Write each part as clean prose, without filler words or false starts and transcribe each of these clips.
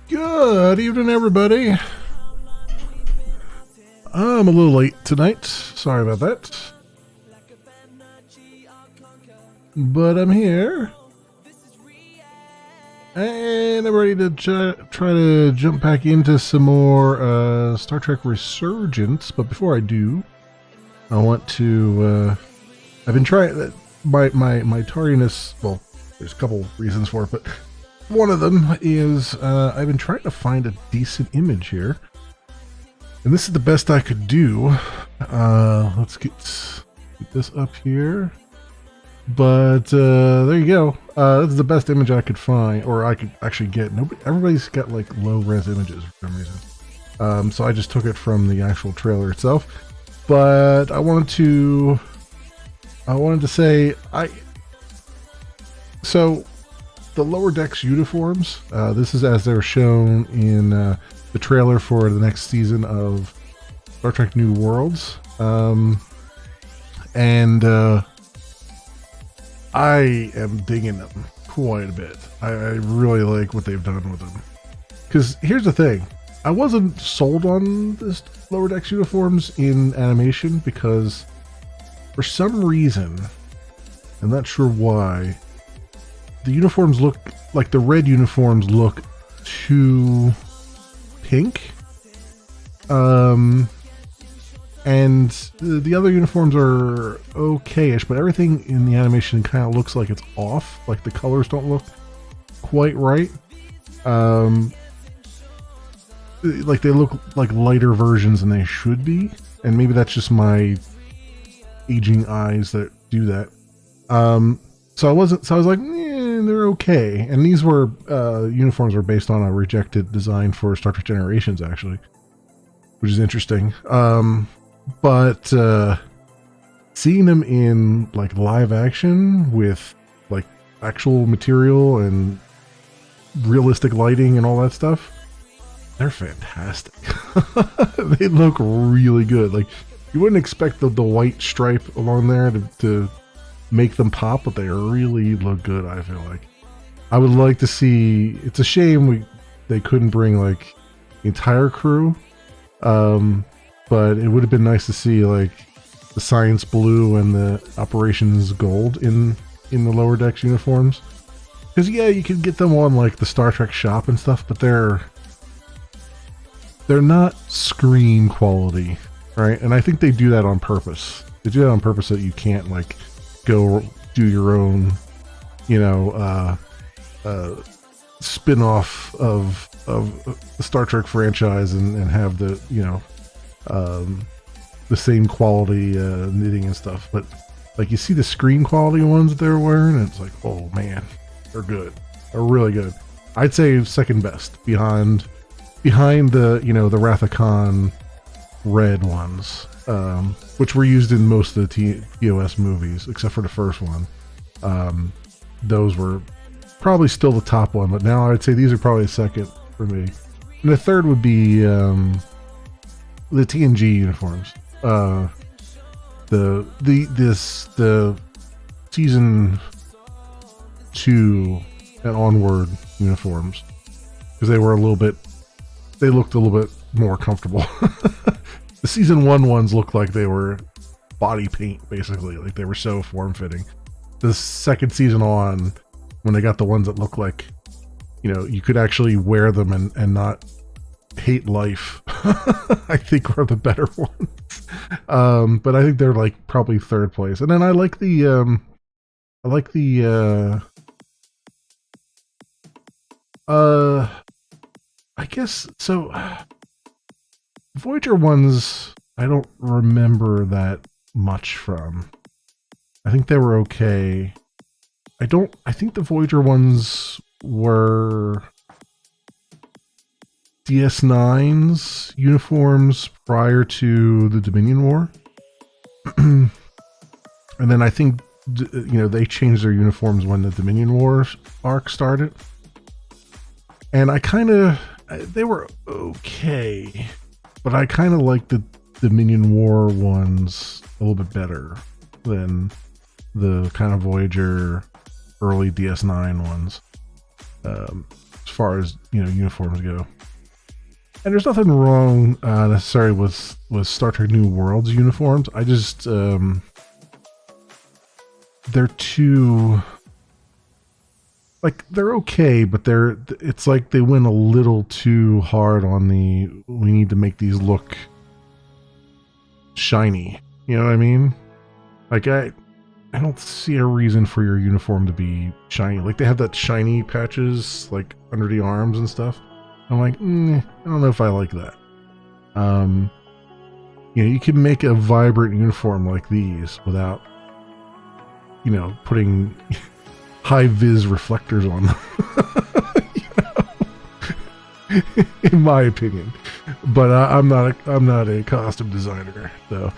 Good evening, everybody. I'm a little late tonight. Sorry about that. But I'm here. And I'm ready to try to jump back into some more Star Trek Resurgence. But before I do, I want to... I've been trying... My tardiness... Well, there's a couple reasons for it, but... One of them is I've been trying to find a decent image here. And this is the best I could do. Let's get this up here. But there you go. This is the best image I could find, or I could actually get. Everybody's got like low-res images for some reason. So I just took it from the actual trailer itself. But I wanted to say so the lower decks uniforms. This is as they're shown in the trailer for the next season of Star Trek New Worlds. I am digging them quite a bit. I really like what they've done with them. Because here's the thing. I wasn't sold on this lower decks uniforms in animation because for some reason, I'm not sure why, the uniforms look like the red uniforms look too pink. And the other uniforms are okay-ish, but everything in the animation kind of looks like it's off. Like the colors don't look quite right. like they look like lighter versions than they should be, and maybe that's just my aging eyes that do that. So I was like, they're okay. And these were uniforms were based on a rejected design for Star Trek Generations, actually, which is interesting. But seeing them in like live action with like actual material and realistic lighting and all that stuff, they're fantastic. They look really good. Like, you wouldn't expect the white stripe along there to make them pop, but they really look good, I feel like. I would like to see... It's a shame they couldn't bring, like, the entire crew. But it would have been nice to see, like, the Science Blue and the Operations Gold in the Lower Decks uniforms. Because, yeah, you could get them on, like, the Star Trek shop and stuff, but they're not screen quality, right? And I think they do that on purpose. They do that on purpose so that you can't, like, go do your own, you know, spin-off of the Star Trek franchise and have the, you know, the same quality knitting and stuff. But, like, you see the screen quality ones that they're wearing, and it's like, oh, man, they're good. They're really good. I'd say second best behind the, you know, the Wrath of Khan red ones, which were used in most of the TOS movies, except for the first one. Those were probably still the top one, but now I'd say these are probably second for me. And the third would be the TNG uniforms. The season 2 and onward uniforms, because they looked a little bit more comfortable. The season 1 ones looked like they were body paint, basically, like they were so form-fitting. The second season on, when they got the ones that look like, you know, you could actually wear them and not hate life, I think were the better ones. But I think they're like probably third place. And then I like the I guess so. Voyager ones, I don't remember that much from. I think they were okay. I think the Voyager ones were DS9's uniforms prior to the Dominion War. And then I think, you know, they changed their uniforms when the Dominion War arc started. And they were okay, but I kind of like the Dominion War ones a little bit better than the kind of Voyager early DS9 ones, as far as, you know, uniforms go. And there's nothing wrong necessarily with Star Trek New Worlds uniforms. I just they're too, like, they're okay, but it's like they went a little too hard on we need to make these look shiny. You know what I mean? Like, I don't see a reason for your uniform to be shiny. Like, they have that shiny patches, like, under the arms and stuff. I'm like, I don't know if I like that. You know, you can make a vibrant uniform like these without, you know, putting high-vis reflectors on them. You know? In my opinion. But I'm not a costume designer, so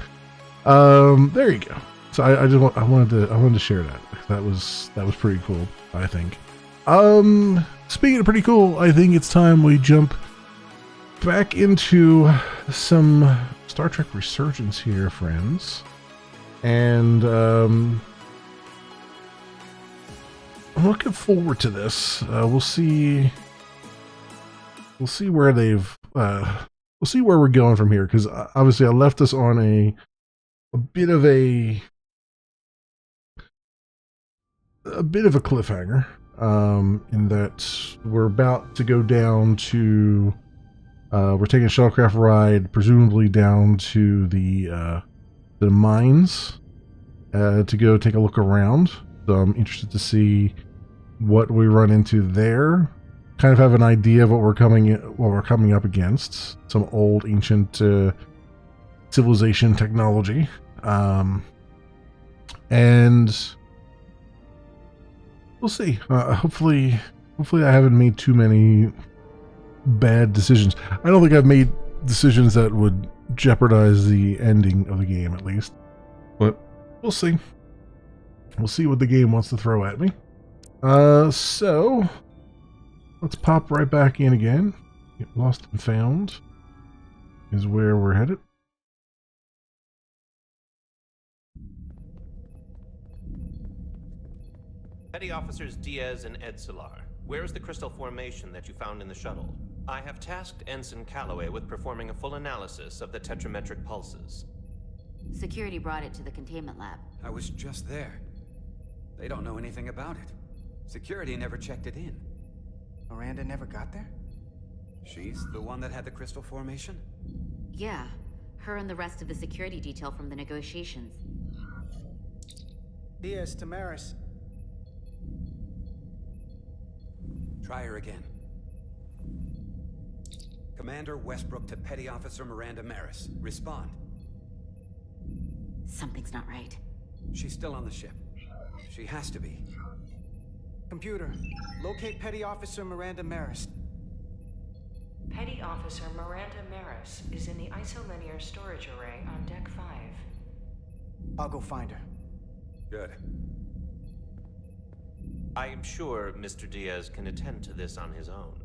there you go. So I wanted to share that. That was pretty cool, I think. Speaking of pretty cool, I think it's time we jump back into some Star Trek Resurgence here, friends. And I'm looking forward to this. We'll see where we'll see where we're going from here, because obviously I left us on a bit of a cliffhanger, in that we're about to go down to we're taking a shuttlecraft ride, presumably down to the mines, to go take a look around. So I'm interested to see what we run into there. kind of have an idea of what we're coming up against. Some old ancient civilization technology, and we'll see. Hopefully I haven't made too many bad decisions. I don't think I've made decisions that would jeopardize the ending of the game, at least. But we'll see. We'll see what the game wants to throw at me. So let's pop right back in again. Get Lost and Found is where we're headed. Petty Officers Diaz and Edsolar, where is the crystal formation that you found in the shuttle? I have tasked Ensign Calloway with performing a full analysis of the tetrametric pulses. Security brought it to the containment lab. I was just there. They don't know anything about it. Security never checked it in. Miranda never got there? She's the one that had the crystal formation? Yeah, her and the rest of the security detail from the negotiations. Diaz, Tamaris. Try her again. Commander Westbrook to Petty Officer Miranda Maris. Respond. Something's not right. She's still on the ship. She has to be. Computer, locate Petty Officer Miranda Maris. Petty Officer Miranda Maris is in the isolinear storage array on Deck 5. I'll go find her. Good. I am sure Mr. Diaz can attend to this on his own.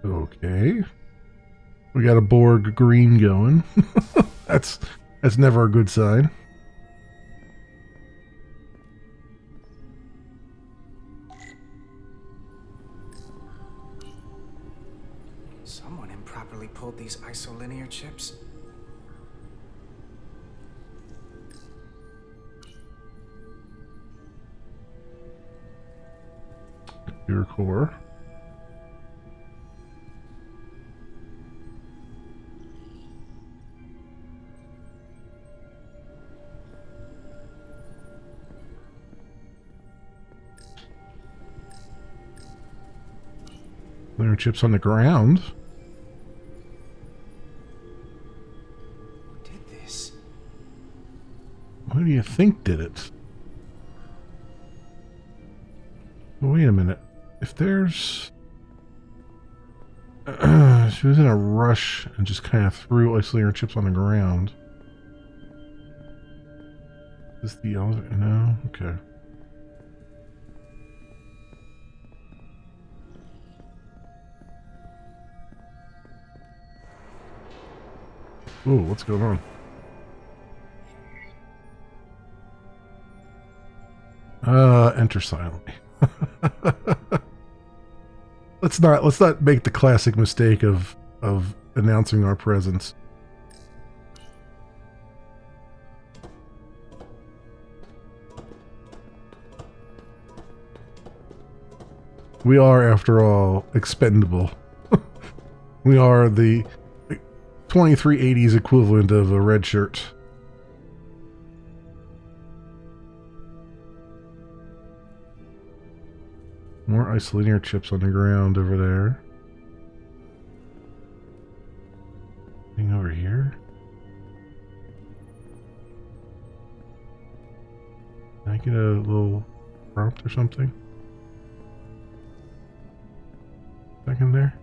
Okay. We got a Borg green going. That's never a good sign. Someone improperly pulled these isolinear chips. Your core. There are chips on the ground. Who did this? Who do you think did it? Wait a minute. If there's... she was in a rush and just kind of threw isolator chips on the ground. Is this the elevator? No? Okay. Ooh, what's going on? Enter silently. Let's not make the classic mistake of announcing our presence. We are, after all, expendable. We are the 2380's equivalent of a red shirt. More isolinear chips on the ground over there. Thing over here. Can I get a little prompt or something? Back in there?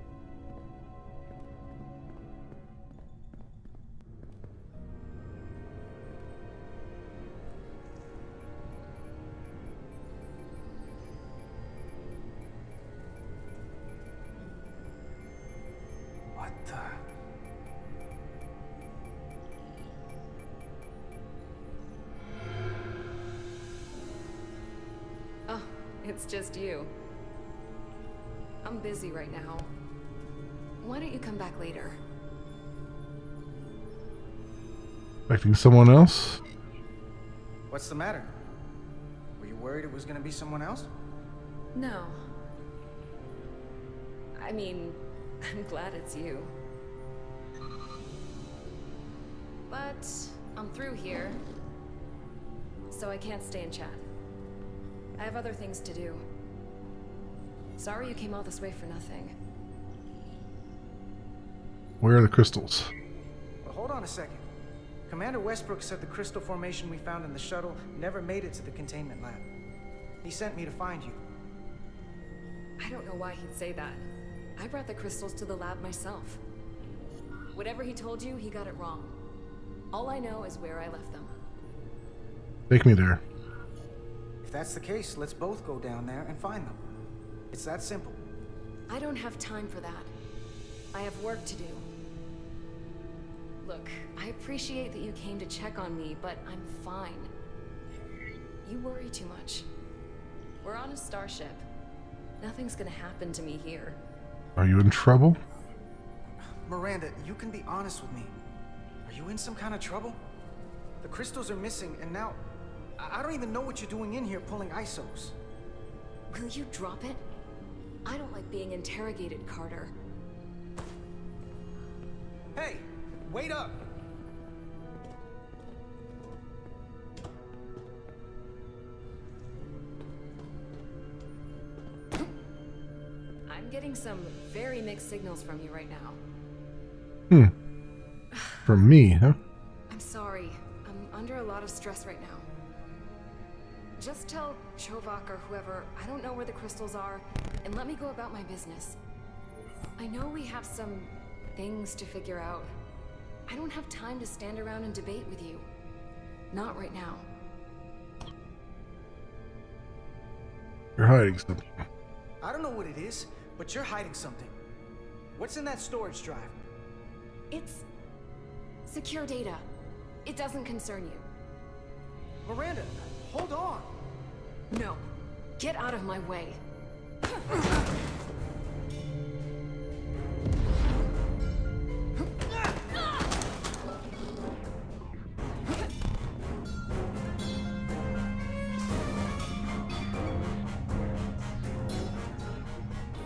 It's just you. I'm busy right now. Why don't you come back later? Expecting someone else? What's the matter? Were you worried it was gonna be someone else? No. I mean, I'm glad it's you. But I'm through here, so I can't stay and chat. I have other things to do. Sorry you came all this way for nothing. Where are the crystals? Well, hold on a second. Commander Westbrook said the crystal formation we found in the shuttle never made it to the containment lab. He sent me to find you. I don't know why he'd say that. I brought the crystals to the lab myself. Whatever he told you, he got it wrong. All I know is where I left them. Take me there. If that's the case, let's both go down there and find them. It's that simple. I don't have time for that. I have work to do. Look, I appreciate that you came to check on me, but I'm fine. You worry too much. We're on a starship. Nothing's gonna happen to me here. Are you in trouble? Miranda, you can be honest with me. Are you in some kind of trouble? The crystals are missing, and now I don't even know what you're doing in here pulling ISOs. Will you drop it? I don't like being interrogated, Carter. Hey, wait up! I'm getting some very mixed signals from you right now. From me, huh? I'm sorry. I'm under a lot of stress right now. Just tell Chovak or whoever I don't know where the crystals are, and let me go about my business. I know we have some things to figure out. I don't have time to stand around and debate with you. Not right now. You're hiding something. I don't know what it is, but you're hiding something. What's in that storage drive? It's secure data. It doesn't concern you. Miranda, hold on! No. Get out of my way. So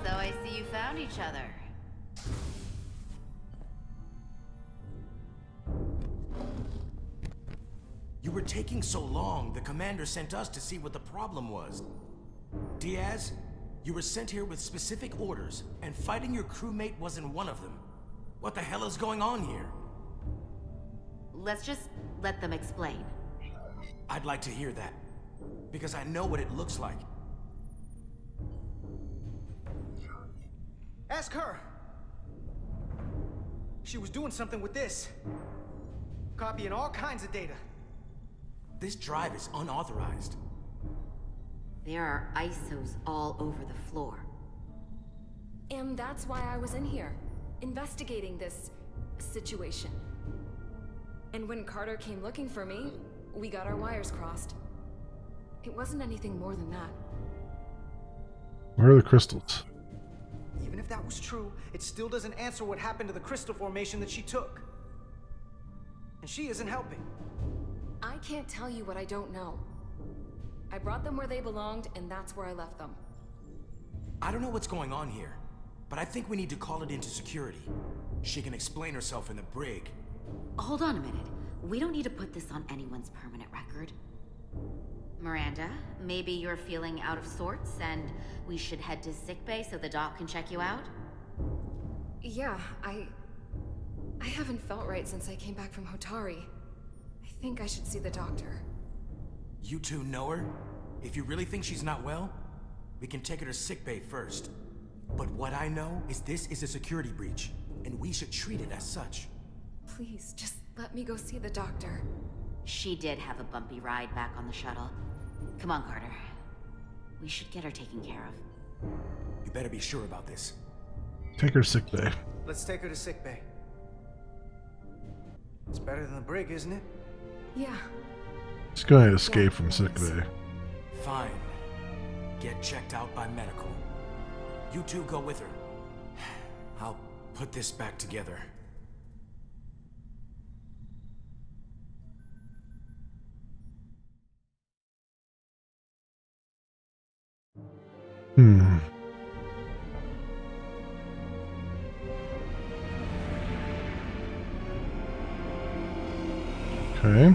I see you found each other. You were taking so long, the commander sent us to see what the problem was. Diaz, you were sent here with specific orders, and fighting your crewmate wasn't one of them. What the hell is going on here? Let's just let them explain. I'd like to hear that, because I know what it looks like. Ask her! She was doing something with this. Copying all kinds of data. This drive is unauthorized. There are ISOs all over the floor. And that's why I was in here, investigating this situation. And when Carter came looking for me, we got our wires crossed. It wasn't anything more than that. Where are the crystals? Even if that was true, it still doesn't answer what happened to the crystal formation that she took. And she isn't helping. I can't tell you what I don't know. I brought them where they belonged, and that's where I left them. I don't know what's going on here, but I think we need to call it into security. She can explain herself in the brig. Hold on a minute. We don't need to put this on anyone's permanent record. Miranda, maybe you're feeling out of sorts, and we should head to sickbay so the doc can check you out? Yeah, I haven't felt right since I came back from Hotari. I think I should see the doctor. You two know her? If you really think she's not well, we can take her to sickbay first. But what I know is this is a security breach, and we should treat it as such. Please, just let me go see the doctor. She did have a bumpy ride back on the shuttle. Come on, Carter. We should get her taken care of. You better be sure about this. Take her to sickbay. Let's take her to sickbay. It's better than the brig, isn't it? Yeah. Just go ahead and escape from sickbay. Fine. Get checked out by medical. You two go with her. I'll put this back together. Hmm. Okay.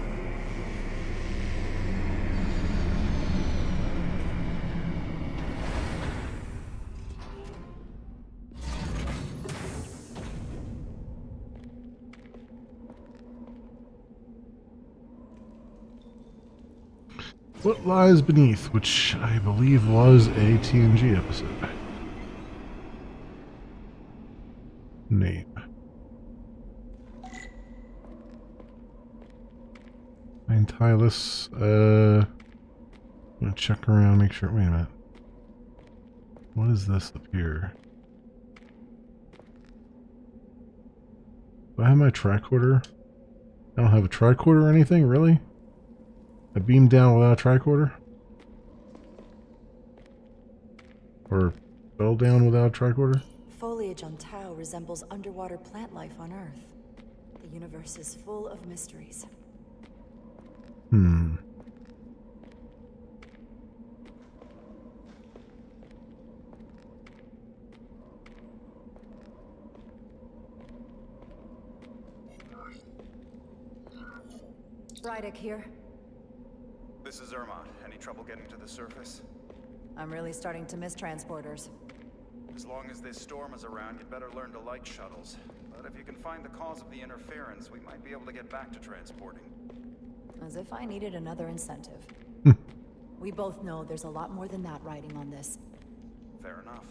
What lies beneath, which I believe was a TNG episode. Name. Find Tylus. I'm gonna check around, make sure. Wait a minute. What is this up here? Do I have my tricorder? I don't have a tricorder or anything, really? I beamed down without a tricorder? Or fell down without a tricorder? Foliage on Tau resembles underwater plant life on Earth. The universe is full of mysteries. Hmm. Rydick here. This is Irma. Any trouble getting to the surface? I'm really starting to miss transporters. As long as this storm is around, you'd better learn to like shuttles. But if you can find the cause of the interference, we might be able to get back to transporting. As if I needed another incentive. We both know there's a lot more than that riding on this. Fair enough.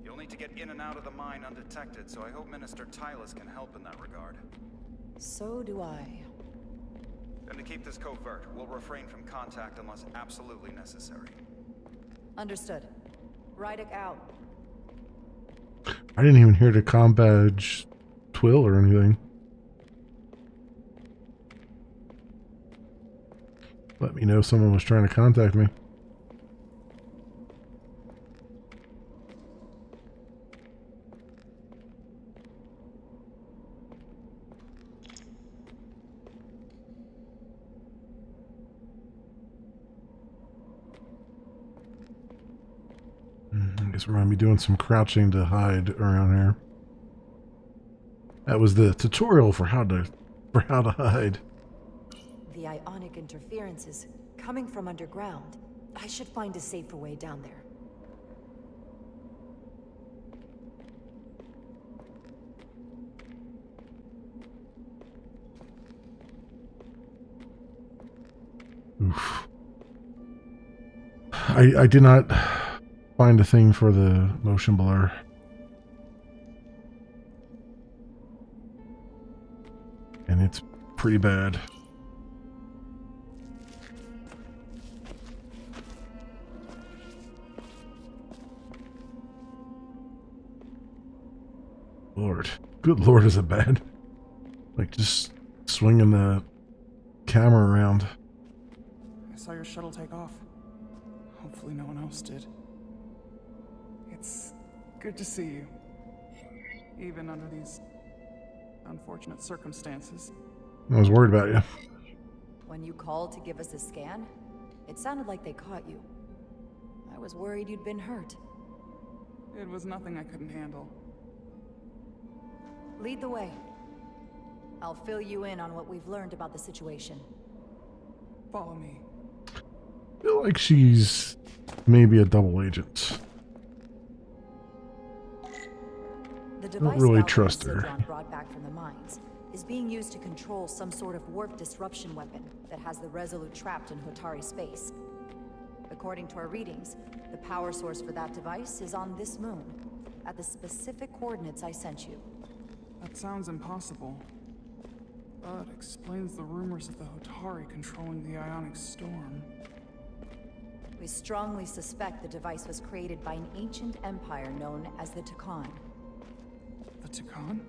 You'll need to get in and out of the mine undetected, so I hope Minister Tylus can help in that regard. So do I. And to keep this covert, we'll refrain from contact unless absolutely necessary. Understood. Rydick out. I didn't even hear the comm badge twill or anything. Let me know someone was trying to contact me. I guess we're going to be doing some crouching to hide around here. That was the tutorial for how to hide. The ionic interference is coming from underground. I should find a safer way down there. Oof. I did not find a thing for the motion blur. And it's pretty bad. Lord. Good Lord, is it bad? Like just swinging the camera around. I saw your shuttle take off. Hopefully no one else did. It's good to see you. Even under these unfortunate circumstances. I was worried about you. When you called to give us a scan, it sounded like they caught you. I was worried you'd been hurt. It was nothing I couldn't handle. Lead the way. I'll fill you in on what we've learned about the situation. Follow me. I feel like she's maybe a double agent. The I device don't really Galvin trust and her. Sidron brought back from the mines is being used to control some sort of warp disruption weapon that has the Resolute trapped in Hotari space. According to our readings, the power source for that device is on this moon, at the specific coordinates I sent you. That sounds impossible. But explains the rumors of the Hotari controlling the ionic storm. We strongly suspect the device was created by an ancient empire known as the Takan. The Takan?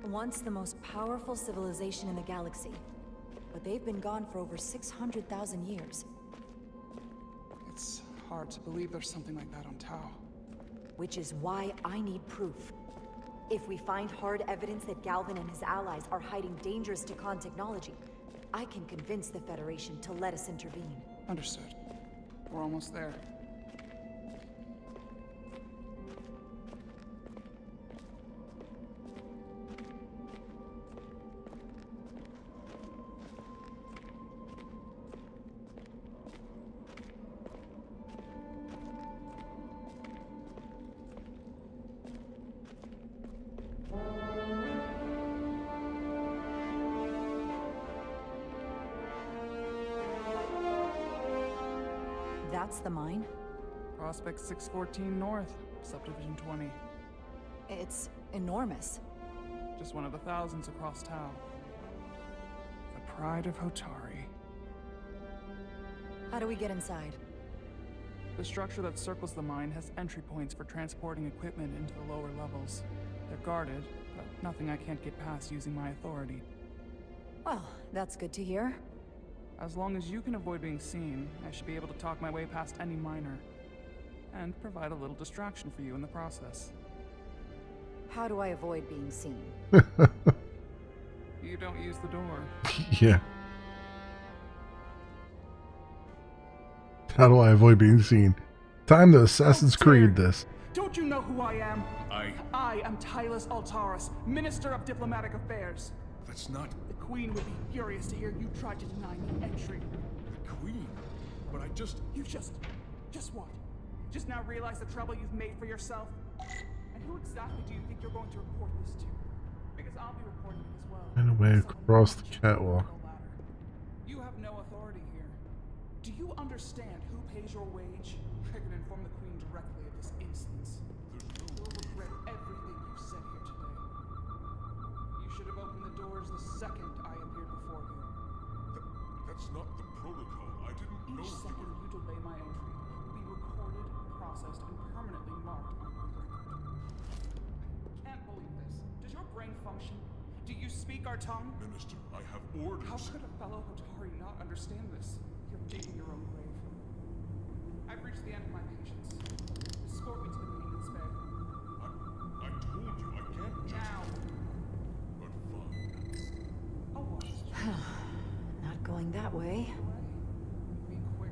Once the most powerful civilization in the galaxy, but they've been gone for over 600,000 years. It's hard to believe there's something like that on Tau. Which is why I need proof. If we find hard evidence that Galvin and his allies are hiding dangerous Takan technology, I can convince the Federation to let us intervene. Understood. We're almost there. that's the mine? Prospect 614 North, Subdivision 20. It's enormous. Just one of the thousands across Tau. The pride of Hotari. How do we get inside? The structure that circles the mine has entry points for transporting equipment into the lower levels. They're guarded, but nothing I can't get past using my authority. Well, that's good to hear. As long as you can avoid being seen, I should be able to talk my way past any miner. And provide a little distraction for you in the process. How do I avoid being seen? You don't use the door. Yeah. How do I avoid being seen? Time to Assassin's Creed this. Don't you know who I am? I am Tylus Altaris, Minister of Diplomatic Affairs. That's not... The Queen would be furious to hear you tried to deny me entry. the Queen. But I just... You just what? Just now realize the trouble you've made for yourself? And who exactly do you think you're going to report this to? Because I'll be reporting it as well. And away across the catwalk. You have no authority here. Do you understand who pays your wage? I can inform the Queen directly of this instance. You'll regret everything you've said here today. You should have opened the doors the second I appeared before you. That's not the protocol. I didn't know Each second you delay my entry will be recorded, processed, and permanently marked on your record. I can't believe this. Does your brain function? Do you speak our tongue? Minister, I have orders. How could a fellow Hotari not understand this? You're digging your own grave. I've reached the end of my patience. Escort me to the maintenance bay. I told you I can't just... Now! But fine. I'll watch. Not going that way. Be quick.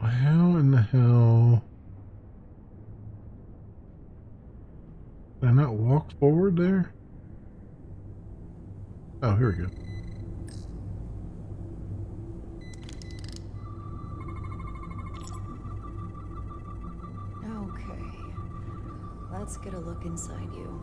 How in the hell did I not walk forward there? Oh, here we go. Okay. Let's get a look inside you.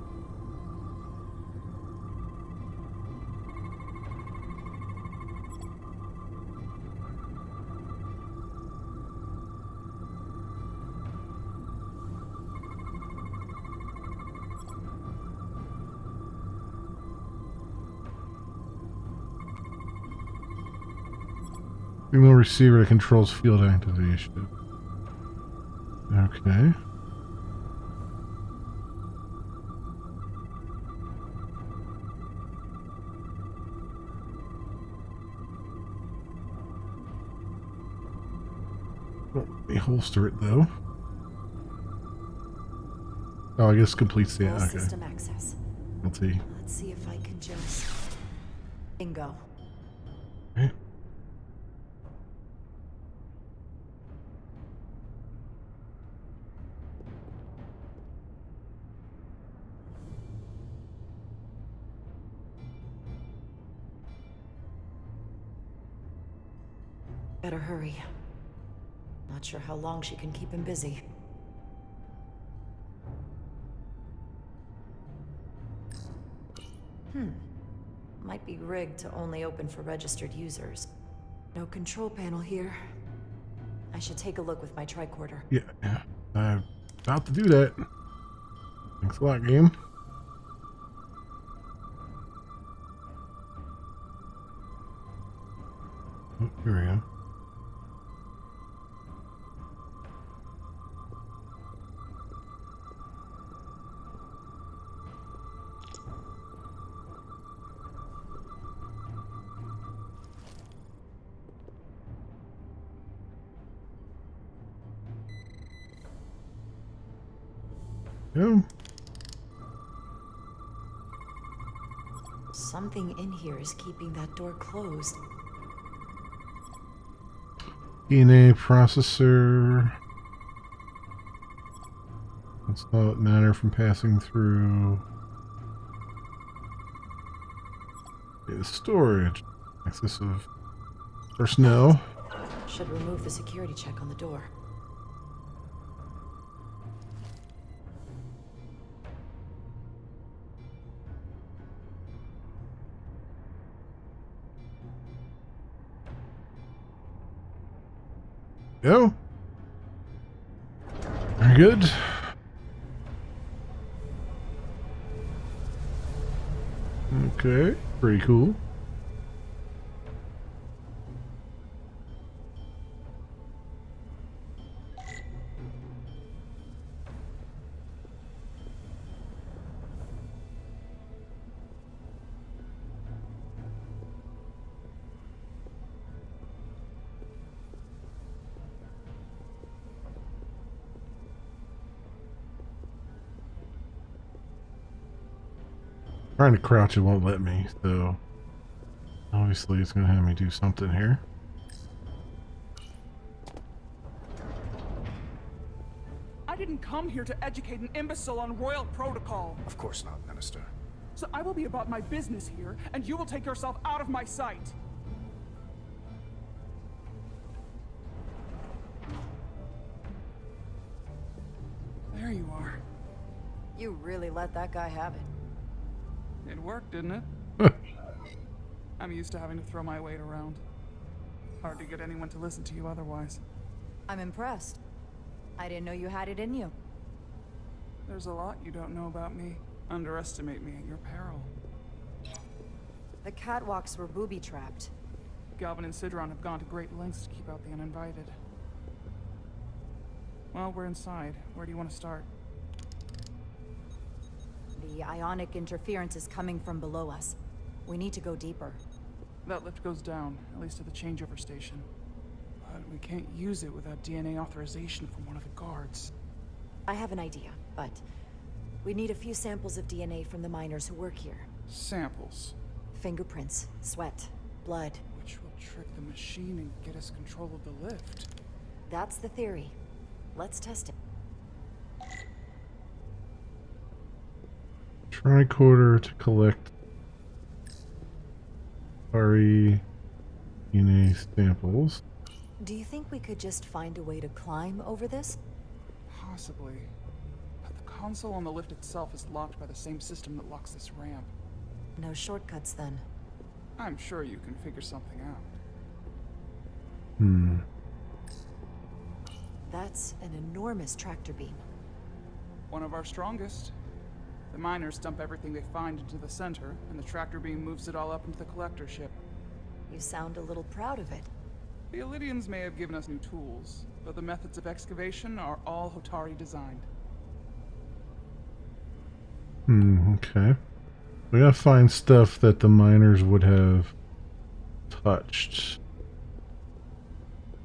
Signal receiver that controls field activation. Okay. Let me holster it though. Oh, I guess completes the... Full Okay. system access. Let's see. Let's see if I can just... Bingo. Okay. Better hurry. Not sure how long she can keep him busy. Might be rigged to only open for registered users. No control panel here. I should take a look with my tricorder. Yeah. I'm about to do that. Thanks a lot, game. Oh, here we go. Yeah. Something in here is keeping that door closed. DNA processor. Let's not matter from passing through. Okay, storage. Access of personnel. Should remove the security check on the door. Go. Very good. Okay, pretty cool. Trying to crouch, it won't let me, so obviously it's going to have me do something here. I didn't come here to educate an imbecile on royal protocol. Of course not, Minister. So I will be about my business here, and you will take yourself out of my sight. There you are. You really let that guy have it. It worked, didn't it? I'm used to having to throw my weight around. Hard to get anyone to listen to you otherwise. I'm impressed. I didn't know you had it in you. There's a lot you don't know about me. Underestimate me at your peril. The catwalks were booby-trapped. Galvin and Sidron have gone to great lengths to keep out the uninvited. Well, we're inside. Where do you want to start? The ionic interference is coming from below us. We need to go deeper. That lift goes down, at least to the changeover station. But we can't use it without DNA authorization from one of the guards. I have an idea, but we need a few samples of DNA from the miners who work here. Samples? Fingerprints, sweat, blood. Which will trick the machine and get us control of the lift. That's the theory. Let's test it. Tricorder to collect RE DNA samples. Do you think we could just find a way to climb over this? Possibly. But the console on the lift itself is locked by the same system that locks this ramp. No shortcuts then. I'm sure you can figure something out. That's an enormous tractor beam. One of our strongest. The miners dump everything they find into the center, and the tractor beam moves it all up into the collector ship. You sound a little proud of it. The Illydians may have given us new tools, but the methods of excavation are all Hotari designed. Okay. We gotta find stuff that the miners would have touched.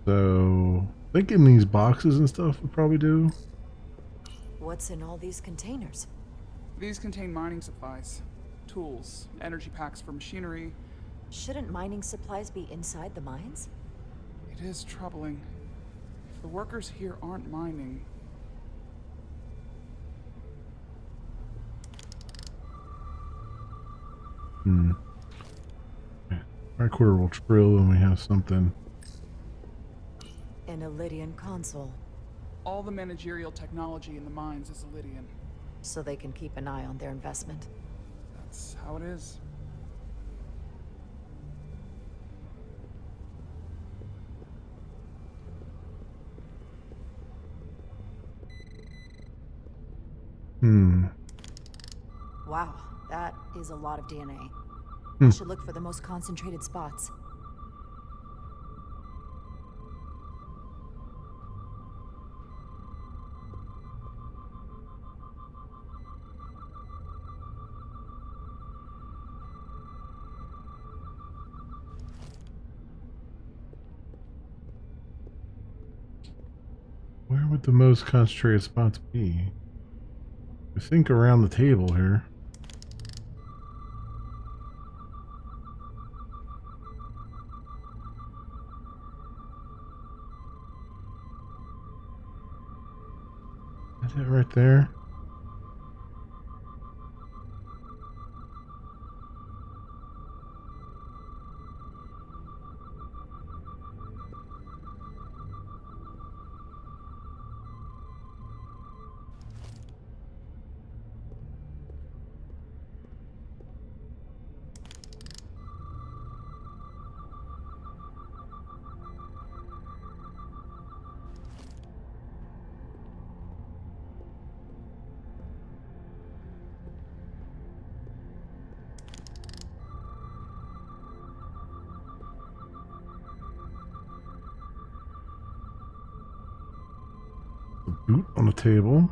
So, thinking these boxes and stuff would probably do. What's in all these containers? These contain mining supplies, tools, energy packs for machinery. Shouldn't mining supplies be inside the mines? It is troubling. If the workers here aren't mining... Tricorder will trill when we have something. An Illydian console. All the managerial technology in the mines is Illydian. So they can keep an eye on their investment. That's how it is. Wow, that is a lot of DNA. I should look for the most concentrated spots. Where would the most concentrated spots be? I think around the table here. there. Boot on the table.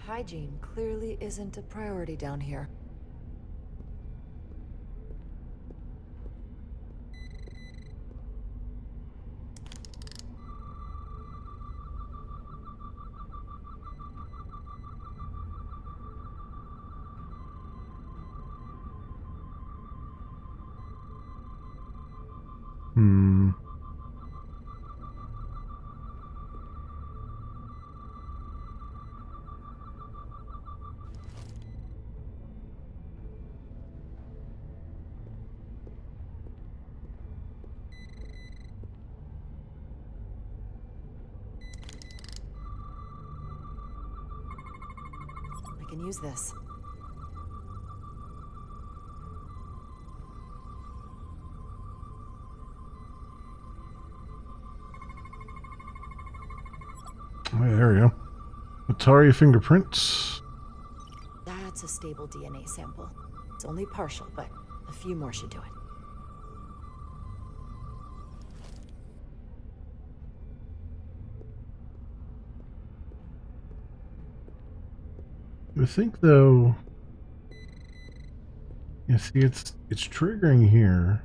Hygiene clearly isn't a priority down here. I can use this. Oh, yeah, there we go. Atari fingerprints. That's a stable DNA sample. It's only partial, but a few more should do it. I think though, you see, it's triggering here.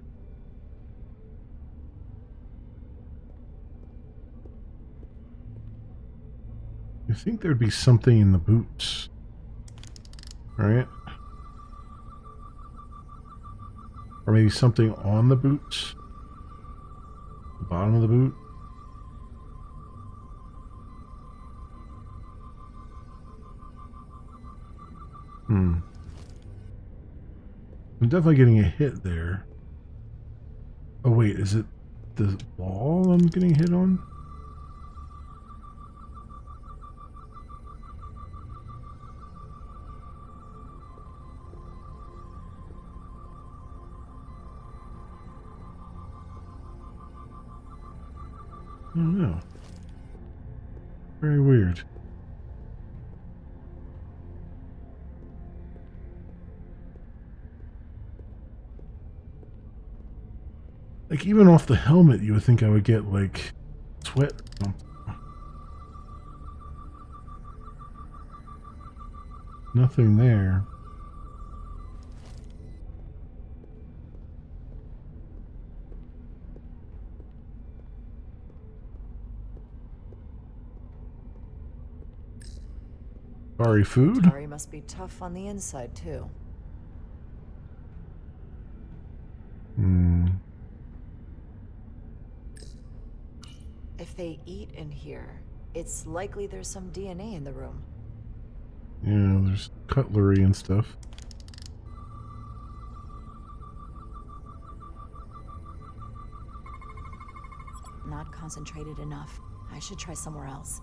I think there'd be something in the boots, right? Or maybe something on the boots, the bottom of the boot. I'm definitely getting a hit there. Oh wait, is it the wall I'm getting hit on? I don't know. Very weird. Like, even off the helmet, you would think I would get, like, sweat. Nothing there. Sorry, food? Atari must be tough on the inside, too. If they eat in here, it's likely there's some DNA in the room. Yeah, there's cutlery and stuff. Not concentrated enough. I should try somewhere else.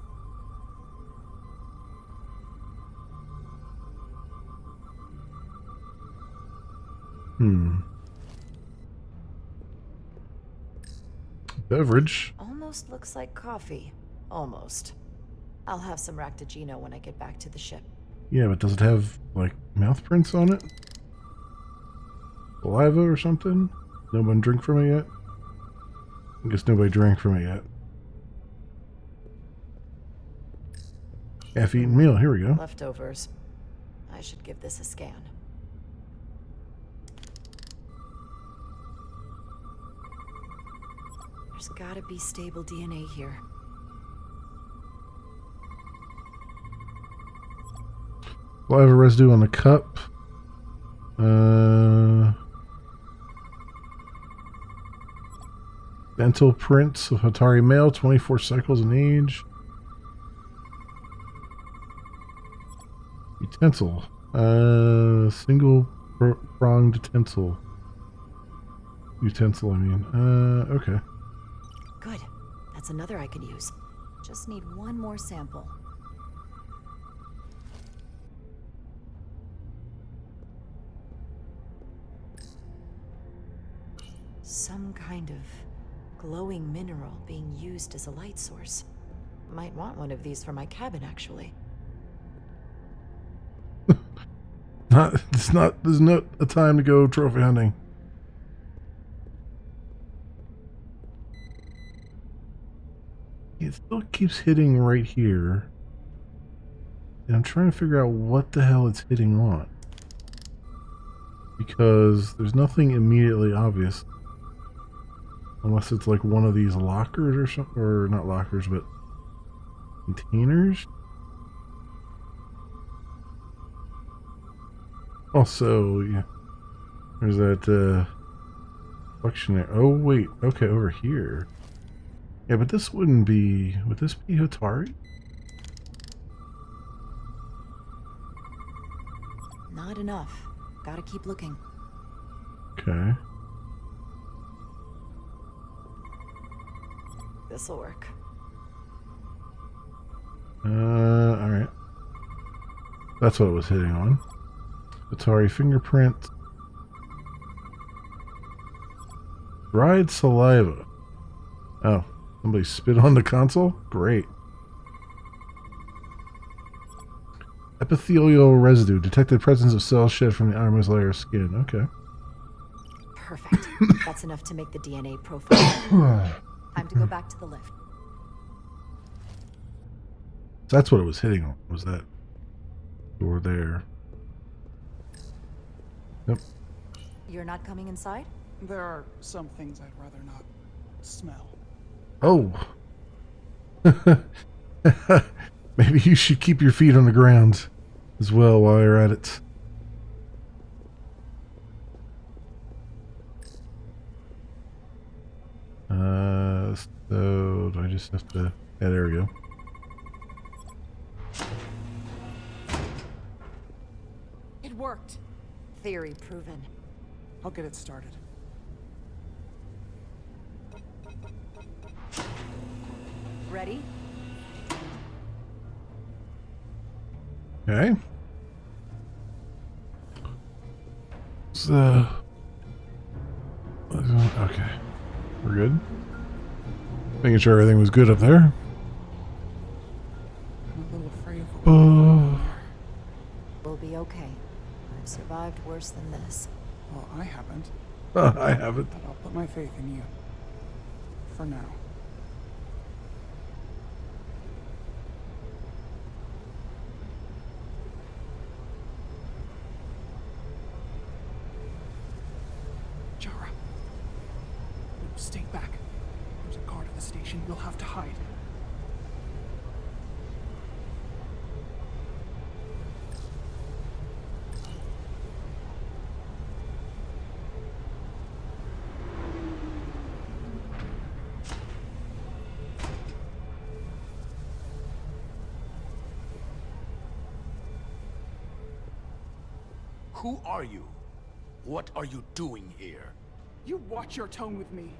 Beverage. Almost looks like coffee. Almost. I'll have some Ractigino when I get back to the ship. Yeah, but does it have, like, mouth prints on it? Saliva or something? No one drink from it yet? I guess nobody drank from it yet. Half-eaten meal, here we go. Leftovers. I should give this a scan. There's gotta be stable DNA here. Saliva residue on the cup. Dental prints of Hatari male, 24 cycles in age. Utensil. Single pronged utensil. Utensil, I mean. Okay. Good. That's another I could use. Just need one more sample. Some kind of glowing mineral being used as a light source. Might want one of these for my cabin, actually. There's not a time to go trophy hunting. It still keeps hitting right here. And I'm trying to figure out what the hell it's hitting on. Because there's nothing immediately obvious. Unless it's like one of these lockers or something. Or not lockers, but containers. Also, yeah. There's that collection there. Oh, wait. Okay, over here. Yeah, but this wouldn't be... Would this be Hatari? Not enough. Gotta keep looking. Okay. This'll work. Alright. That's what it was hitting on. Atari fingerprint. Dried saliva. Oh, somebody spit on the console? Great. Epithelial residue. Detected presence of cells shed from the outermost layer of skin. Okay. Perfect. That's enough to make the DNA profile. Time to go back to the lift. That's what it was hitting on. Was that door there? Yep. You're not coming inside? There are some things I'd rather not smell. Oh. Maybe you should keep your feet on the ground as well while you're at it. So do I just have to... Yeah, there we go. It worked. Theory proven. I'll get it started. Ready? Okay. So... Okay. We're good. Making sure everything was good up there. I'm a little afraid of what we'll We'll be okay. I've survived worse than this. Well, I haven't. I haven't. But I'll put my faith in you. For now. Jara. Stay back. There's a guard at the station. You'll have to hide. Who are you? What are you doing here? You watch your tone with me.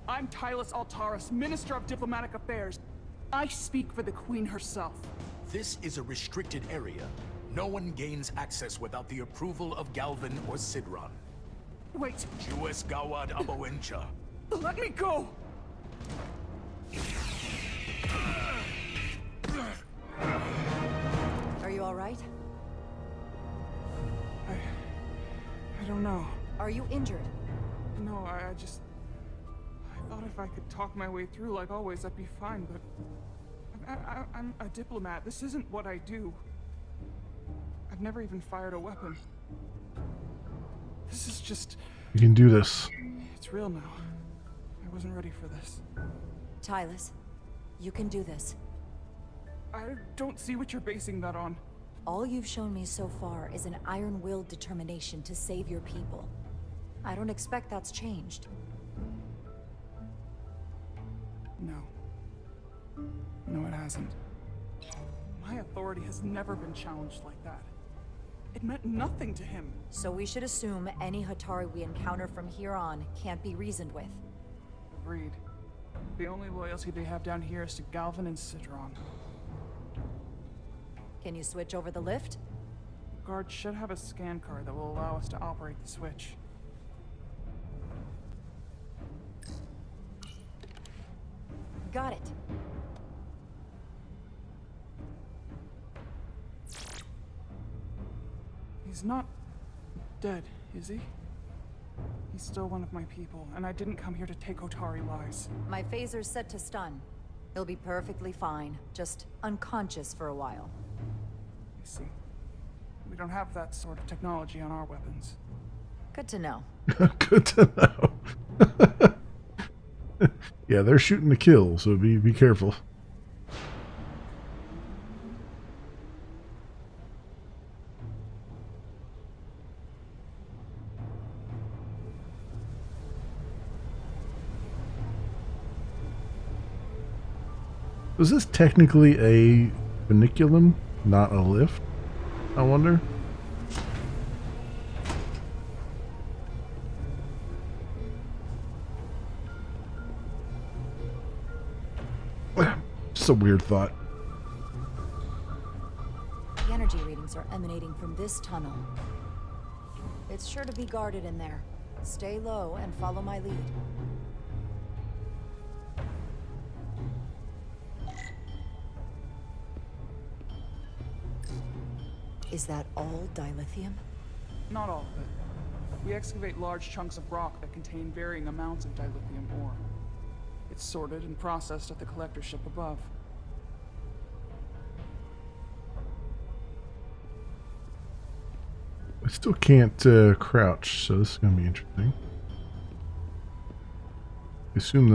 I'm Tylus Altaris, Minister of Diplomatic Affairs. I speak for the Queen herself. This is a restricted area. No one gains access without the approval of Galvin or Sidron. Wait. Jues Gawad Abawencha. Let me go! Are you alright? I don't know. Are you injured? No, I thought if I could talk my way through like always, I'd be fine, but... I'm a diplomat. This isn't what I do. I've never even fired a weapon. This is just... You can do this. It's real now. I wasn't ready for this. Tylus, you can do this. I don't see what you're basing that on. All you've shown me so far is an iron-willed determination to save your people. I don't expect that's changed. No. No, it hasn't. My authority has never been challenged like that. It meant nothing to him. So we should assume any Hatari we encounter from here on can't be reasoned with. Agreed. The only loyalty they have down here is to Galvin and Sidron. Can you switch over the lift? The guard should have a scan card that will allow us to operate the switch. Got it. He's not dead, is he? He's still one of my people, and I didn't come here to take Otari lives. My phaser's set to stun. He'll be perfectly fine, just unconscious for a while. I see. We don't have that sort of technology on our weapons. Good to know. Good to know. Yeah, they're shooting to kill, so be careful. Was this technically a funiculum, not a lift? I wonder. Just a weird thought. The energy readings are emanating from this tunnel. It's sure to be guarded in there. Stay low and follow my lead. Is that all dilithium? Not all of it. We excavate large chunks of rock that contain varying amounts of dilithium ore. It's sorted and processed at the collector ship above. I still can't crouch, so this is going to be interesting. I assume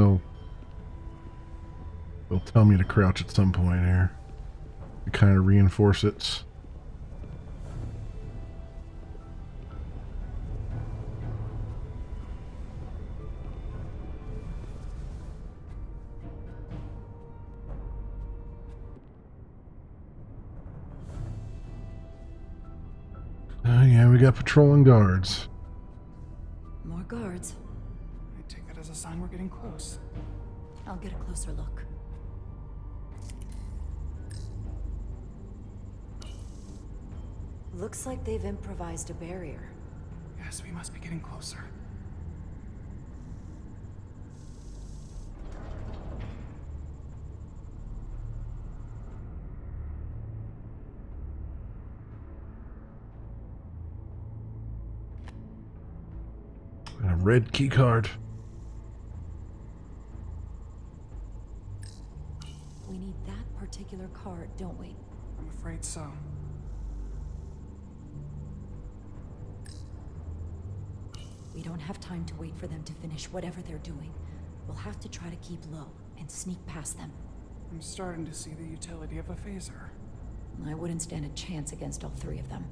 they'll tell me to crouch at some point here to kind of reinforce it. Yeah, we got patrolling guards. More guards. I take that as a sign we're getting close. I'll get a closer look. Looks like they've improvised a barrier. Yes, we must be getting closer. A red key card. We need that particular card, don't we? I'm afraid so. We don't have time to wait for them to finish whatever they're doing. We'll have to try to keep low and sneak past them. I'm starting to see the utility of a phaser. I wouldn't stand a chance against all three of them.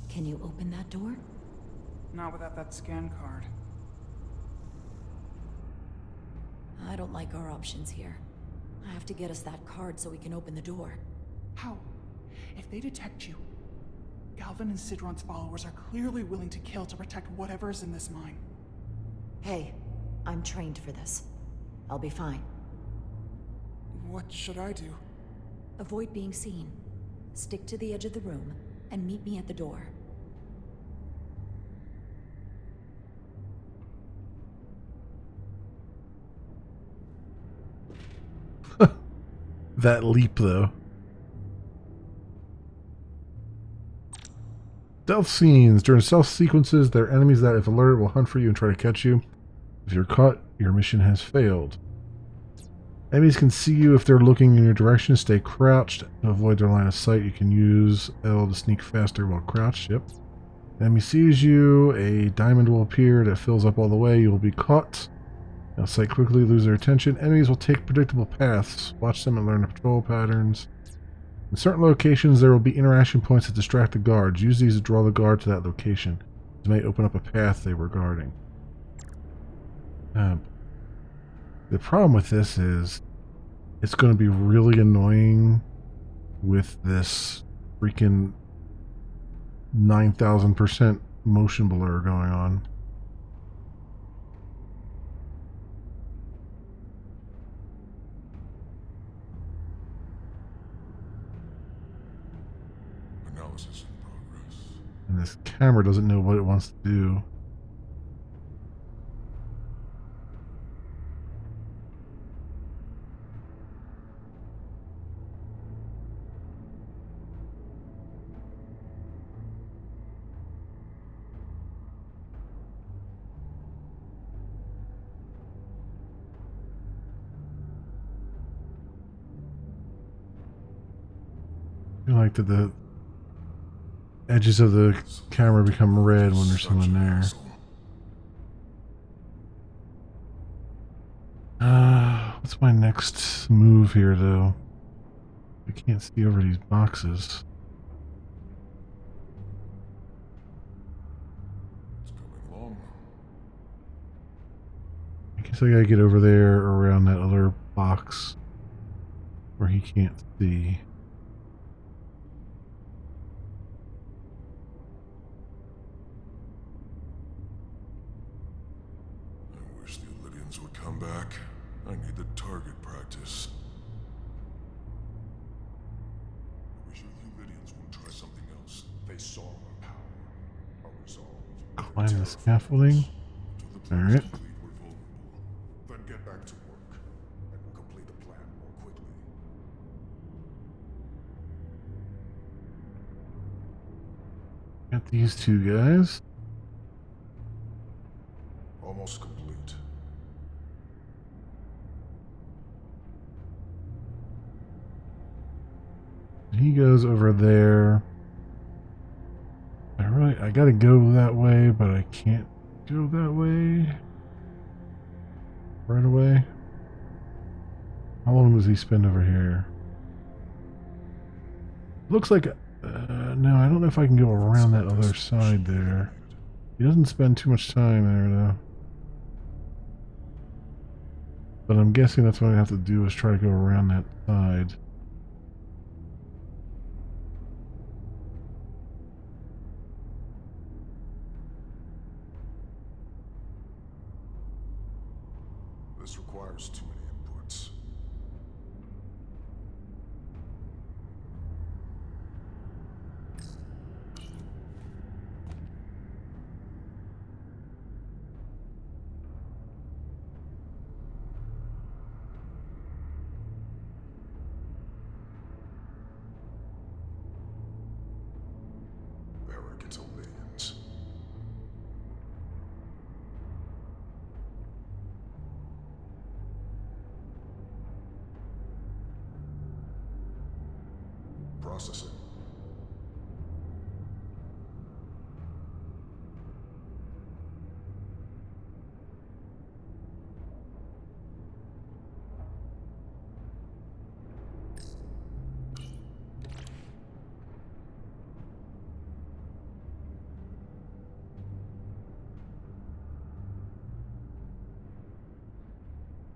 Can you open that door? Not without that scan card. I don't like our options here. I have to get us that card so we can open the door. How? If they detect you, Galvin and Sidron's followers are clearly willing to kill to protect whatever's in this mine. Hey, I'm trained for this. I'll be fine. What should I do? Avoid being seen. Stick to the edge of the room and meet me at the door. That leap, though. Stealth scenes. During stealth sequences, there are enemies that, if alerted, will hunt for you and try to catch you. If you're caught, your mission has failed. Enemies can see you if they're looking in your direction. Stay crouched to avoid their line of sight. You can use L to sneak faster while crouched. Yep. Enemy sees you. A diamond will appear that fills up all the way. You will be caught. They'll sight quickly, lose their attention. Enemies will take predictable paths. Watch them and learn the patrol patterns. In certain locations, there will be interaction points that distract the guards. Use these to draw the guard to that location. This may open up a path they were guarding. The problem with this is it's going to be really annoying with this freaking 9,000% motion blur going on. Analysis in progress. And this camera doesn't know what it wants to do. I feel like the edges of the camera become red when there's someone there. What's my next move here, though? I can't see over these boxes. It's coming along. I guess I gotta get over there around that other box where he can't see. I wish the Illydians would come back. I need the target practice. I wish the Illydians would try something else. They saw our power, our resolve. Climb the scaffolding. Alright. We're vulnerable. Then get back to work, and we'll complete the plan more quickly. Got these two guys. Almost complete. He goes over there. I gotta go that way, but I can't go that way right away. How long does he spend over here? Looks like no, I don't know if I can go around that other side there. He doesn't spend too much time there though. But I'm guessing that's what I have to do is try to go around that side. This requires too many inputs. Arrogant Illydians. Processing.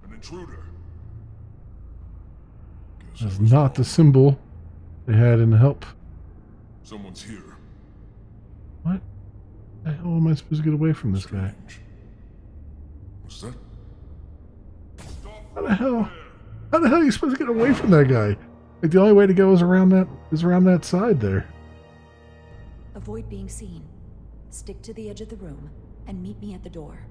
An intruder. Guess That's I was not the wrong. symbol they had in the help. Someone's here. What the hell am I supposed to get away from this guy? Strange. What's that? How the hell are you supposed to get away from that guy? Like the only way to go is around that side there. Avoid being seen. Stick to the edge of the room and meet me at the door.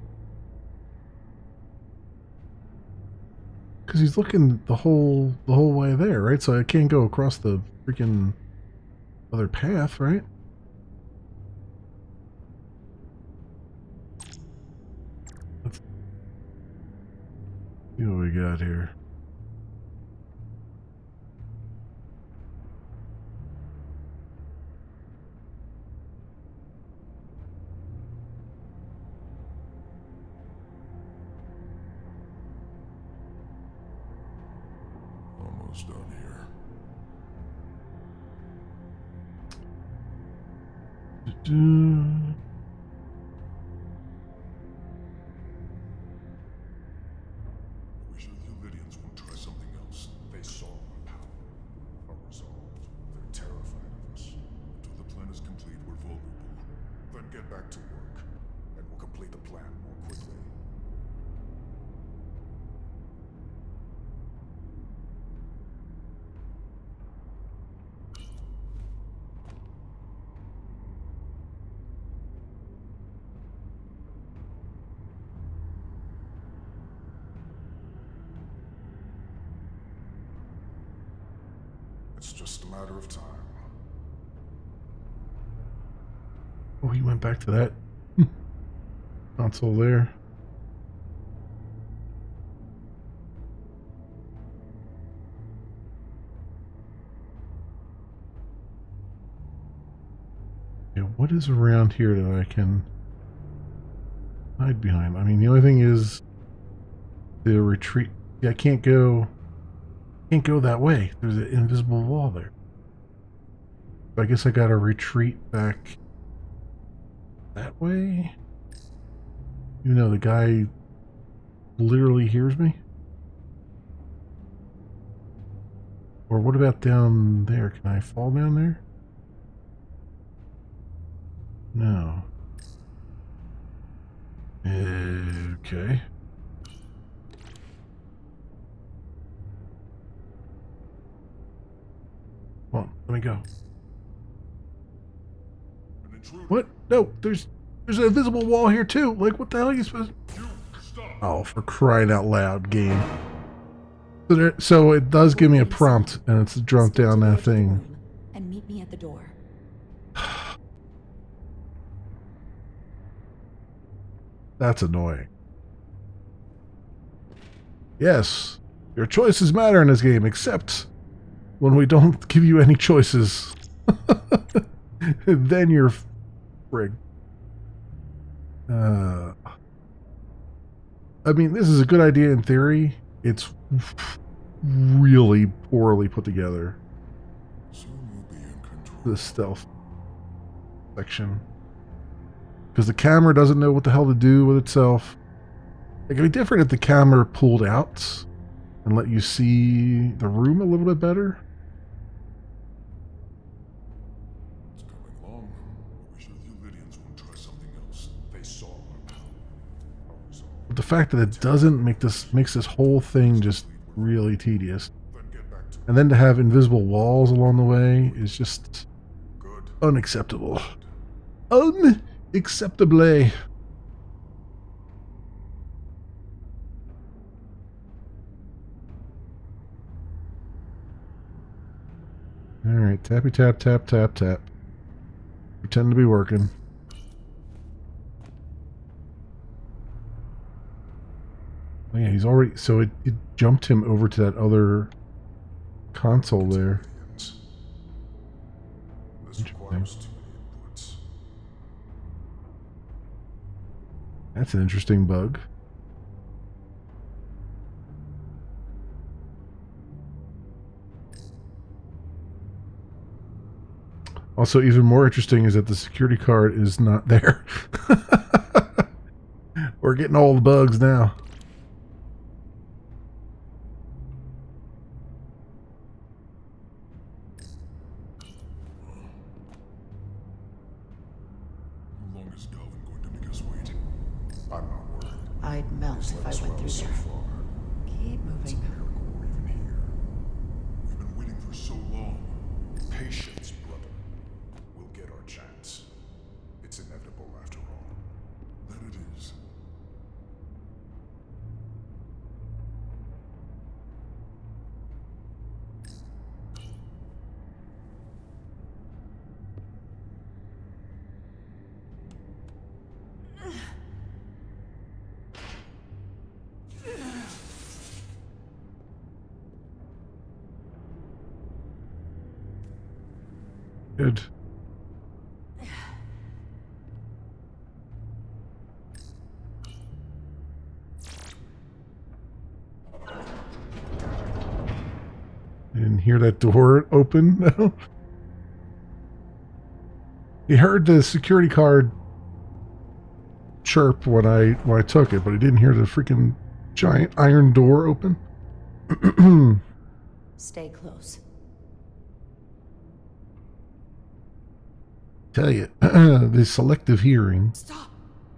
Because he's looking the whole way there, right? So I can't go across the freaking other path, right? Let's see what we got here. Almost done here. wish the Uvidians would try something else. They saw our power, our resolve. They're terrified of us. Until the plan is complete, we're vulnerable. Then get back to work, and we'll complete the plan more quickly. It's just a matter of time. Oh, he went back to that console there. Yeah, what is around here that I can hide behind? I mean, the only thing is the retreat. Yeah, I can't go that way. There's an invisible wall there. I guess I gotta retreat back that way. You know, the guy literally hears me. Or what about down there? Can I fall down there? No. Okay. Well, let me go. What? No, there's an invisible wall here too. Like, what the hell are you supposed to... Oh, for crying out loud, game. So it does give me a prompt, and it's to jump down that thing. And meet me at the door. That's annoying. Yes, your choices matter in this game, except when we don't give you any choices. Then you're frig. I mean, this is a good idea in theory. It's really poorly put together. The stealth section. Because the camera doesn't know what the hell to do with itself. It could be different if the camera pulled out and let you see the room a little bit better. It's coming along. I wish the Uvidians would try something else. They saw our power, our resolve. But the fact that it doesn't makes this whole thing just really tedious. And then to have invisible walls along the way is just unacceptable. Unacceptably. Alright, tappy tap, tap, tap, tap. Pretend to be working. Oh yeah, he's already... So it jumped him over to that other console there. Interesting. That's an interesting bug. Also, even more interesting is that the security card is not there. We're getting all the bugs now. How long is Galvin going to make us wait? I'm not worried. I'd melt if I went through So there. far. Keep It's a moving. miracle we're even here. We've been waiting for so long. Patience, brother. We'll get our chance. It's inevitable after all. That it is. Good. Didn't hear that door open? No. He heard the security card chirp when I took it, but he didn't hear the freaking giant iron door open. Stay close. Tell you, the selective hearing. Stop!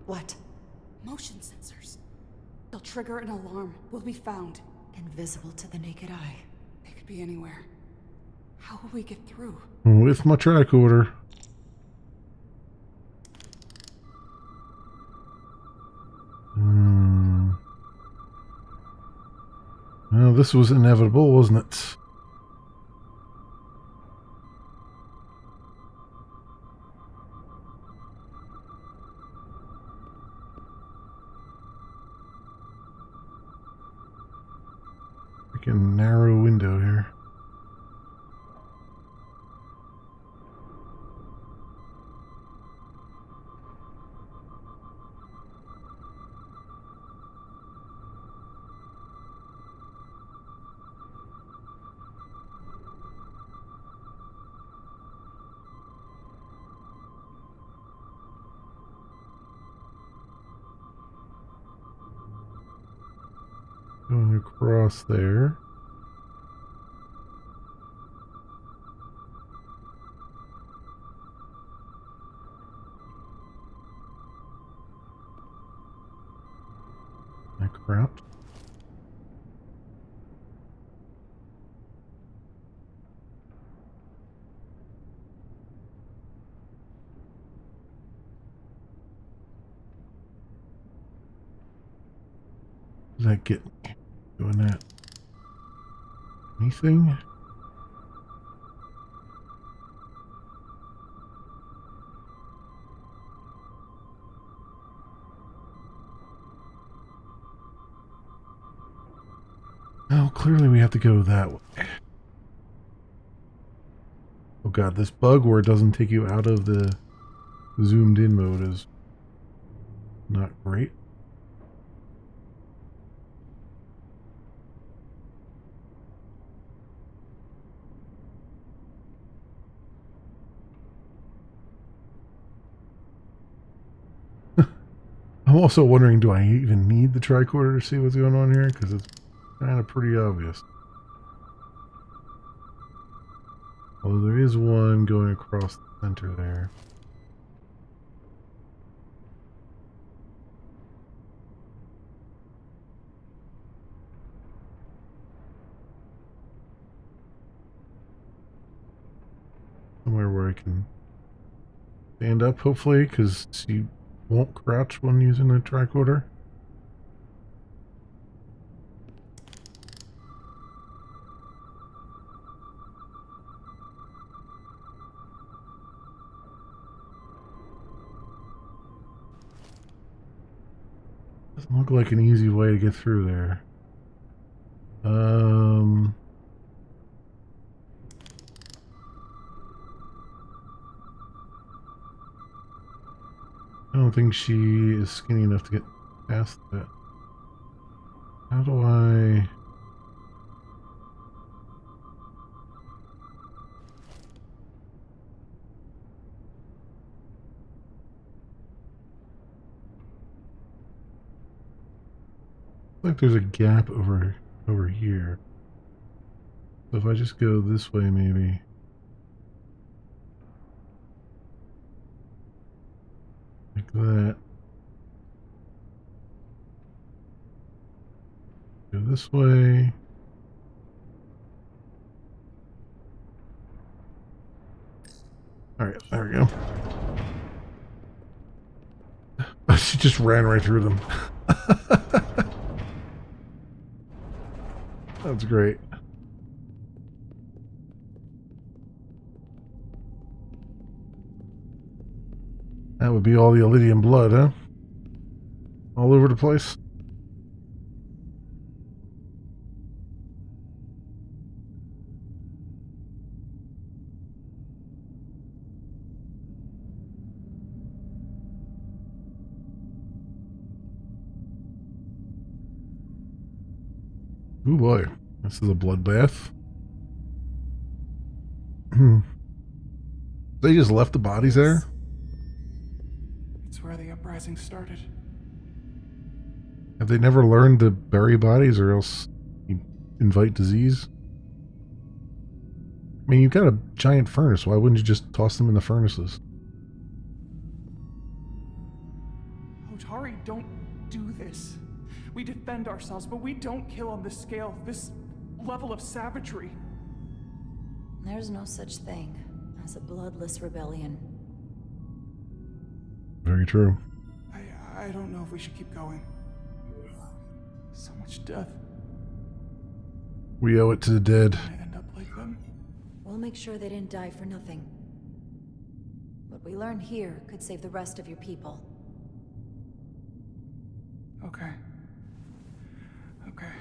What? Motion sensors. They'll trigger an alarm. We'll be found. Invisible to the naked eye. They could be anywhere. How will we get through? With my tricorder. Well, this was inevitable, wasn't it? Freaking narrow window here. Going across there. Like crap. Does that get doing that? Anything? Oh, clearly we have to go that way. Oh god, this bug where it doesn't take you out of the zoomed in mode is not great. I'm also wondering, do I even need the tricorder to see what's going on here? Because it's kind of pretty obvious. Although there is one going across the center there. Somewhere where I can stand up, hopefully, because you won't crouch when using the tricorder. Doesn't look like an easy way to get through there. I don't think she is skinny enough to get past that. How do I... Like there's a gap over here. So if I just go this way, maybe. Like that. Go this way. Alright, there we go. She just ran right through them. That's great. That would be all the Elydian blood, huh? All over the place. Oh boy, this is a bloodbath. They just left the bodies there? It's where the uprising started. Have they never learned to bury bodies or else you invite disease? I mean, you've got a giant furnace. Why wouldn't you just toss them in the furnaces? Hotari don't do this. We defend ourselves, but we don't kill on this scale, this level of savagery. There's no such thing as a bloodless rebellion. Very true. I don't know if we should keep going. So much death. We owe it to the dead. I end up like them. We'll make sure they didn't die for nothing. What we learn here could save the rest of your people. Okay. Okay.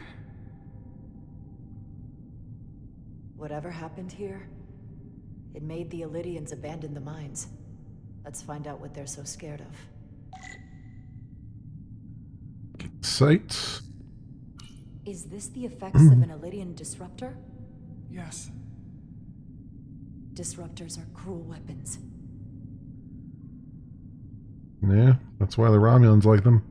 Whatever happened here, it made the Illydians abandon the mines. Let's find out what they're so scared of. Sights. Is this the effects of an Illydian disruptor? Yes. Disruptors are cruel weapons. Yeah, that's why the Romulans like them.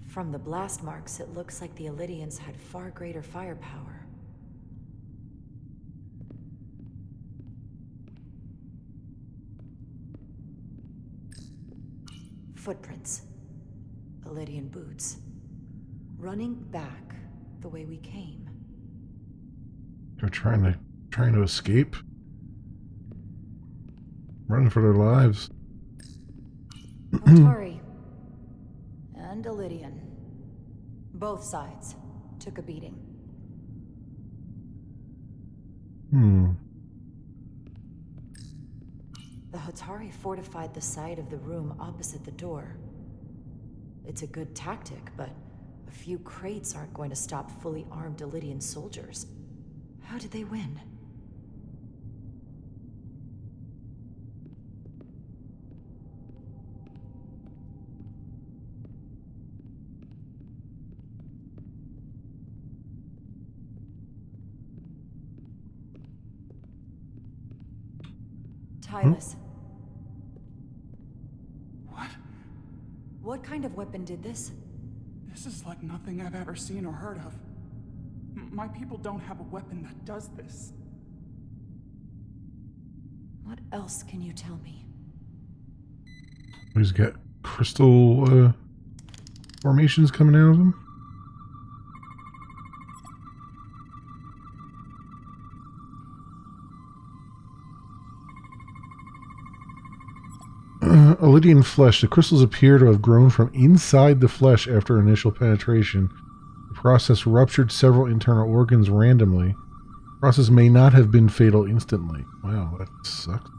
From the blast marks, it looks like the Illydians had far greater firepower. Footprints. Illydian boots. Running back the way we came. They're trying to escape. Running for their lives. Otari. And Illydian. Both sides took a beating. The Hotari fortified the side of the room opposite the door. It's a good tactic, but a few crates aren't going to stop fully armed Illydian soldiers. How did they win? Tylus. What? What kind of weapon did this? This is like nothing I've ever seen or heard of. My people don't have a weapon that does this. What else can you tell me? He's got crystal formations coming out of him. Illydian flesh. The crystals appear to have grown from inside the flesh after initial penetration. The process ruptured several internal organs randomly. The process may not have been fatal instantly. Wow, that sucks.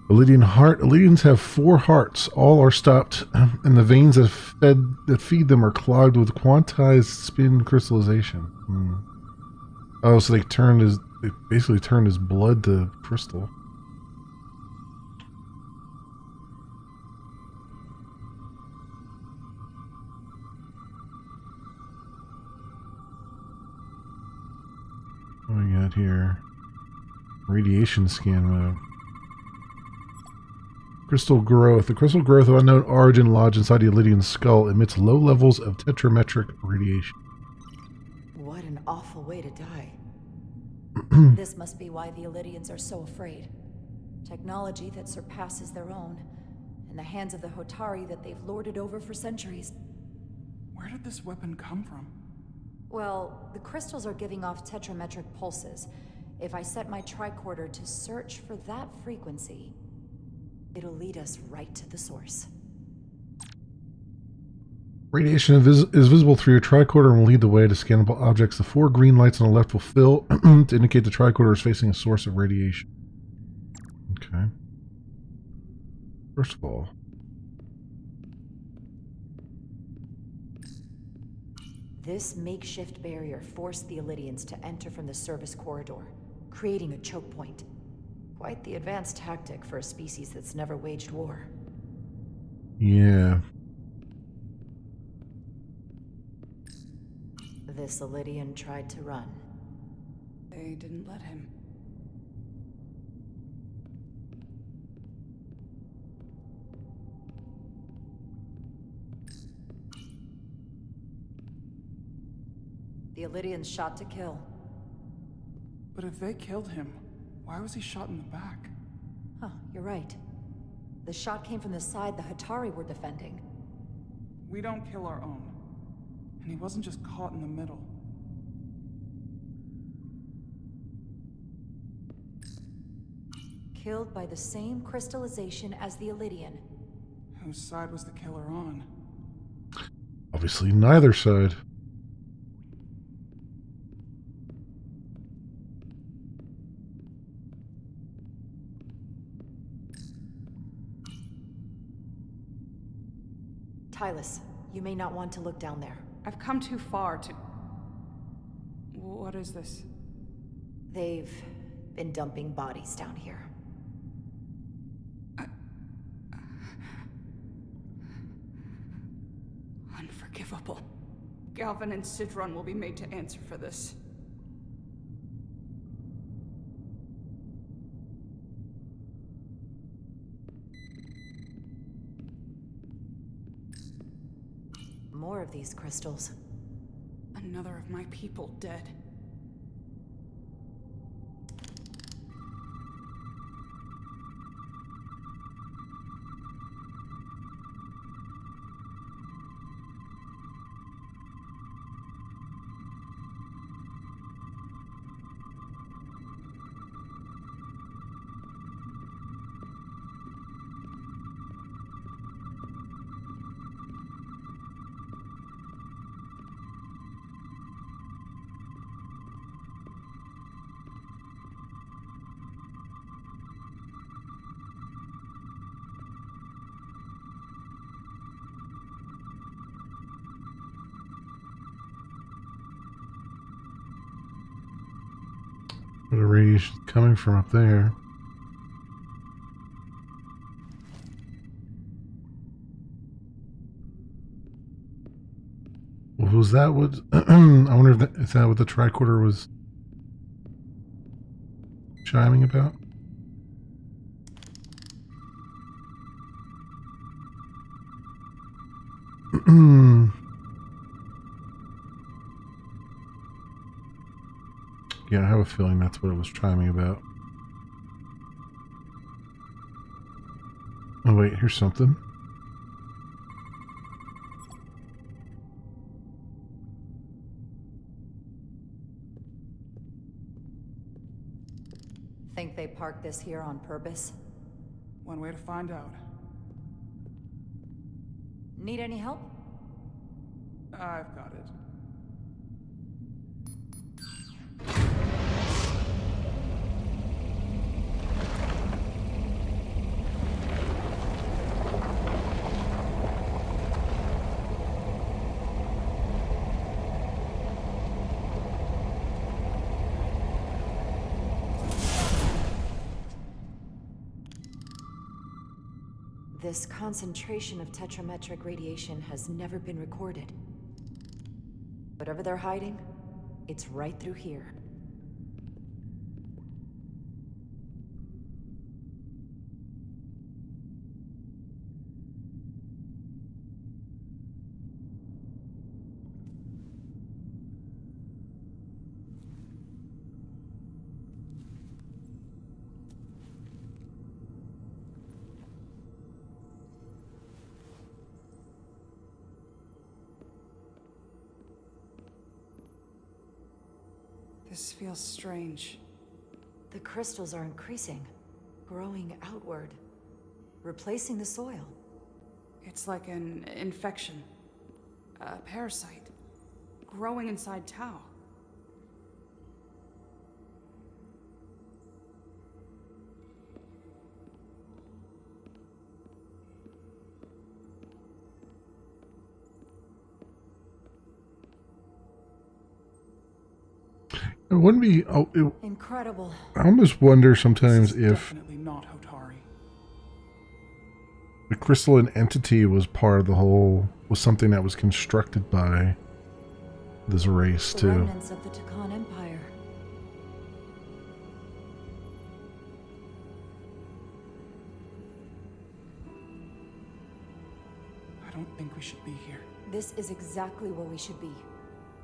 Illydian heart. Illydians have 4 hearts. All are stopped, and the veins that feed them are clogged with quantized spin crystallization. Oh, so they basically turned his blood to crystal. What do we got here? Radiation scan mode. Crystal growth. The crystal growth of unknown origin lodged inside the Illydian skull emits low levels of tetrametric radiation. What an awful way to die. This must be why the Illydians are so afraid. Technology that surpasses their own, in the hands of the Hotari that they've lorded over for centuries. Where did this weapon come from? Well, the crystals are giving off tetrametric pulses. If I set my tricorder to search for that frequency, it'll lead us right to the source. Radiation is visible through your tricorder and will lead the way to scannable objects. The 4 green lights on the left will fill to indicate the tricorder is facing a source of radiation. Okay. First of all, this makeshift barrier forced the Illydians to enter from the service corridor, creating a choke point. Quite the advanced tactic for a species that's never waged war. yeah. This Illydian tried to run. They didn't let him. The Illydians shot to kill. But if they killed him, why was he shot in the back? Huh, you're right. The shot came from the side the Hatari were defending. We don't kill our own. And he wasn't just caught in the middle. Killed by the same crystallization as the Illydian. Whose side was the killer on? Obviously, neither side. Tylus, you may not want to look down there. I've come too far to... What is this? They've been dumping bodies down here. Unforgivable. Galvin and Sidron will be made to answer for this. More of these crystals. Another of my people dead. The radiation coming from up there. Was that what? I wonder if is that what the tricorder was chiming about? Yeah, I have a feeling that's what it was chiming about. Oh wait, here's something. Think they parked this here on purpose? One way to find out. Need any help? I've got it. This concentration of tetrametric radiation has never been recorded. Whatever they're hiding, it's right through here. This feels strange. The crystals are increasing, growing outward, replacing the soil. It's like an infection. A parasite. Growing inside Tau. It wouldn't be. Incredible. I almost wonder sometimes if Definitely not Hotari. the crystalline entity was part of the whole, was something that was constructed by this race The too. remnants of the Takan Empire. I don't think we should be here. This is exactly where we should be.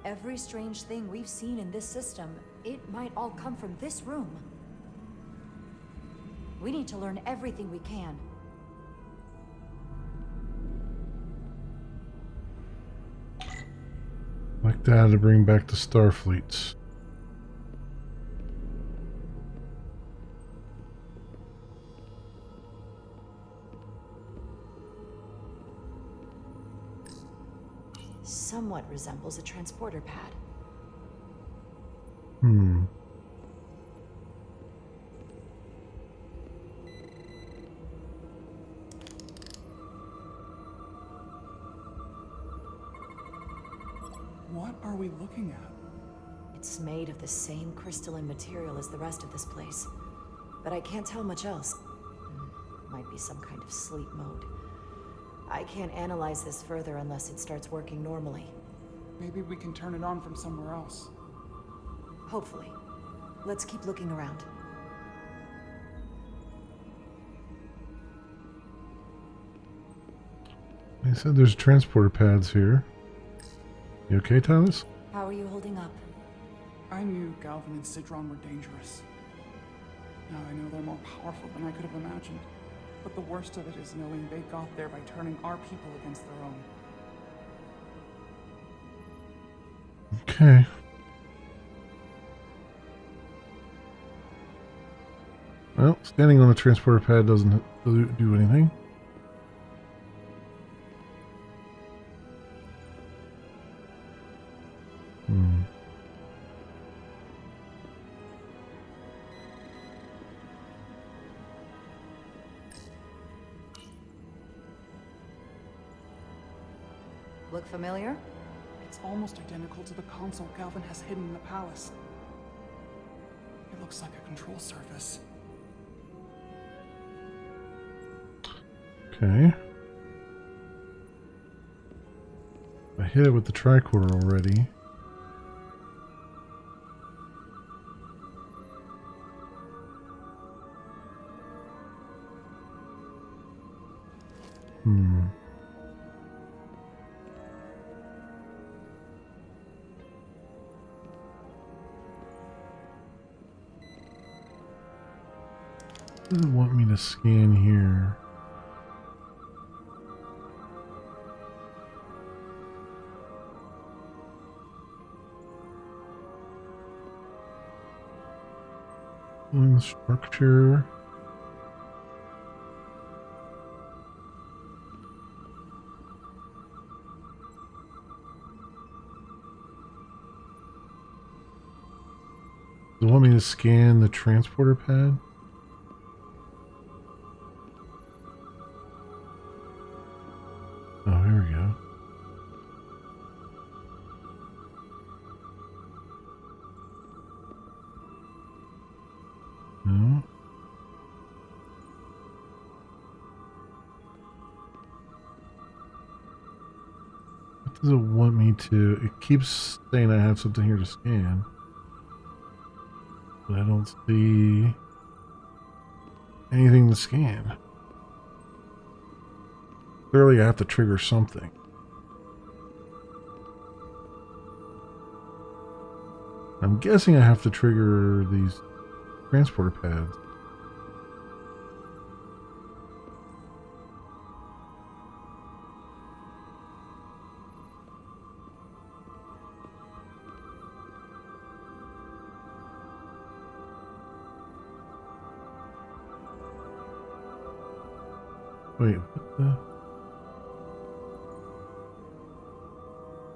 every strange thing we've seen in this system, it might all come from this room. We need to learn everything we can. Like that to bring back the Starfleets. Somewhat resembles a transporter pad. Hmm. What are we looking at? It's made of the same crystalline material as the rest of this place, but I can't tell much else. Might be some kind of sleep mode. I can't analyze this further unless it starts working normally. Maybe we can turn it on from somewhere else. Hopefully. Let's keep looking around. They said there's transporter pads here. You okay, Thomas? How are you holding up? I knew Galvin and Sidron were dangerous. Now I know they're more powerful than I could have imagined. But the worst of it is knowing they got there by turning our people against their own. Okay. Well, standing on a transporter pad doesn't do anything. Look familiar? It's almost identical to the console Galvin has hidden in the palace. It looks like a control surface. Okay. I hit it with the tricorder already. What does it want me to scan here? Structure. Does it want me to scan the transporter pad? Oh, here we go. No. What does it want me to? It keeps saying I have something here to scan, but I don't see anything to scan. Clearly I have to trigger something. I'm guessing I have to trigger these transporter pads. Wait, what the?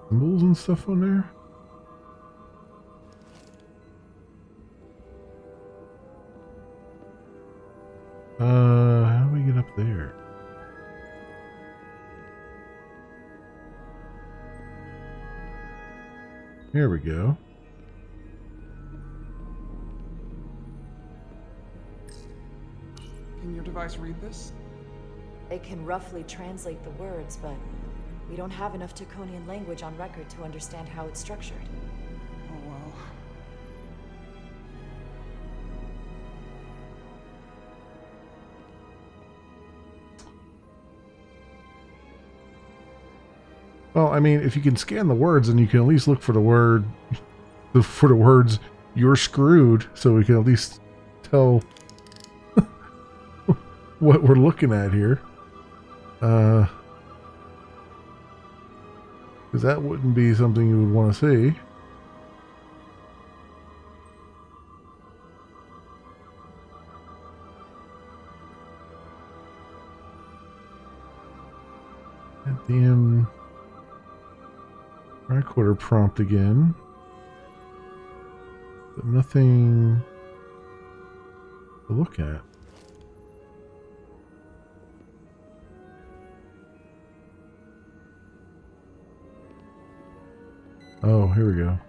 Symbols and stuff on there? How do we get up there? Here we go. Can your device read this? It can roughly translate the words, but we don't have enough Taconian language on record to understand how it's structured. Oh well. Well, I mean, if you can scan the words, then you can at least look for the word, for the words "you're screwed," so we can at least tell what we're looking at here. Because that wouldn't be something you would want to see. That damn tricorder prompt again. But nothing to look at. Oh, here we go.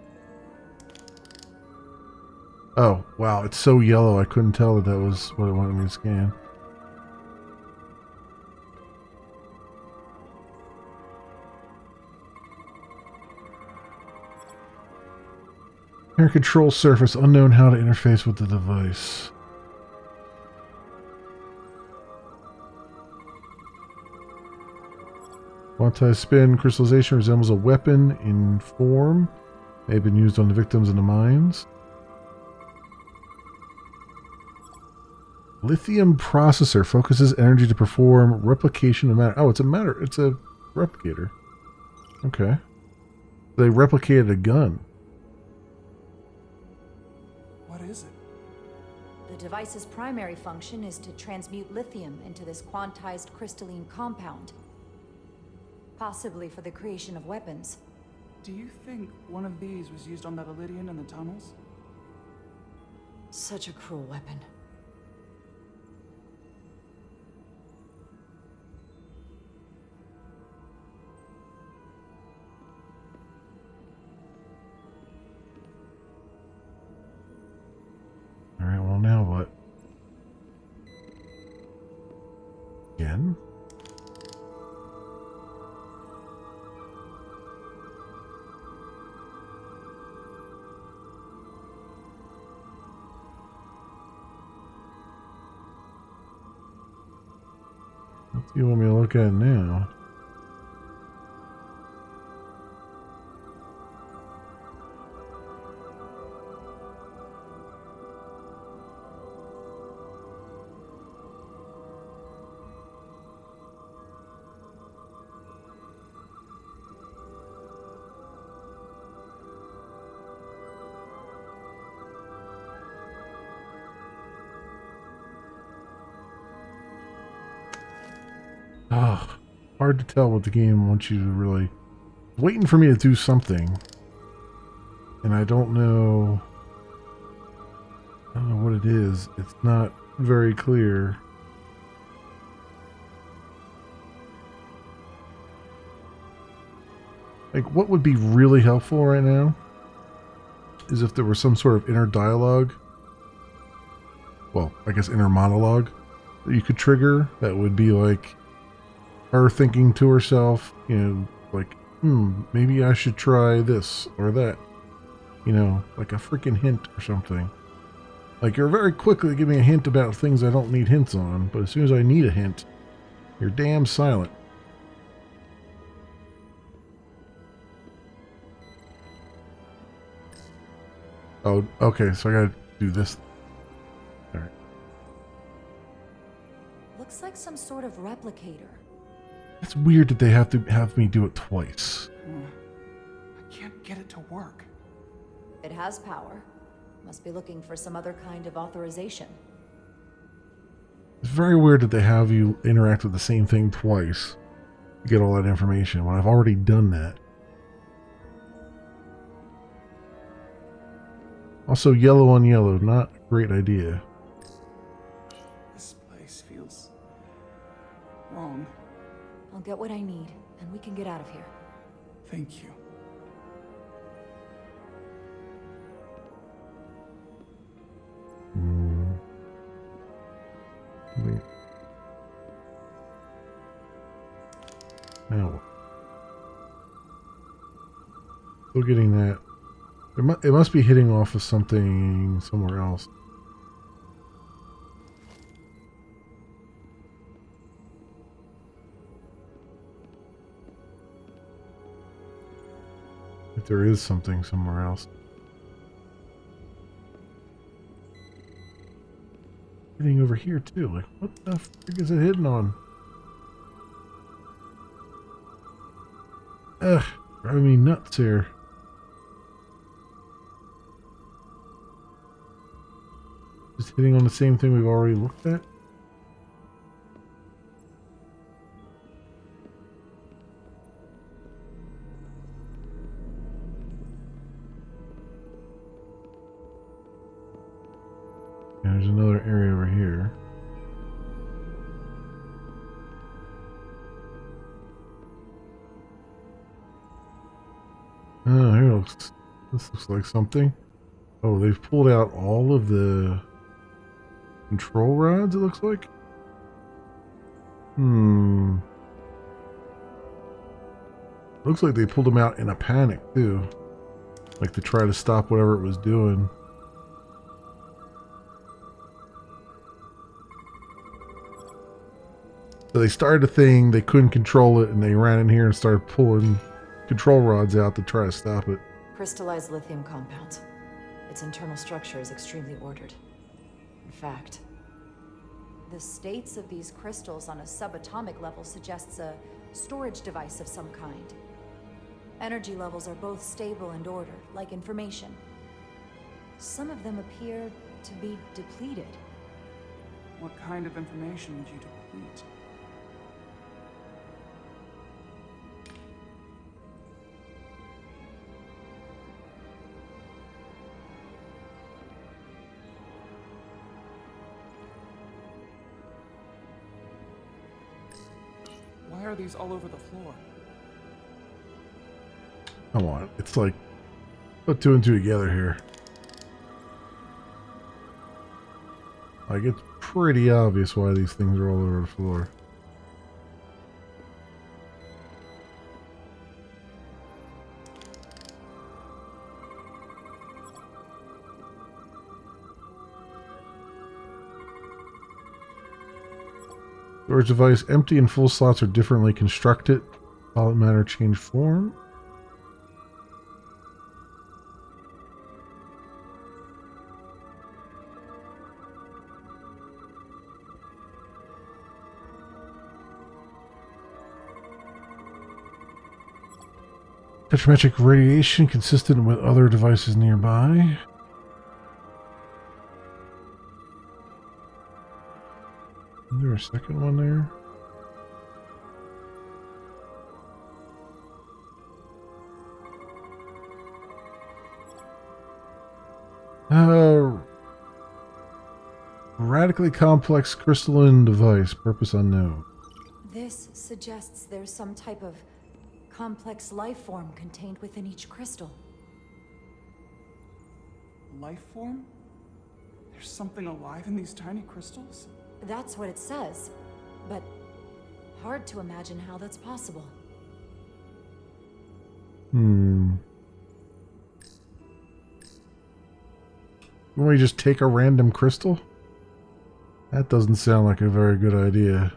Oh, wow, it's so yellow I couldn't tell that was what it wanted me to scan. Air control surface, unknown how to interface with the device. Quantized-spin crystallization resembles a weapon in form. May have been used on the victims in the mines. Lithium processor focuses energy to perform replication of matter. Oh, it's a matter. It's a replicator. Okay. They replicated a gun. What is it? The device's primary function is to transmute lithium into this quantized crystalline compound. Possibly for the creation of weapons. Do you think one of these was used on that Elydian in the tunnels? Such a cruel weapon. Alright, well now what? Again? What do you want me to look at now? Ah, hard to tell what the game wants you to really... Waiting for me to do something. And I don't know... I don't know what it is. It's not very clear. Like, what would be really helpful right now is if there was some sort of inner dialogue. Well, I guess inner monologue that you could trigger that would be like her thinking to herself, you know, like, maybe I should try this or that. You know, like a freaking hint or something. Like, you're very quickly giving a hint about things I don't need hints on, but as soon as I need a hint, you're damn silent. Oh, okay, so I gotta do this. Alright. Looks like some sort of replicator. It's weird that they have to have me do it twice. I can't get it to work. It has power. Must be looking for some other kind of authorization. It's very weird that they have you interact with the same thing twice to get all that information when I've already done that. Also, yellow on yellow, not a great idea. This place feels wrong. I'll get what I need, and we can get out of here. Thank you. Wait. Now what? Still getting that. It must be hitting off of something somewhere else. If there is something somewhere else. Hitting over here too. Like, what the frick is it hitting on? Ugh, driving me nuts here. Just hitting on the same thing we've already looked at. There's another area over here. Oh, here looks. This looks like something. Oh, they've pulled out all of the control rods, it looks like. Looks like they pulled them out in a panic, too. Like to try to stop whatever it was doing. So they started a thing, they couldn't control it, and they ran in here and started pulling control rods out to try to stop it. Crystallized lithium compound. Its internal structure is extremely ordered. In fact, the states of these crystals on a subatomic level suggests a storage device of some kind. Energy levels are both stable and ordered, like information. Some of them appear to be depleted. What kind of information would you deplete? Why are these all over the floor? Come on, it's like, put two and two together here. Like, it's pretty obvious why these things are all over the floor. Storage device, empty and full slots are differently constructed. Solid matter change form. Tetrametric radiation consistent with other devices nearby. Is there a second one there? Radically complex crystalline device, purpose unknown. This suggests there's some type of complex life form contained within each crystal. Life form? There's something alive in these tiny crystals? That's what it says, but hard to imagine how that's possible. Can we just take a random crystal? That doesn't sound like a very good idea.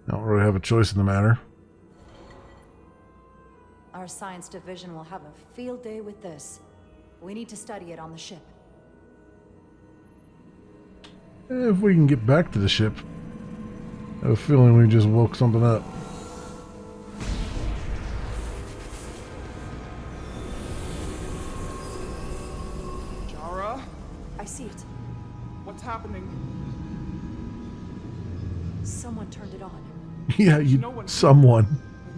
I don't really have a choice in the matter. Our science division will have a field day with this. We need to study it on the ship. If we can get back to the ship. I have a feeling we just woke something up. Jara? I see it. What's happening? Someone turned it on. Yeah, someone.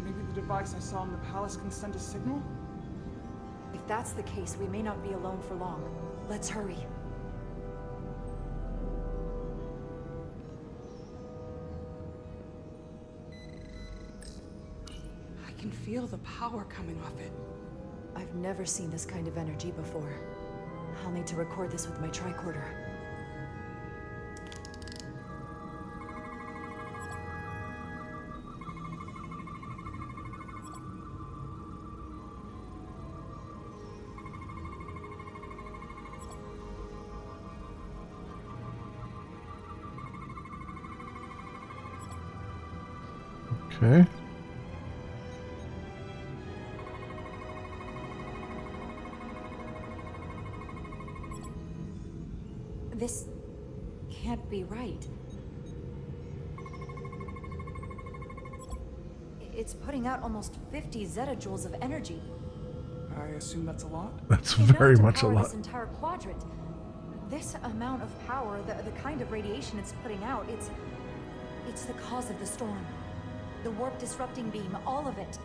Maybe the device I saw in the palace can send a signal? If that's the case, we may not be alone for long. Let's hurry. I can feel the power coming off it. I've never seen this kind of energy before. I'll need to record this with my tricorder. Okay. This can't be right. It's putting out almost 50 zettajoules of energy. I assume that's a lot? That's Enough very to much a power lot. This entire quadrant. This amount of power, the kind of radiation it's putting out, it's the cause of the storm. The warp disrupting beam, all of it.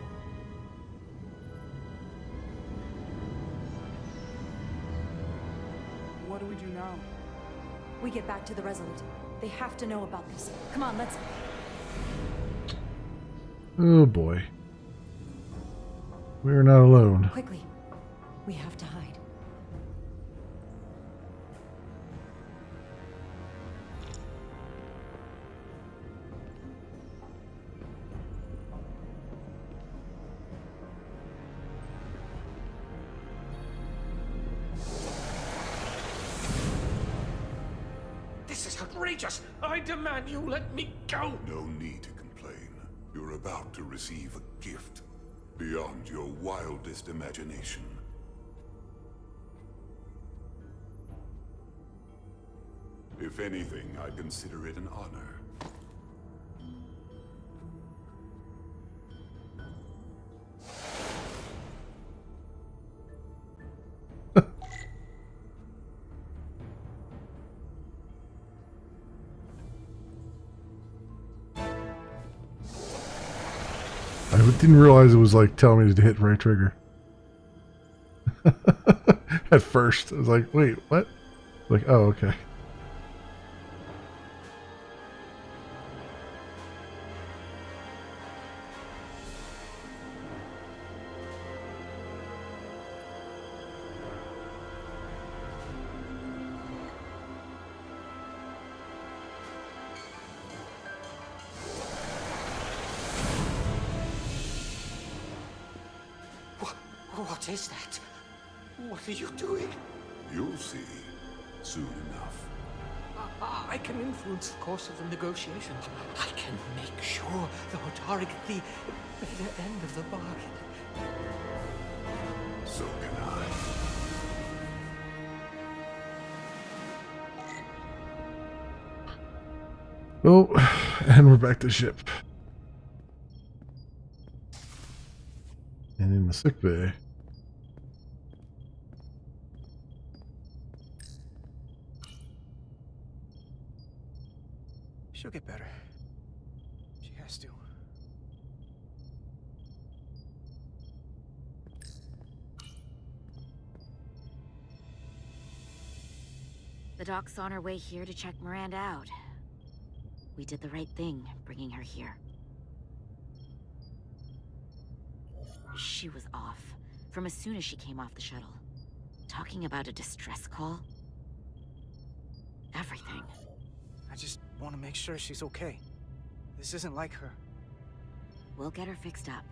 What do we do now? We get back to the Resolute. They have to know about this. Come on, let's... Oh boy. We're not alone. Quickly. We have to hide. This is outrageous! I demand you let me go! No need to complain. You're about to receive a gift beyond your wildest imagination. If anything, I consider it an honor. I didn't realize it was like telling me to hit right trigger. At first, I was like, wait, what? Like, oh, okay. What is that? What are you doing? You'll see soon enough. I can influence the course of the negotiations. I can make sure the Hotari get the better end of the bargain. So can I. Oh, and we're back to ship. And in the sick bay. She'll get better. She has to. The doc's on her way here to check Miranda out. We did the right thing, bringing her here. She was off, from as soon as she came off the shuttle. Talking about a distress call. Everything. I just want to make sure she's okay. This isn't like her. We'll get her fixed up.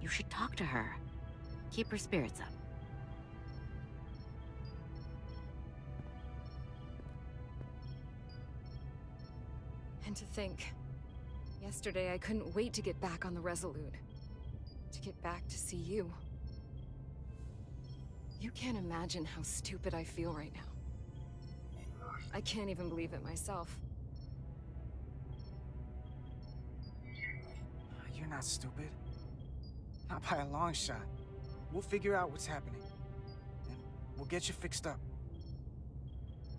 You should talk to her. Keep her spirits up. And to think, yesterday I couldn't wait to get back on the Resolute. To get back to see you. You can't imagine how stupid I feel right now. I can't even believe it myself. You're not stupid. Not by a long shot. We'll figure out what's happening. And we'll get you fixed up.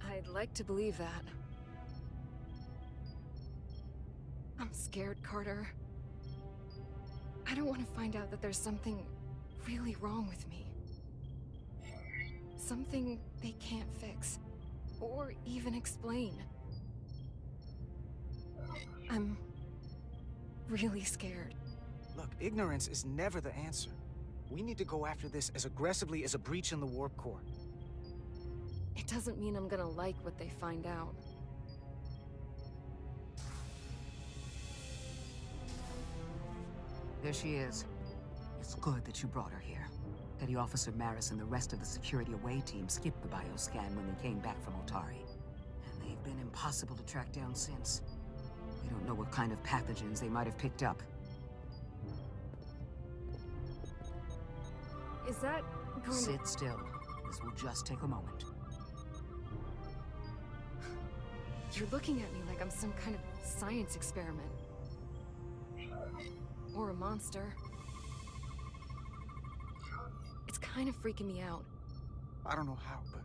I'd like to believe that. I'm scared, Carter. I don't want to find out that there's something really wrong with me. Something they can't fix. Or even explain. I'm really scared. Look, ignorance is never the answer. We need to go after this as aggressively as a breach in the warp core. It doesn't mean I'm gonna like what they find out. There she is. It's good that you brought her here. Petty Officer Maris and the rest of the security away team skipped the bioscan when they came back from Otari. And they've been impossible to track down since. We don't know what kind of pathogens they might have picked up. Is that going to... Sit still. This will just take a moment. You're looking at me like I'm some kind of science experiment. Or a monster. It's kind of freaking me out. I don't know how, but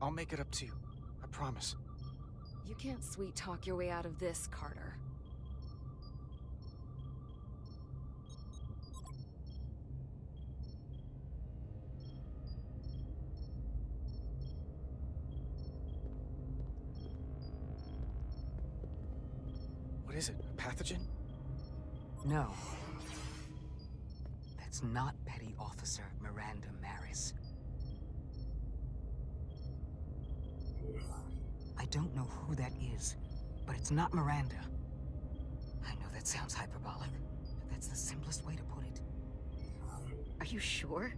I'll make it up to you. I promise. You can't sweet talk your way out of this, Carter. What is it? A pathogen? No. That's not Petty Officer Miranda Maris. I don't know who that is, but it's not Miranda. I know that sounds hyperbolic, but that's the simplest way to put it. Are you sure?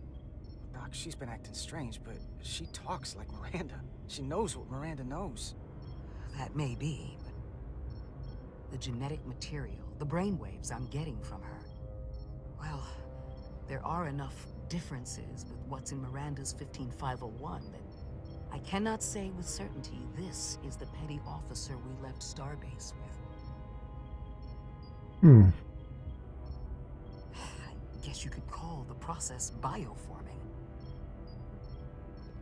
Doc, she's been acting strange, but she talks like Miranda. She knows what Miranda knows. That may be, but the genetic material, the brainwaves I'm getting from her, well, there are enough differences with what's in Miranda's 15501 that I cannot say with certainty this is the petty officer we left Starbase with. I guess you could call the process bioforming.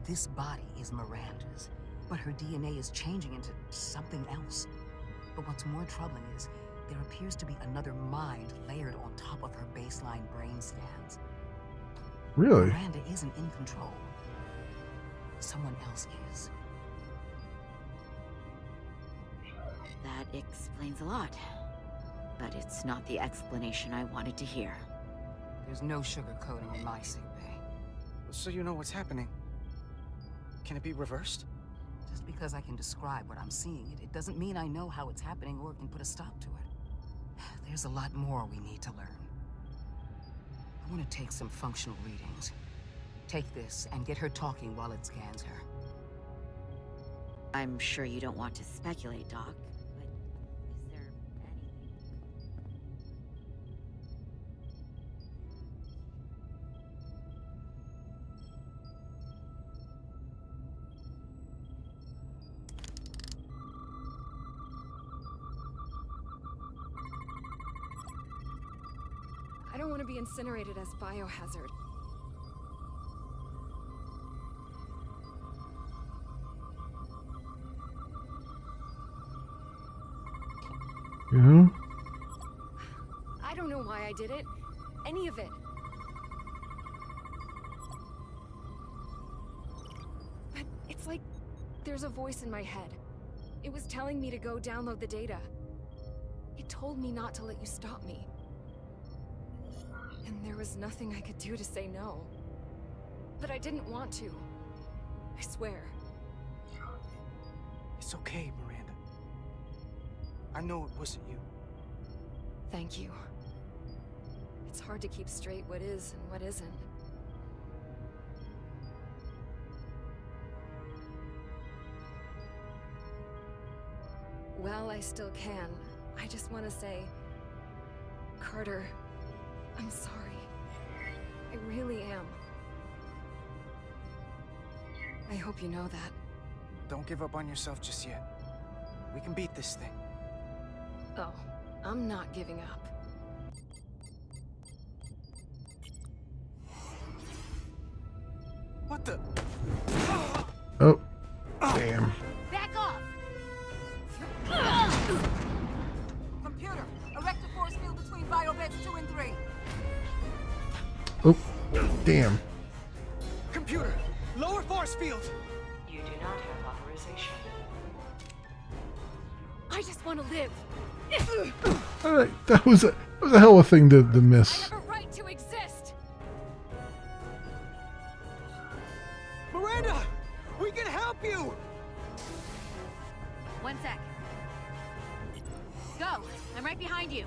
This body is Miranda's, but her DNA is changing into something else. But what's more troubling is there appears to be another mind layered on top of her baseline brain scans. Really? Miranda isn't in control. Someone else is. That explains a lot. But it's not the explanation I wanted to hear. There's no sugarcoating in my sick bay. So you know what's happening. Can it be reversed? Just because I can describe what I'm seeing, it doesn't mean I know how it's happening or can put a stop to it. There's a lot more we need to learn. I want to take some functional readings. Take this and get her talking while it scans her. I'm sure you don't want to speculate, Doc, but is there anything? I don't want to be incinerated as biohazard. Yeah? I don't know why I did it. Any of it. But it's like there's a voice in my head. It was telling me to go download the data. It told me not to let you stop me. And there was nothing I could do to say no. But I didn't want to. I swear. It's okay, Miranda. I know it wasn't you. Thank you. It's hard to keep straight what is and what isn't. Well, I still can. I just want to say, Carter, I'm sorry. I really am. I hope you know that. Don't give up on yourself just yet. We can beat this thing. Oh, I'm not giving up. What the? Oh, damn. Back off! Computer, erect a force field between biobeds 2 and 3. Oh, damn. Computer, lower force field. You do not have authorization. I just want to live. Alright, that was a hell of a thing to miss. I have a right to exist. Miranda, we can help you. 1 sec. Go. I'm right behind you.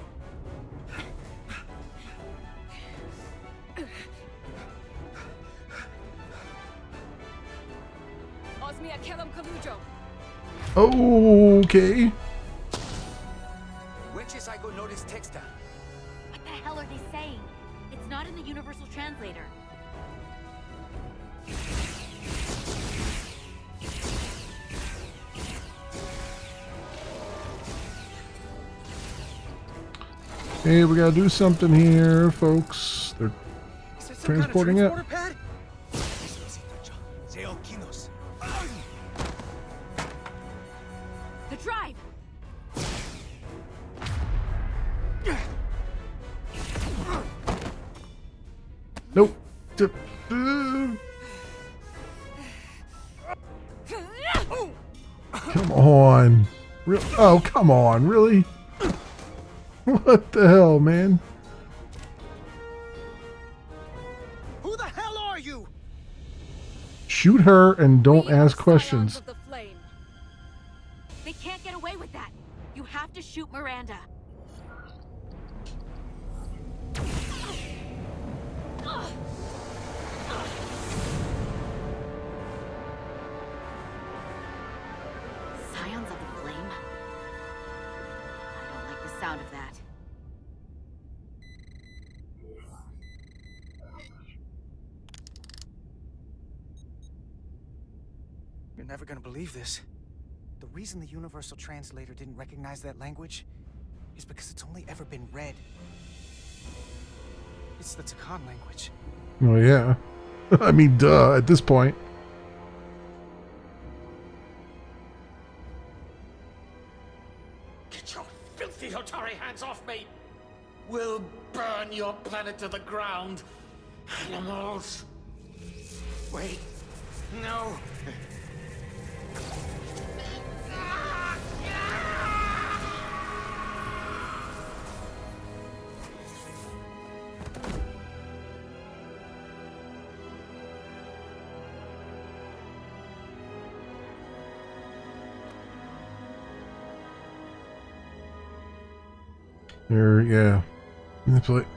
Osmia Kellam Kalujo. Okay. Wenches I go notice texta. What the hell are they saying? It's not in the Universal Translator. Hey, we gotta do something here, folks. They're transporting it. The drive! Nope. Come on. Oh, come on. Really? What the hell, man? Who the hell are you? Shoot her and don't ask questions. Of the flame. They can't get away with that. You have to shoot Miranda. Scions of the flame? I don't like the sound of that. You're never gonna believe this. The reason the Universal Translator didn't recognize that language is because it's only ever been read. It's the Takan language. Oh, yeah. I mean, duh, at this point. Get your filthy Hotari hands off me! We'll burn your planet to the ground. Animals. Wait. No. They're, yeah. That's like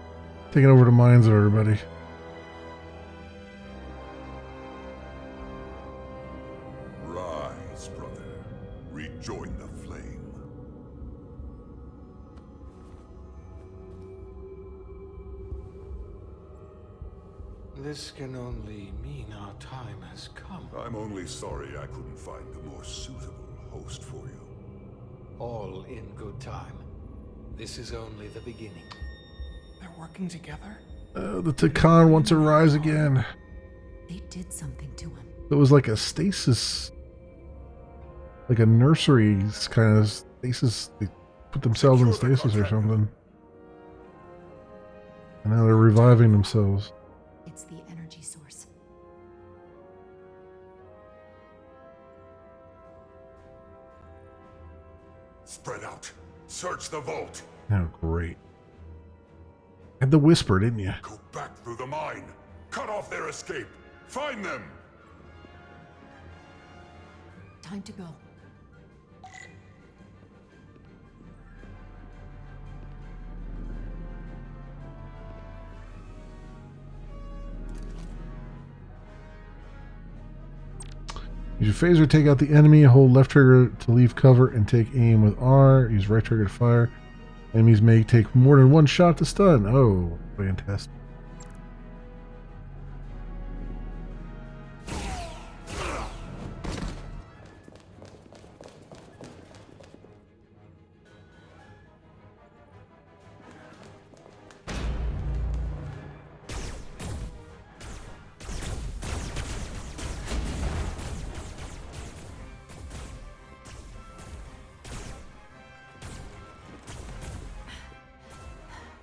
taking over the minds of everybody. Rise, brother. Rejoin the flame. This can only mean our time has come. I'm only sorry I couldn't find a more suitable host for you. All in good time. This is only the beginning. They're working together? The Takan wants to rise again. They did something to him. It was like a stasis. Like a nursery kind of stasis. They put themselves in stasis or something. And now they're reviving themselves. It's the energy source. Spread out. Search the vault. Oh, great. Had the whisper, didn't you? Go back through the mine. Cut off their escape. Find them. Time to go. Use your phaser to take out the enemy. Hold left trigger to leave cover and take aim with R. Use right trigger to fire. Enemies may take more than one shot to stun. Oh, fantastic.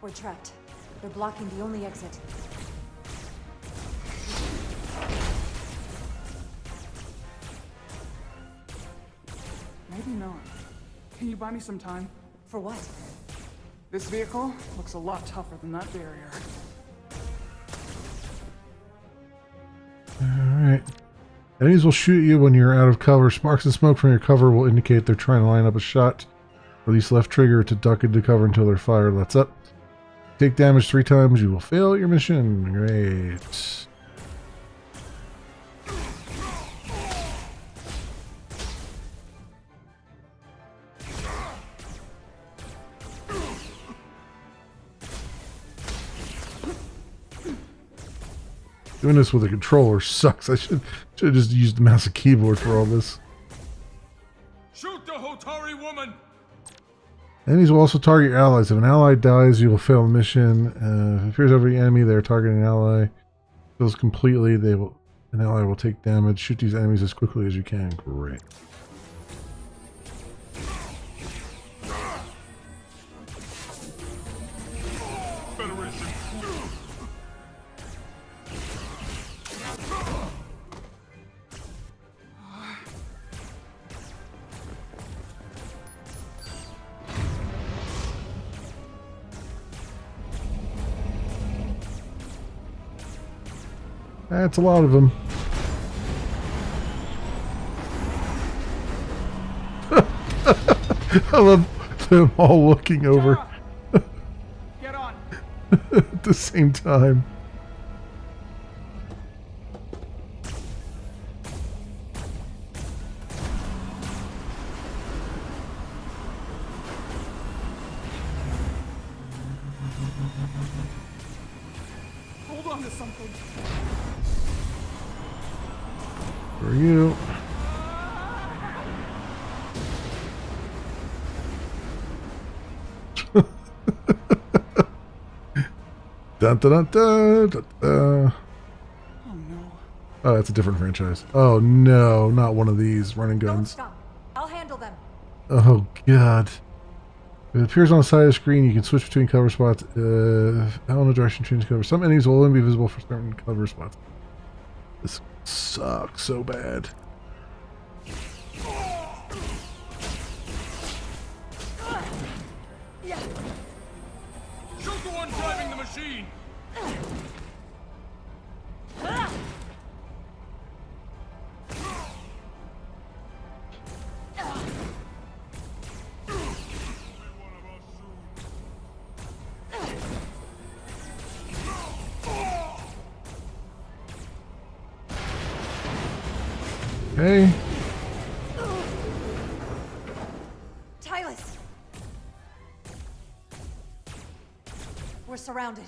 We're trapped. They're blocking the only exit. Maybe not. Can you buy me some time? For what? This vehicle looks a lot tougher than that barrier. Alright. Enemies will shoot you when you're out of cover. Sparks and smoke from your cover will indicate they're trying to line up a shot. Release left trigger to duck into cover until their fire lets up. Take damage 3 times, you will fail your mission. Great. Doing this with a controller sucks. I should have just used the mouse and keyboard for all this. Shoot the Hotari woman! Enemies will also target your allies. If an ally dies, you will fail the mission. If it appears over the enemy, they are targeting an ally. Fails completely, an ally will take damage. Shoot these enemies as quickly as you can. Great. That's a lot of them. I love them all looking over Get on. at the same time. Hold on to something. For you. Dun, dun, dun, dun, dun, dun. Oh no. Oh, that's a different franchise. Oh no, not one of these running guns. Stop. I'll handle them. Oh god. If it appears on the side of the screen, you can switch between cover spots. How in the direction change cover. Some enemies will only be visible for certain cover spots. This sucks so bad. Shoot the one driving the machine! Hey. Tylus! We're surrounded.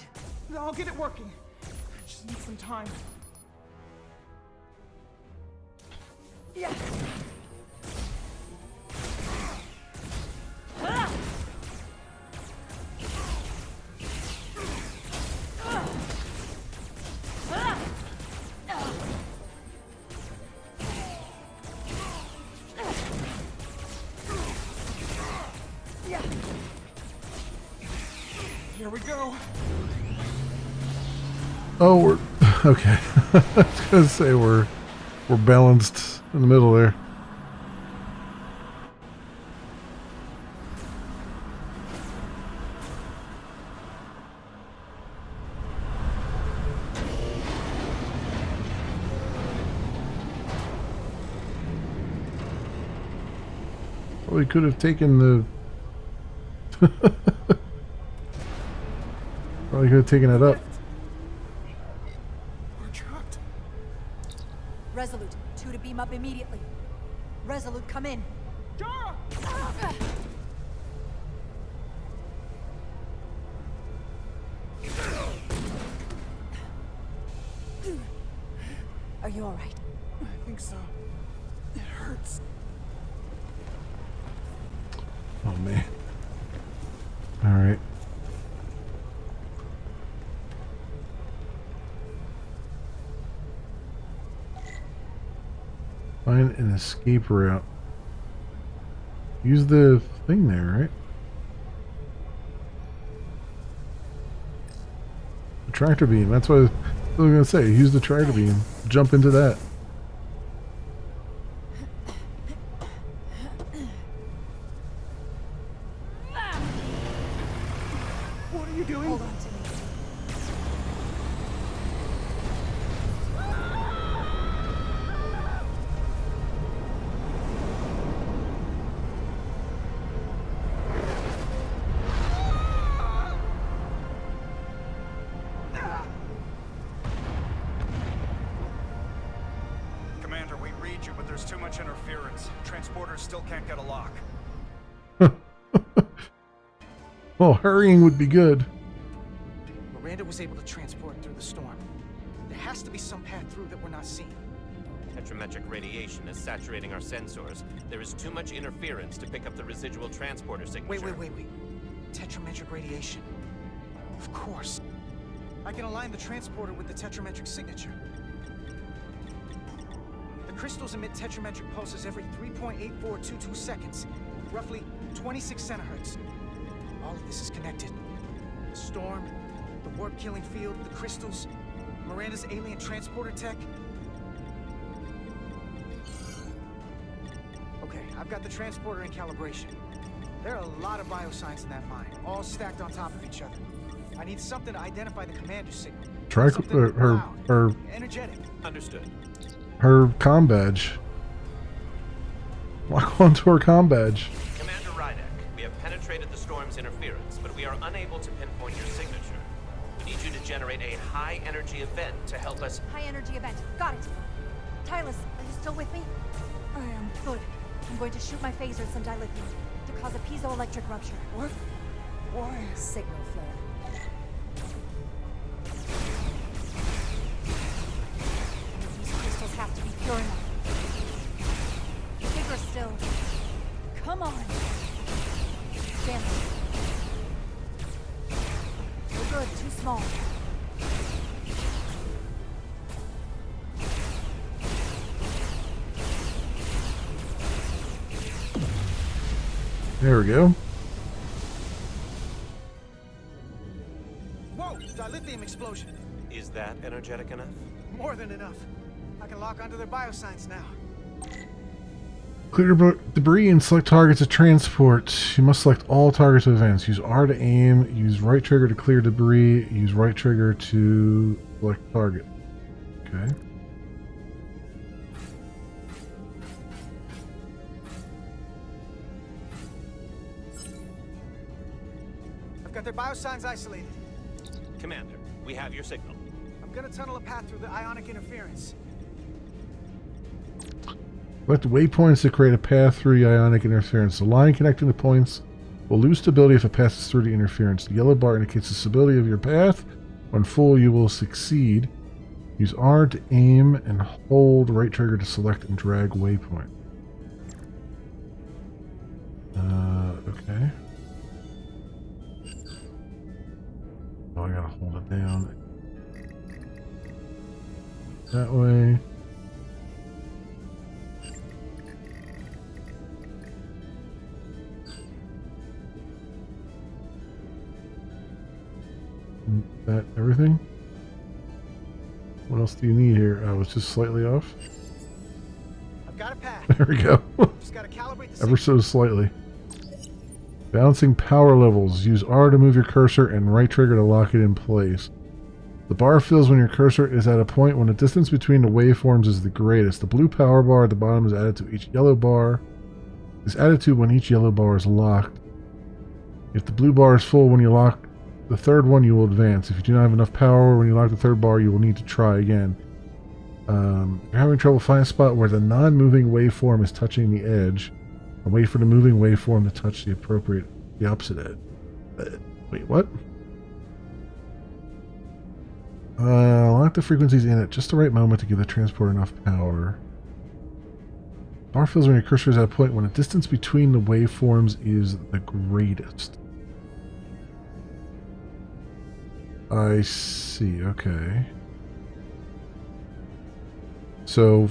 I'll get it working. I just need some time. Yeah. Here we go. Oh, we're okay. I was gonna say we're balanced in the middle there. Well, we could have taken the. Probably could have taken it up. We're trapped. Resolute, 2 to beam up immediately. Resolute, come in. Dara! Are you alright? I think so. It hurts. Oh man. All right. Find an escape route. Use the thing there, right? The tractor beam. That's what I was going to say. Use the tractor beam. Jump into that. What are you doing? Hold on to me. Commander, we read you, but there's too much interference. Transporters still can't get a lock. Well, hurrying would be good. Miranda was able to transport through the storm. There has to be some path through that we're not seeing. tetrametric radiation is saturating our sensors. There is too much interference to pick up the residual transporter signature. Wait. Tetrametric radiation. Of course. I can align the transporter with the tetrametric signature. The crystals emit tetrametric pulses every 3.8422 seconds, roughly 26 centihertz. All of this is connected. The storm, the warp-killing field, the crystals, Miranda's alien transporter tech. Okay, I've got the transporter in calibration. There are a lot of biosigns in that mine, all stacked on top of each other. I need something to identify the commander signal. Try her energetic. Understood. Her comm badge. Lock onto her comm badge. Commander Rydek, we have penetrated the storm's interference, but we are unable to pinpoint your signature. We need you to generate a high-energy event to help us... High-energy event. Got it. Tylus, are you still with me? I am. Good. I'm going to shoot my phasers some dilithium to cause a piezoelectric rupture. What? Why? Signal flare. These crystals have to be pure enough. Bigger still. Come on. Damn it. No good. Too small. There we go. Whoa! Dilithium explosion. Is that energetic enough? More than enough. I can lock onto their biosigns now. Clear debris and select targets to transport. You must select all targets to advance. Use R to aim. Use right trigger to clear debris. Use right trigger to select target. Okay. I've got their biosigns isolated. Commander, we have your signal. I'm gonna tunnel a path through the ionic interference. Select waypoints to create a path through the ionic interference. The line connecting the points will lose stability if it passes through the interference. The yellow bar indicates the stability of your path. When full, you will succeed. Use R to aim and hold right trigger to select and drag waypoint. Okay. Oh, I gotta hold it down. That way. That everything? What else do you need here? Oh, it's just slightly off. I've got a path. There we go. Just gotta calibrate the Ever so slightly. Balancing power levels. Use R to move your cursor and right trigger to lock it in place. The bar fills when your cursor is at a point when the distance between the waveforms is the greatest. The blue power bar at the bottom is added to each yellow bar. Is added to when each yellow bar is locked. If the blue bar is full when you lock the third one, you will advance. If you do not have enough power when you lock the third bar, you will need to try again. If you're having trouble, find a spot where the non-moving waveform is touching the edge, and wait for the moving waveform to touch the opposite edge. Wait, what? Lock the frequencies in at just the right moment to give the transporter enough power. Bar fills when your cursor is at a point when the distance between the waveforms is the greatest. I see, okay. So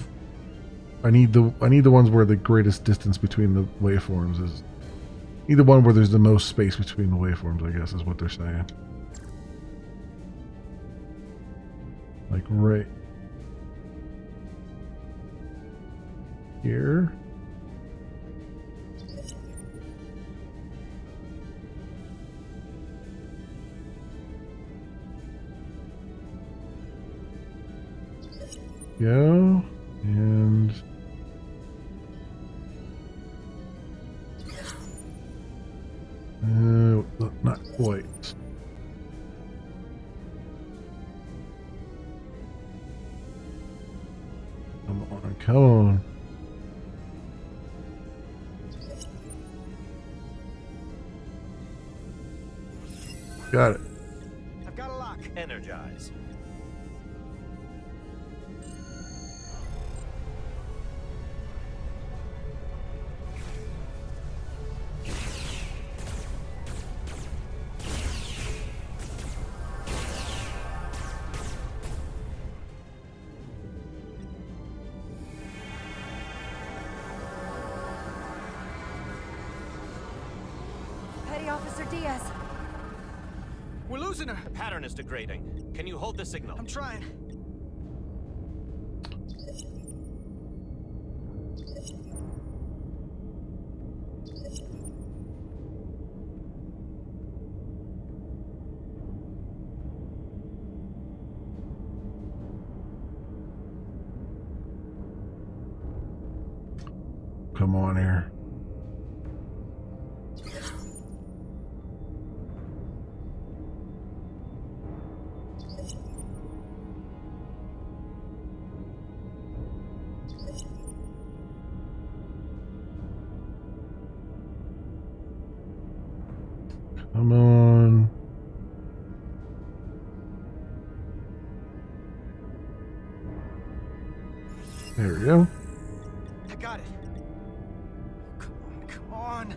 I need the ones where the greatest distance between the waveforms is. Either one where there's the most space between the waveforms, I guess is what they're saying. Like right here. Go and not quite. Come on. Got it. I've got a lock. Energize. Petty Officer Diaz. We're losing her. The pattern is degrading. Can you hold the signal? I'm trying. Come on here. Come on. There we go. I got it. Come on.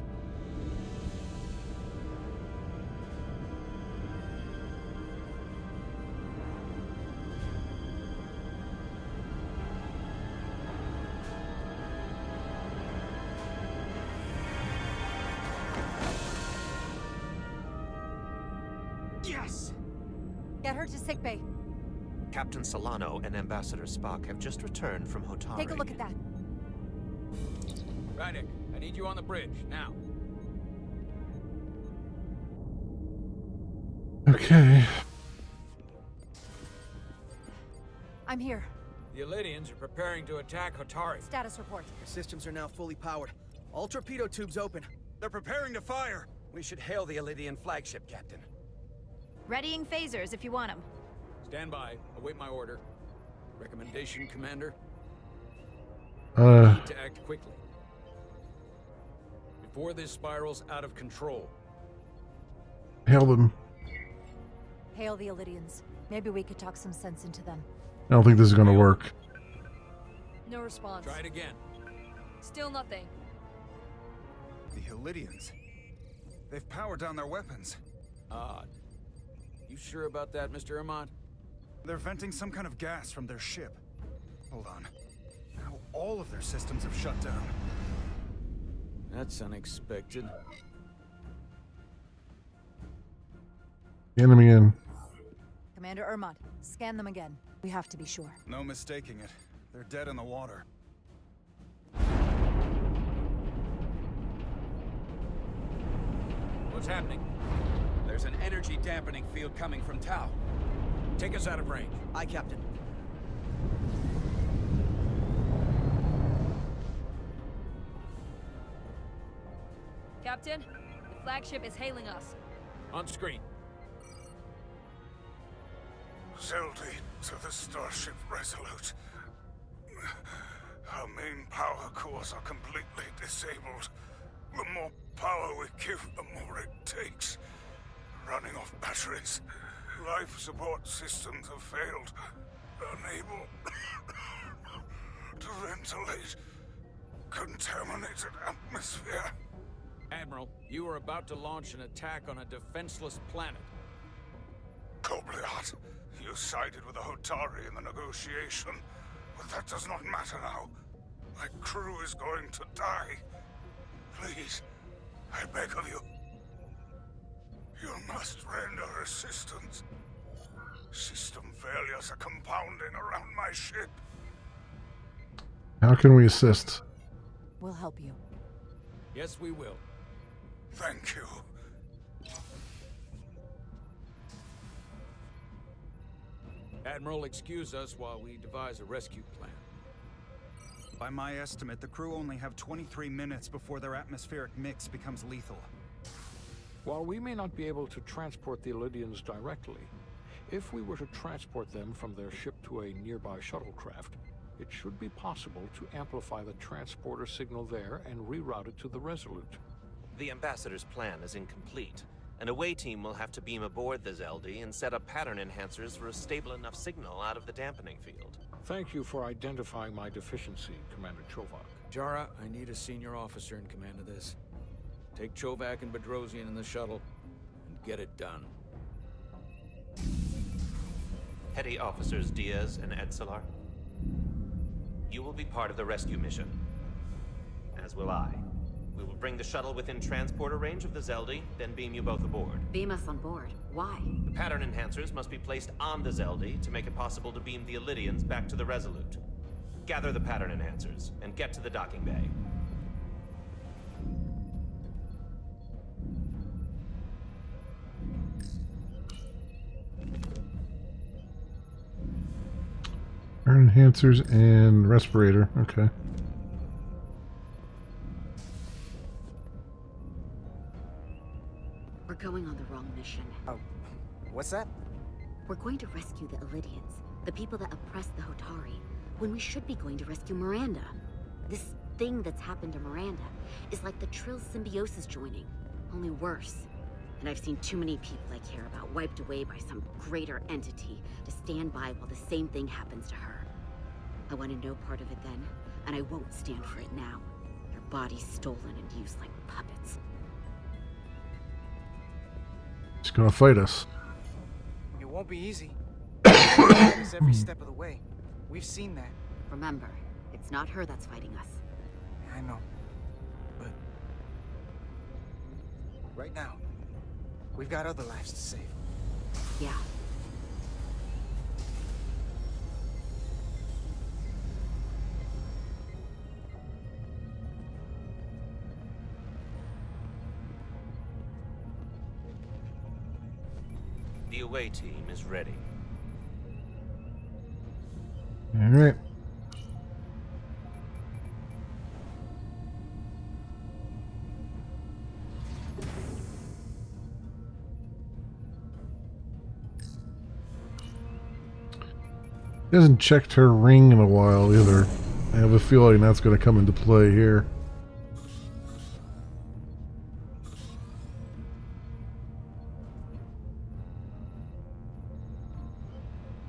Yes! Get her to sickbay. Captain Solano and Ambassador Spock have just returned from Hotari. Take a look at that. Rydick, I need you on the bridge, now. Okay. I'm here. The Elydians are preparing to attack Hotari. Status report. Your systems are now fully powered. All torpedo tubes open. They're preparing to fire. We should hail the Elydian flagship, Captain. Readying phasers if you want them. Stand by. Await my order. Recommendation, Commander? Uh. Need to act quickly. Before this spirals out of control. Hail them. Hail the Elydians. Maybe we could talk some sense into them. I don't think this is going to work. No response. Try it again. Still nothing. The Elydians. They've powered down their weapons. Odd. You sure about that, Mr. Amant? They're venting some kind of gas from their ship. Hold on. Now all of their systems have shut down. That's unexpected. Scan them again. Commander Ermont, scan them again. We have to be sure. No mistaking it. They're dead in the water. What's happening? There's an energy dampening field coming from Tau. Take us out of range. Aye, Captain. Captain, the flagship is hailing us. On screen. Zeldy to the Starship Resolute. Our main power cores are completely disabled. The more power we give, the more it takes. Running off batteries. Life support systems have failed. Unable to ventilate contaminated atmosphere. Admiral, you are about to launch an attack on a defenseless planet. Kobliat, you sided with the Hotari in the negotiation, but that does not matter now. My crew is going to die. Please, I beg of you. You must render assistance. System failures are compounding around my ship. How can we assist? We'll help you. Yes, we will. Thank you. Admiral, excuse us while we devise a rescue plan. By my estimate, the crew only have 23 minutes before their atmospheric mix becomes lethal. While we may not be able to transport the Elydians directly, if we were to transport them from their ship to a nearby shuttlecraft, it should be possible to amplify the transporter signal there and reroute it to the Resolute. The Ambassador's plan is incomplete. An away team will have to beam aboard the Zeldy and set up pattern enhancers for a stable enough signal out of the dampening field. Thank you for identifying my deficiency, Commander Chovak. Jara, I need a senior officer in command of this. Take Chovak and Bedrosian in the shuttle, and get it done. Petty Officers Diaz and Edselar, you will be part of the rescue mission. As will I. We will bring the shuttle within transporter range of the Zeldi, then beam you both aboard. Beam us on board. Why? The pattern enhancers must be placed on the Zeldi to make it possible to beam the Illydians back to the Resolute. Gather the pattern enhancers, and get to the docking bay. Pattern enhancers and respirator. Okay. We're going on the wrong mission. Oh, what's that? We're going to rescue the Illydians, the people that oppressed the Hotari, when we should be going to rescue Miranda. This thing that's happened to Miranda is like the Trill symbiosis joining, only worse. And I've seen too many people I care about wiped away by some greater entity to stand by while the same thing happens to her. I wanted no part of it then, and I won't stand for it now. Their bodies stolen and used like puppets. She's gonna fight us. It won't be easy. It's every step of the way. We've seen that. Remember, it's not her that's fighting us. I know. But right now, we've got other lives to save. Yeah. The away team is ready. All right. She hasn't checked her ring in a while either. I have a feeling that's going to come into play here.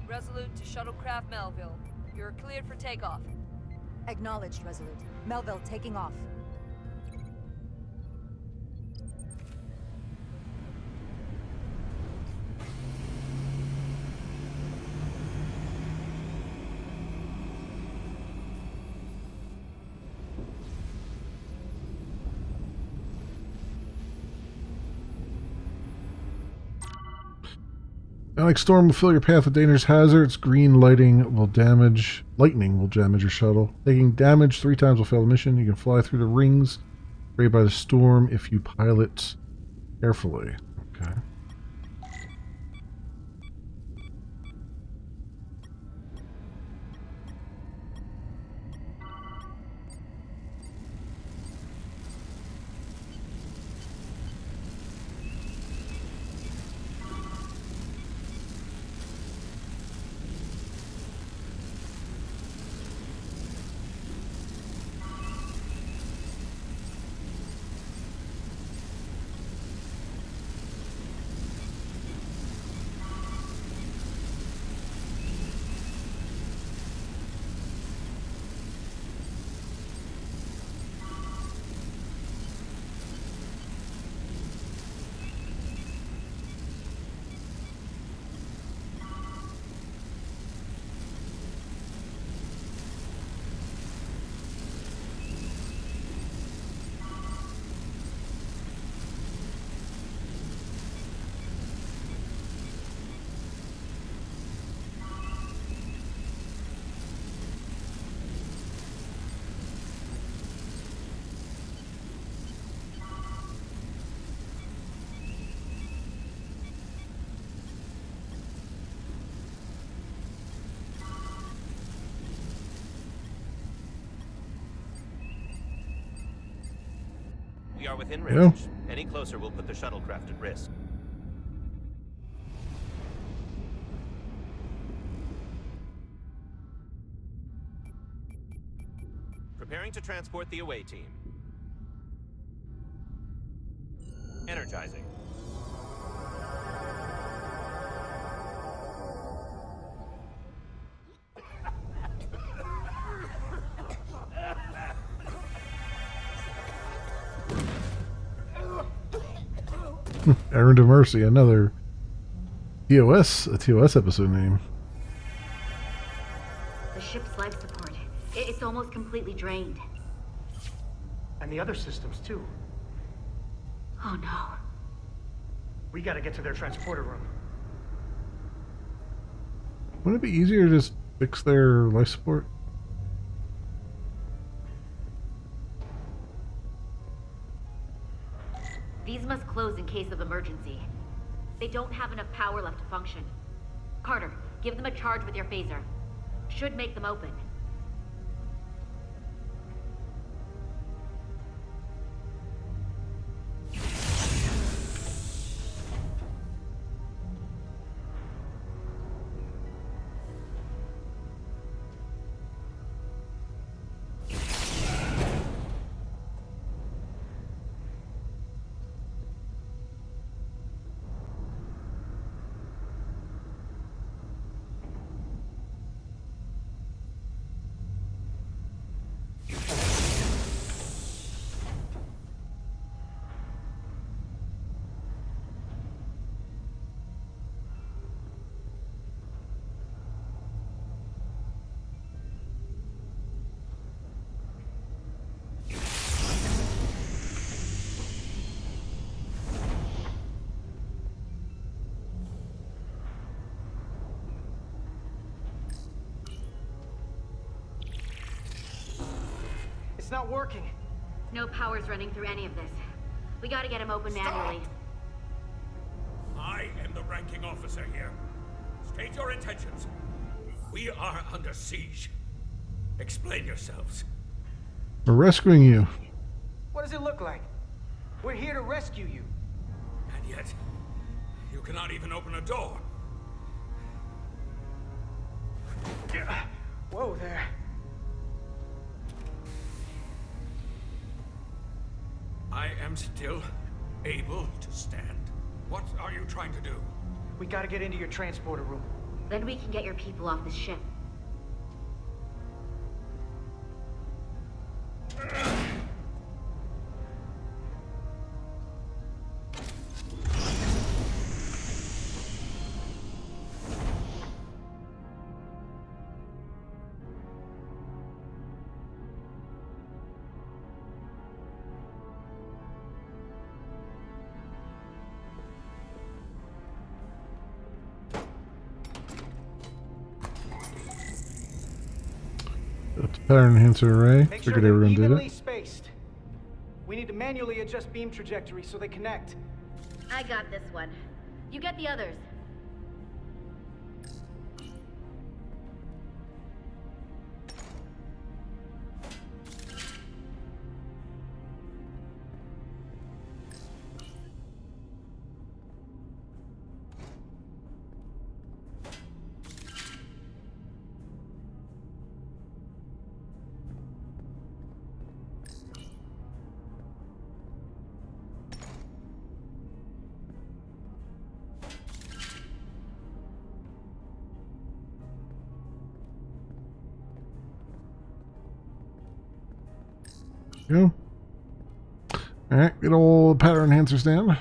Resolute to Shuttlecraft Melville. You're cleared for takeoff. Acknowledged, Resolute. Melville taking off. Alex Storm will fill your path with dangerous hazards. Green lightning will damage. Lightning will damage your shuttle. Taking damage 3 times will fail the mission. You can fly through the rings, sprayed by the storm if you pilot carefully. Okay. We are within range. Any closer will put the shuttlecraft at risk. Preparing to transport the away team. Energizing. Errand of Mercy, another a TOS episode name. The ship's life support. It's almost completely drained. And the other systems, too. Oh no. We gotta get to their transporter room. Wouldn't it be easier to just fix their life support? These must close in case of emergency. They don't have enough power left to function. Carter, give them a charge with your phaser. Should make them open. It's not working. No power's running through any of this. We gotta get him open manually. I am the ranking officer here. State your intentions. We are under siege. Explain yourselves. We're rescuing you. What does it look like? We're here to rescue you. And yet, you cannot even open a door. Whoa there. I am still able to stand. What are you trying to do? We gotta get into your transporter room. Then we can get your people off the ship. That's a pattern enhancer array. Make sure Figured they're everyone did evenly it. spaced. We need to manually adjust beam trajectory so they connect. I got this one. You get the others. Go. Alright, get old pattern enhancer stand.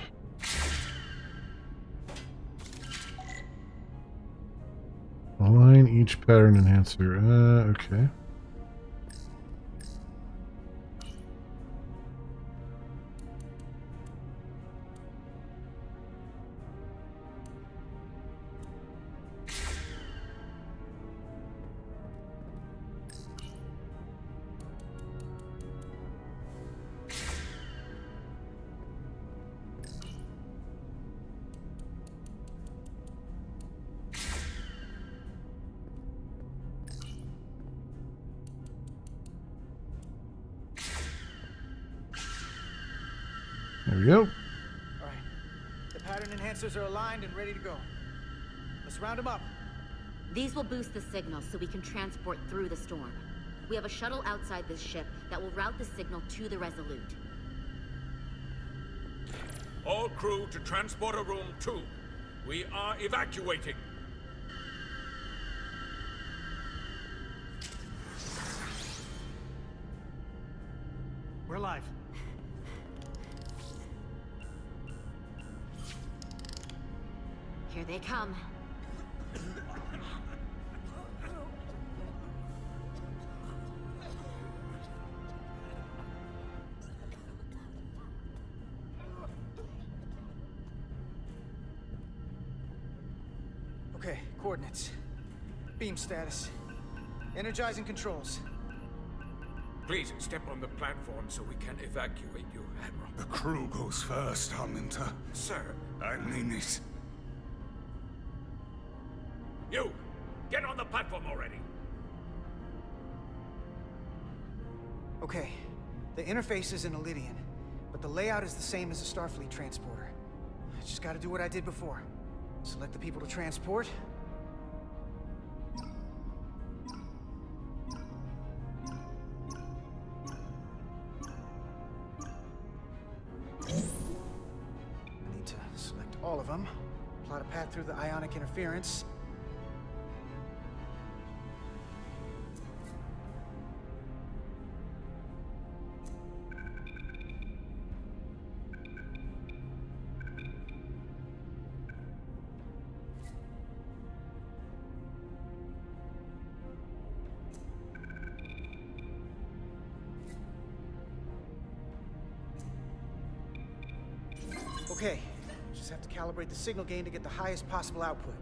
Align each pattern enhancer. Okay. There we go. Alright. The pattern enhancers are aligned and ready to go. Let's round them up. These will boost the signal so we can transport through the storm. We have a shuttle outside this ship that will route the signal to the Resolute. All crew to transporter room 2. We are evacuating. We're live. Here they come. Okay, coordinates. Beam status. Energizing controls. Please step on the platform so we can evacuate you, Admiral. The crew goes first, Harminter. Sir. I mean it. You! Get on the platform already! Okay, the interface is in Elydian, but the layout is the same as a Starfleet transporter. I just gotta do what I did before. Select the people to transport. I need to select all of them. Plot a path through the ionic interference. Okay, just have to calibrate the signal gain to get the highest possible output.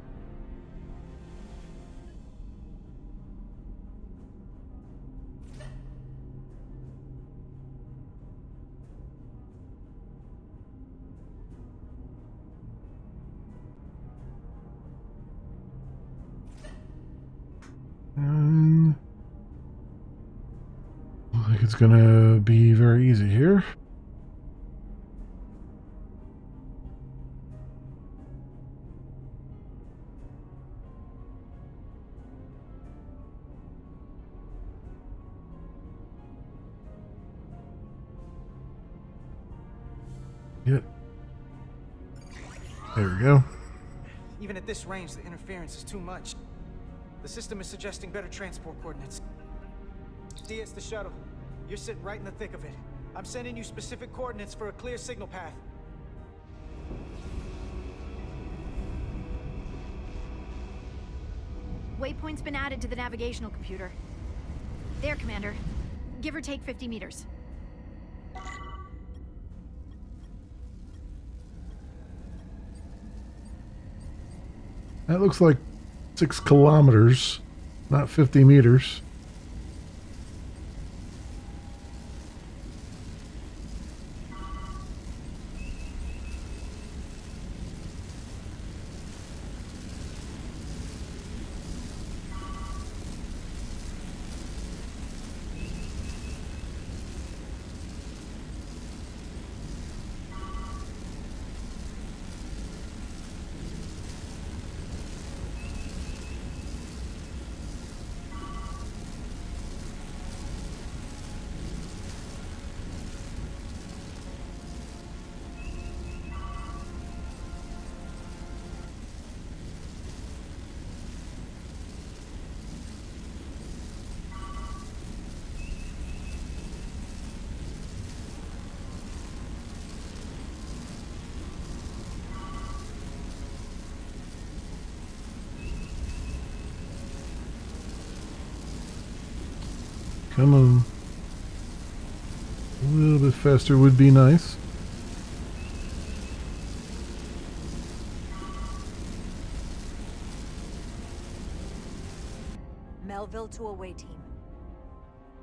I think it's gonna be very easy here. Yep. There we go. Even at this range, the interference is too much. The system is suggesting better transport coordinates. DS the shuttle. You're sitting right in the thick of it. I'm sending you specific coordinates for a clear signal path. Waypoint's been added to the navigational computer. There, Commander. Give or take 50 meters. That looks like 6 kilometers, not 50 meters. Come on. A little bit faster would be nice. Melville to away team.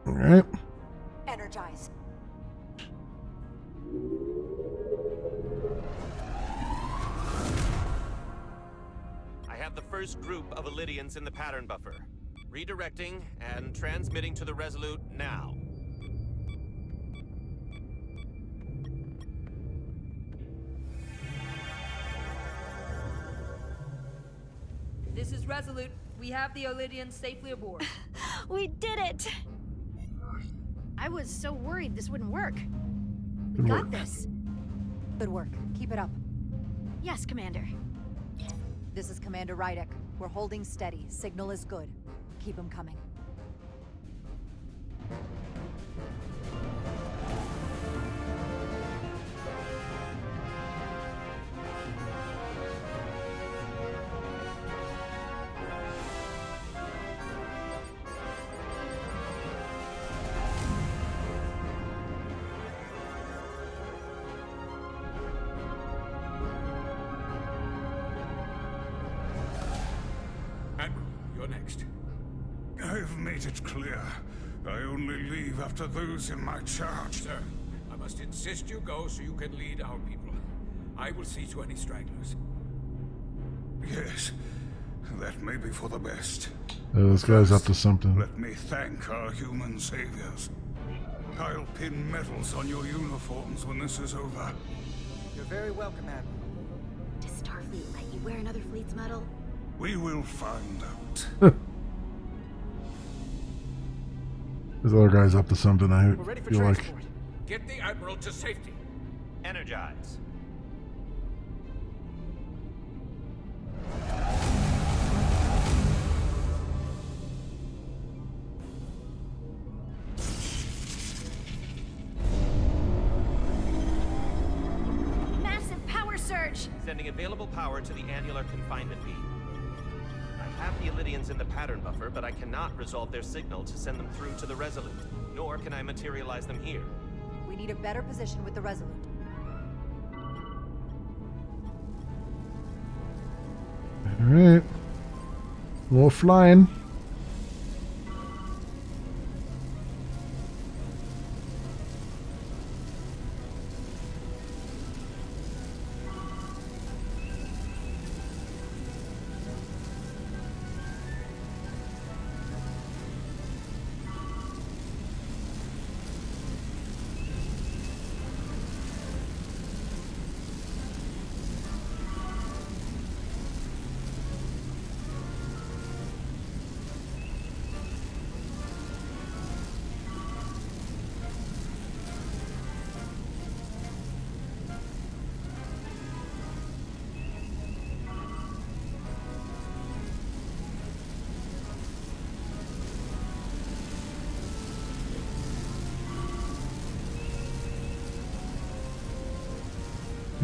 Alright. Energize. I have the first group of Elydians in the pattern buffer. Redirecting and transmitting to the Resolute now. This is Resolute. We have the Elydians safely aboard. We did it! I was so worried this wouldn't work. We Good got work. this. Good work. Keep it up. Yes, Commander. This is Commander Rydek. We're holding steady. Signal is good. Keep them coming. You're next. I've made it clear. I only leave after those in my charge. Sir, I must insist you go so you can lead our people. I will see to any stragglers. Yes, that may be for the best. Oh, this guy's up to something. Let me thank our human saviors. I'll pin medals on your uniforms when this is over. You're very welcome, Admiral. Does Starfleet let you wear another fleet's medal? We will find out. This other guy's up to something, I feel like. Get the Admiral to safety. Energize. Massive power surge! Sending available power to the annular confinement beam. I have the Illidians in the pattern buffer, but I cannot resolve their signal to send them through to the Resolute. Nor can I materialize them here. We need a better position with the Resolute. Alright. More flying.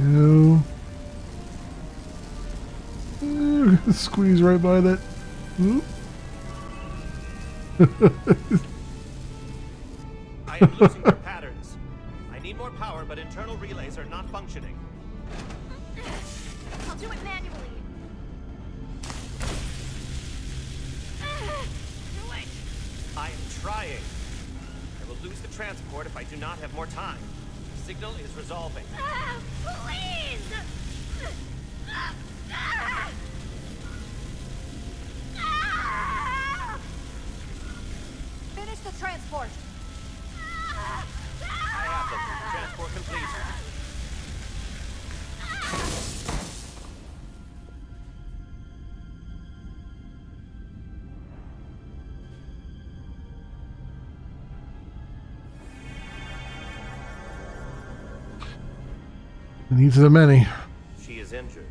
No. Squeeze right by that. I am losing your patterns. I need more power, but internal relays are not functioning. I'll do it manually. Do it! I am trying. I will lose the transport if I do not have more time. The signal is resolving. Please! Finish the transport! I have them. Transport complete. Needs of many. She is injured.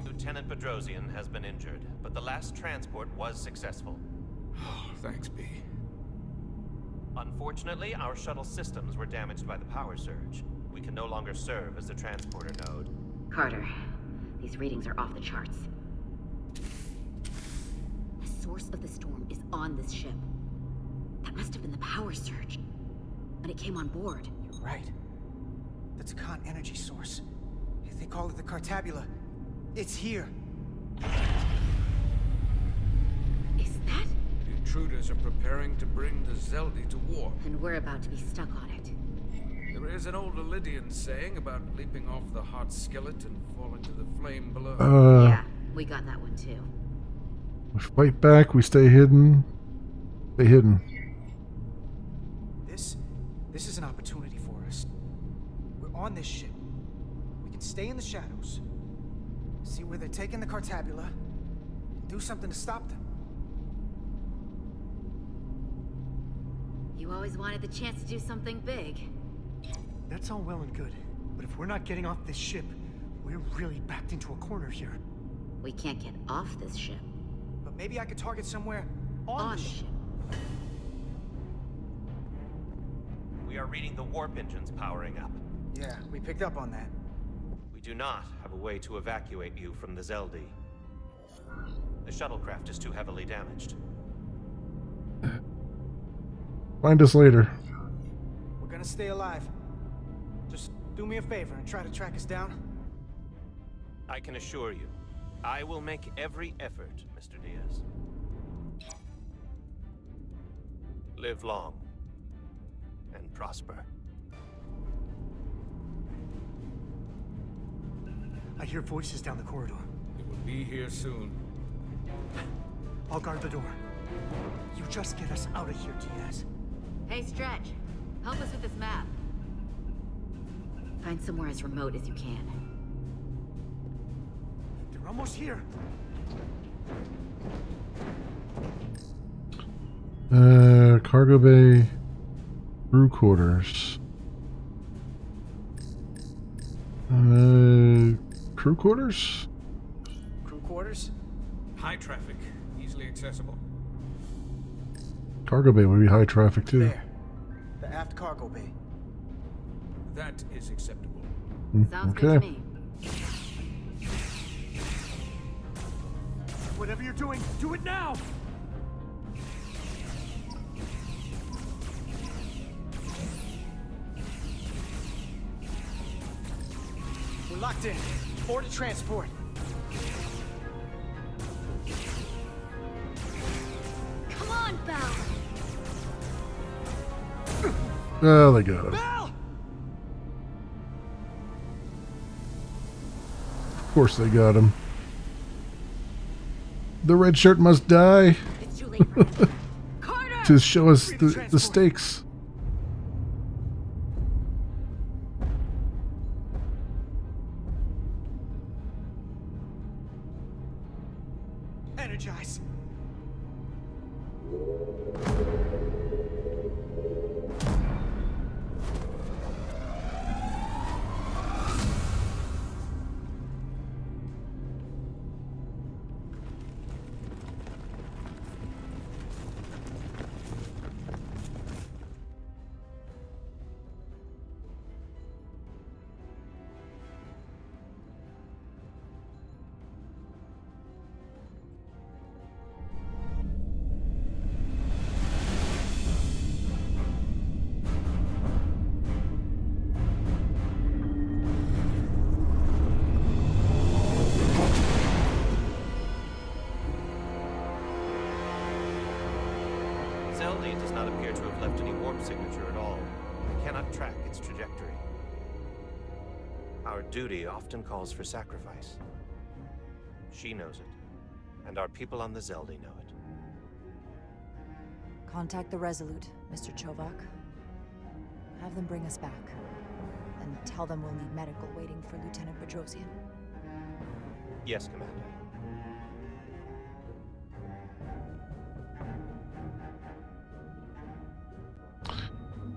Lieutenant Bedrosian has been injured, but the last transport was successful. Thanks, B. Unfortunately, our shuttle systems were damaged by the power surge. We can no longer serve as the transporter node. Carter, these readings are off the charts. The source of the storm is on this ship. That must have been the power surge when it came on board. You're right. That's a con energy source. They call it the Cartabula. It's here. Is that? The intruders are preparing to bring the Zeldi to war. And we're about to be stuck on it. There is an old Illidian saying about leaping off the hot skillet and falling to the flame below. Yeah, we got that one too. We fight back, we stay hidden. Stay hidden. This is an opportunity for us. We're on this ship. We can stay in the shadows. See where they're taking the Cartabula. And do something to stop them. You always wanted the chance to do something big. That's all well and good. But if we're not getting off this ship, we're really backed into a corner here. We can't get off this ship. But maybe I could target somewhere on the ship. We are reading the warp engines powering up. Yeah, we picked up on that. We do not have a way to evacuate you from the Zeldi. The shuttlecraft is too heavily damaged. Find us later. We're gonna stay alive. Just do me a favor and try to track us down. I can assure you, I will make every effort, Mr. Diaz. Live long and prosper. I hear voices down the corridor. It will be here soon. I'll guard the door. You just get us out of here, Diaz. Hey, Stretch. Help us with this map. Find somewhere as remote as you can. They're almost here. Cargo bay, crew quarters. Crew quarters? Crew quarters? High traffic, easily accessible. Cargo bay would be high traffic too. There. The aft cargo bay. That is acceptable. Sounds Okay. good to me. Whatever you're doing, do it now! We're locked in. Board to transport. Come on, Val! Oh, they got him. Val! Of course they got him. The red shirt must die. It's too late for him. Carter! To show us the stakes. Energize. Zelda does not appear to have left any warp signature at all. We cannot track its trajectory. Our duty often calls for sacrifice. She knows it, and our people on the Zelda know it. Contact the Resolute, Mr. Chovak. Have them bring us back. And tell them we'll need medical waiting for Lieutenant Bedrosian. Yes, Commander.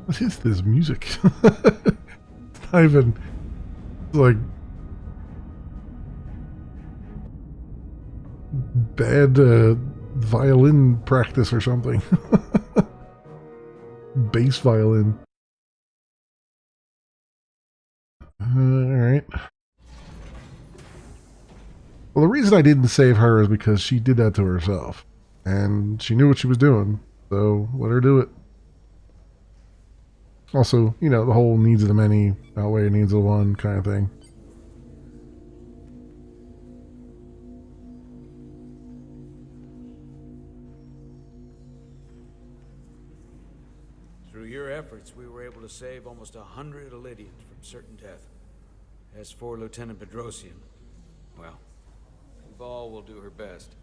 What is this music? It's not even like bad violin practice or something. Bass violin. Alright. Well, the reason I didn't save her is because she did that to herself. And she knew what she was doing. So, let her do it. Also, you know, the whole needs of the many outweigh needs of the one kind of thing. Through your efforts, we were able to save almost 100 Elydians from certain death. As for Lieutenant Bedrosian, well, Val will do her best,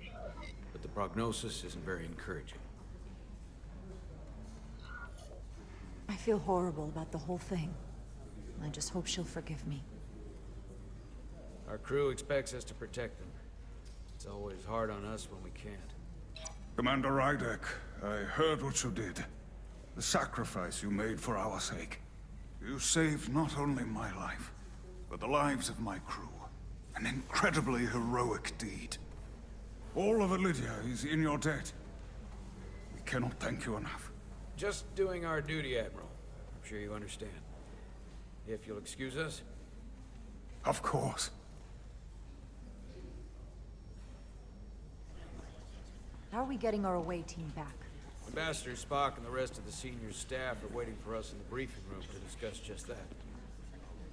but the prognosis isn't very encouraging. I feel horrible about the whole thing. I just hope she'll forgive me. Our crew expects us to protect them. It's always hard on us when we can't. Commander Rydek, I heard what you did. The sacrifice you made for our sake. You saved not only my life, but the lives of my crew. An incredibly heroic deed. All of Elydia is in your debt. We cannot thank you enough. Just doing our duty, Admiral. I'm sure you understand. If you'll excuse us. Of course. How are we getting our away team back? Ambassador Spock and the rest of the senior staff are waiting for us in the briefing room to discuss just that.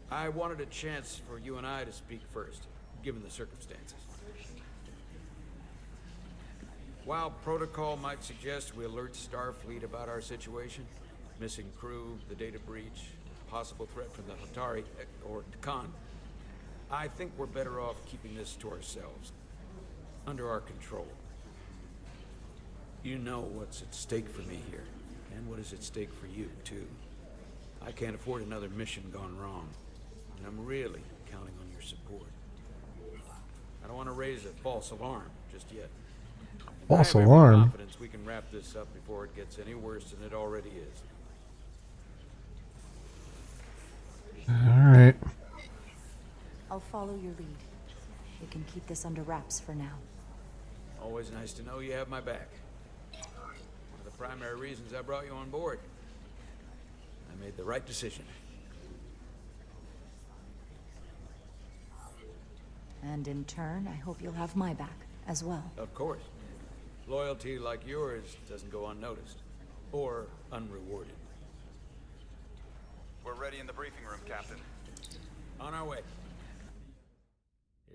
I wanted a chance for you and I to speak first. given the circumstances. While protocol might suggest we alert Starfleet about our situation, missing crew, the data breach, possible threat from the Hotari, or Khan, I think we're better off keeping this to ourselves, under our control. You know what's at stake for me here, and what is at stake for you, too. I can't afford another mission gone wrong, and I'm really counting on your support. I don't want to raise a false alarm just yet. False I have every alarm? confidence we can wrap this up before it gets any worse than it already is. Alright. I'll follow your lead. We can keep this under wraps for now. Always nice to know you have my back. One of the primary reasons I brought you on board. I made the right decision. And in turn, I hope you'll have my back as well. Of course. Loyalty like yours doesn't go unnoticed. Or unrewarded. We're ready in the briefing room, Captain. On our way.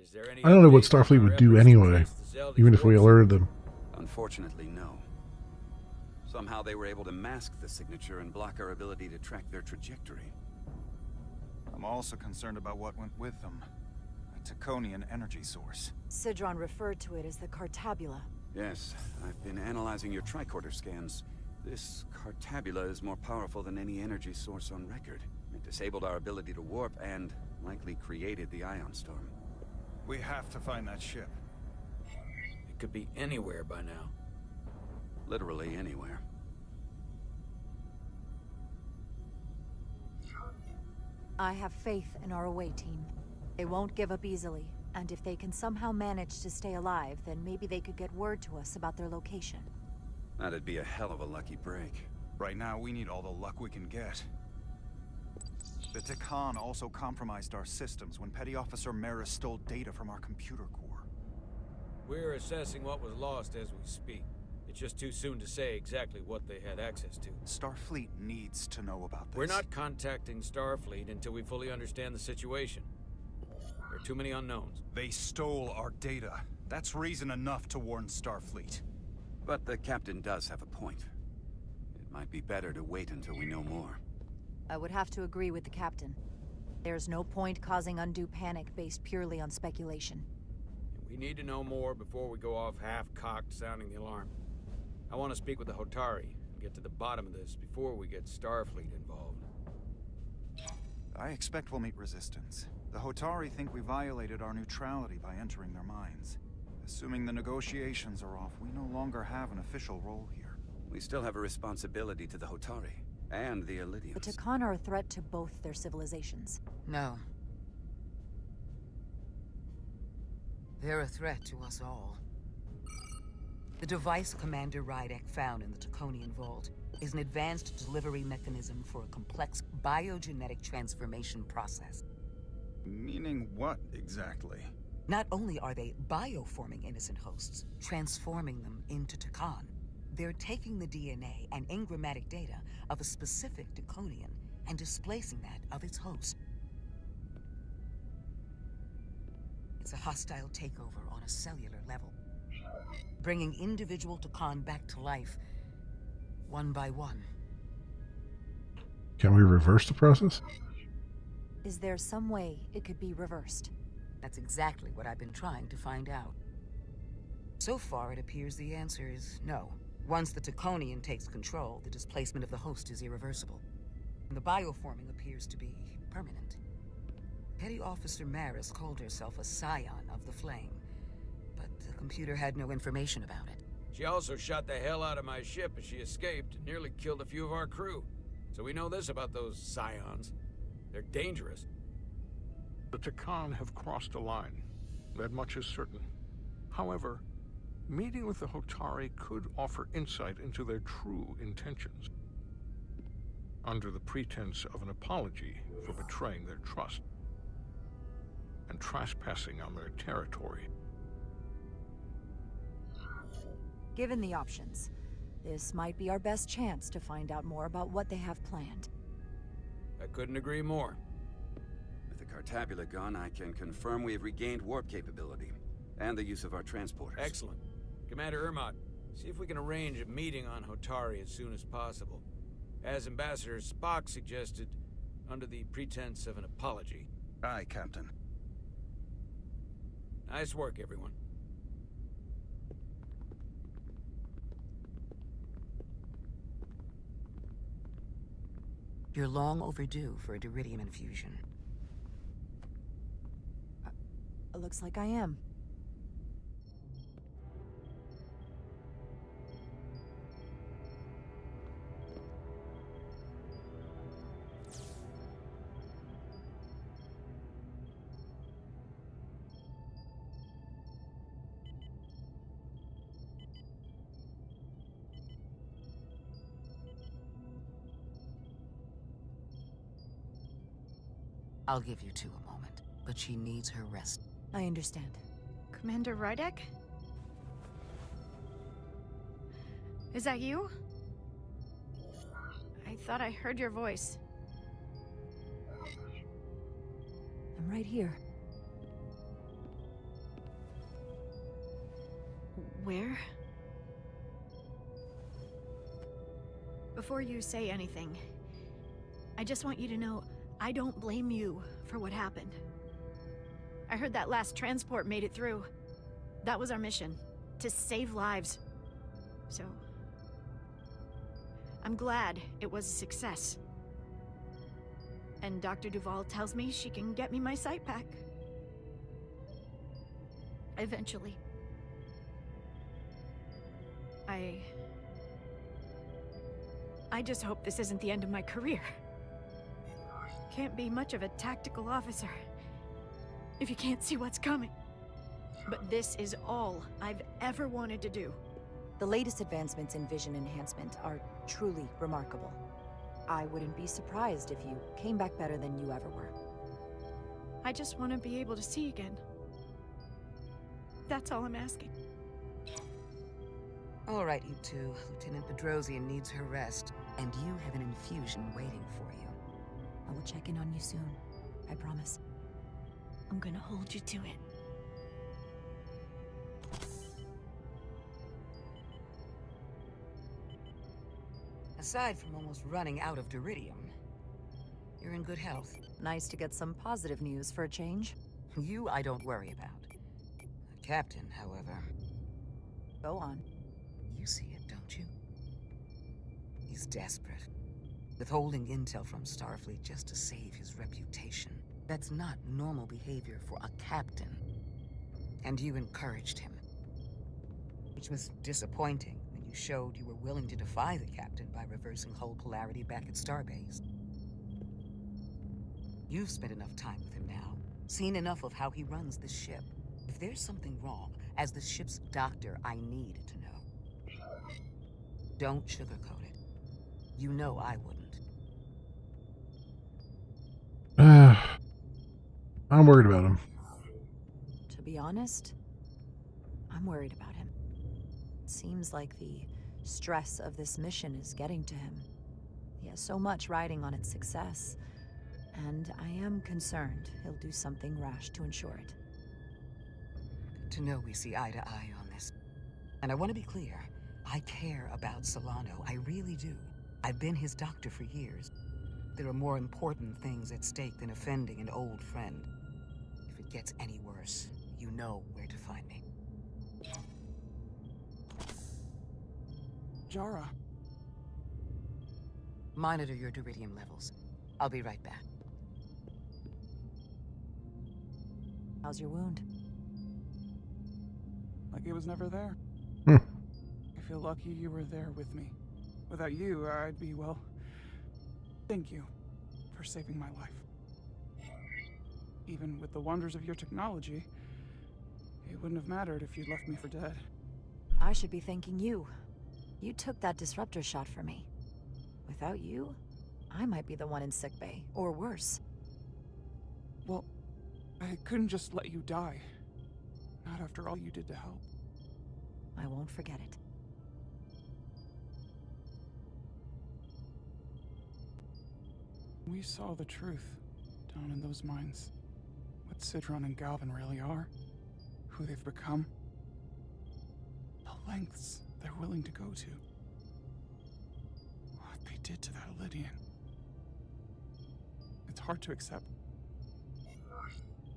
Is there any I don't know what update on Starfleet our would do efforts anyway, against the Zelda even if we force? alerted them. Unfortunately, no. Somehow they were able to mask the signature and block our ability to track their trajectory. I'm also concerned about what went with them. A Taconian energy source. Sidron referred to it as the Cartabula. Yes, I've been analyzing your tricorder scans. This Cartabula is more powerful than any energy source on record. It disabled our ability to warp and likely created the ion storm. We have to find that ship. It could be anywhere by now. Literally anywhere. I have faith in our away team. They won't give up easily, and if they can somehow manage to stay alive, then maybe they could get word to us about their location. That'd be a hell of a lucky break. Right now, we need all the luck we can get. The Takan also compromised our systems when Petty Officer Maris stole data from our computer core. We're assessing what was lost as we speak. It's just too soon to say exactly what they had access to. Starfleet needs to know about this. We're not contacting Starfleet until we fully understand the situation. There are too many unknowns. They stole our data. That's reason enough to warn Starfleet. But the captain does have a point. It might be better to wait until we know more. I would have to agree with the captain. There's no point causing undue panic based purely on speculation. We need to know more before we go off half-cocked sounding the alarm. I want to speak with the Hotari and get to the bottom of this before we get Starfleet involved. I expect we'll meet resistance. The Hotari think we violated our neutrality by entering their minds. Assuming the negotiations are off, we no longer have an official role here. We still have a responsibility to the Hotari and the Illydians. The Takan are a threat to both their civilizations. No. They're a threat to us all. The device Commander Rydek found in the Taconian Vault is an advanced delivery mechanism for a complex biogenetic transformation process. Meaning what, exactly? Not only are they bioforming innocent hosts, transforming them into Takan, they're taking the DNA and engrammatic data of a specific Taconian and displacing that of its host. It's a hostile takeover on a cellular level, bringing individual Takan back to life, one by one. Can we reverse the process? Is there some way it could be reversed? That's exactly what I've been trying to find out. So far, it appears the answer is no. Once the Taconian takes control, the displacement of the host is irreversible. And the bioforming appears to be permanent. Petty Officer Maris called herself a scion of the Flame, but the computer had no information about it. She also shot the hell out of my ship as she escaped and nearly killed a few of our crew. So we know this about those scions. They're dangerous. The Takan have crossed a line. That much is certain. However, meeting with the Hotari could offer insight into their true intentions, under the pretense of an apology for betraying their trust and trespassing on their territory. Given the options, this might be our best chance to find out more about what they have planned. I couldn't agree more. With the Cartabula gone, I can confirm we have regained warp capability, and the use of our transporters. Excellent. Commander Ermot, see if we can arrange a meeting on Hotari as soon as possible. As Ambassador Spock suggested, under the pretense of an apology. Aye, Captain. Nice work, everyone. You're long overdue for a Duridium infusion. Looks like I am. I'll give you two a moment, but she needs her rest. I understand. Commander Rydek? Is that you? I thought I heard your voice. I'm right here. Where? Before you say anything, I just want you to know I don't blame you for what happened. I heard that last transport made it through. That was our mission, to save lives. So, I'm glad it was a success. And Dr. Duval tells me she can get me my sight back. Eventually. I just hope this isn't the end of my career. Can't be much of a tactical officer if you can't see what's coming. But this is all I've ever wanted to do. The latest advancements in vision enhancement are truly remarkable. I wouldn't be surprised if you came back better than you ever were. I just want to be able to see again. That's all I'm asking. All right, you two. Lieutenant Bedrosian needs her rest, and you have an infusion waiting for you. I will check in on you soon. I promise. I'm gonna hold you to it. Aside from almost running out of Duridium, you're in good health. Nice to get some positive news for a change. You I don't worry about. The captain, however... Go on. You see it, don't you? He's desperate. Withholding intel from Starfleet just to save his reputation. That's not normal behavior for a captain. And you encouraged him. Which was disappointing when you showed you were willing to defy the captain by reversing hull polarity back at Starbase. You've spent enough time with him now, seen enough of how he runs this ship. If there's something wrong, as the ship's doctor, I need to know. Don't sugarcoat it. You know I wouldn't. I'm worried about him. To be honest, I'm worried about him. It seems like the stress of this mission is getting to him. He has so much riding on its success, and I am concerned he'll do something rash to ensure it. Good to know we see eye to eye on this. And I want to be clear, I care about Solano, I really do. I've been his doctor for years. There are more important things at stake than offending an old friend. If it gets any worse, you know where to find me. Jara. Monitor your Duridium levels. I'll be right back. How's your wound? Like it was never there. Hmm. I feel lucky you were there with me. Without you, I'd be, well... Thank you for saving my life. Even with the wonders of your technology, it wouldn't have mattered if you'd left me for dead. I should be thanking you. You took that disruptor shot for me. Without you, I might be the one in sickbay, or worse. Well, I couldn't just let you die. Not after all you did to help. I won't forget it. We saw the truth down in those mines. what Sidron and Galvin really are, who they've become, the lengths they're willing to go to, what they did to that Lydian. It's hard to accept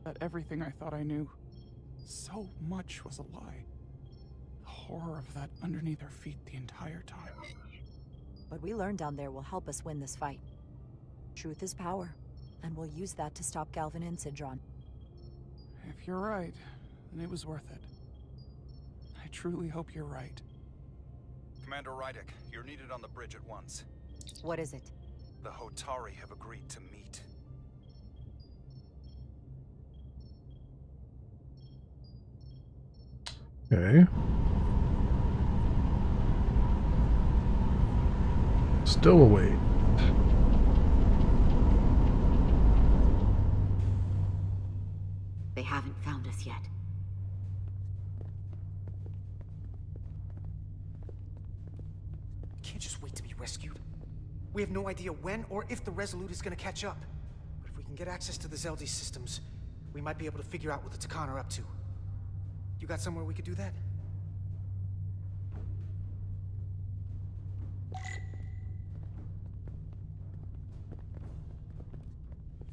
that everything I thought I knew, so much was a lie. The horror of that underneath our feet the entire time. What we learn down there will help us win this fight. Truth is power, and we'll use that to stop Galvin and Sidron. If you're right, then it was worth it. I truly hope you're right. Commander Rydick, you're needed on the bridge at once. What is it? The Hotari have agreed to meet. Okay. Still away. They haven't found us yet. Can't just wait to be rescued. We have no idea when or if the Resolute is gonna catch up. But if we can get access to the Zeldi systems, we might be able to figure out what the Takan are up to. You got somewhere we could do that?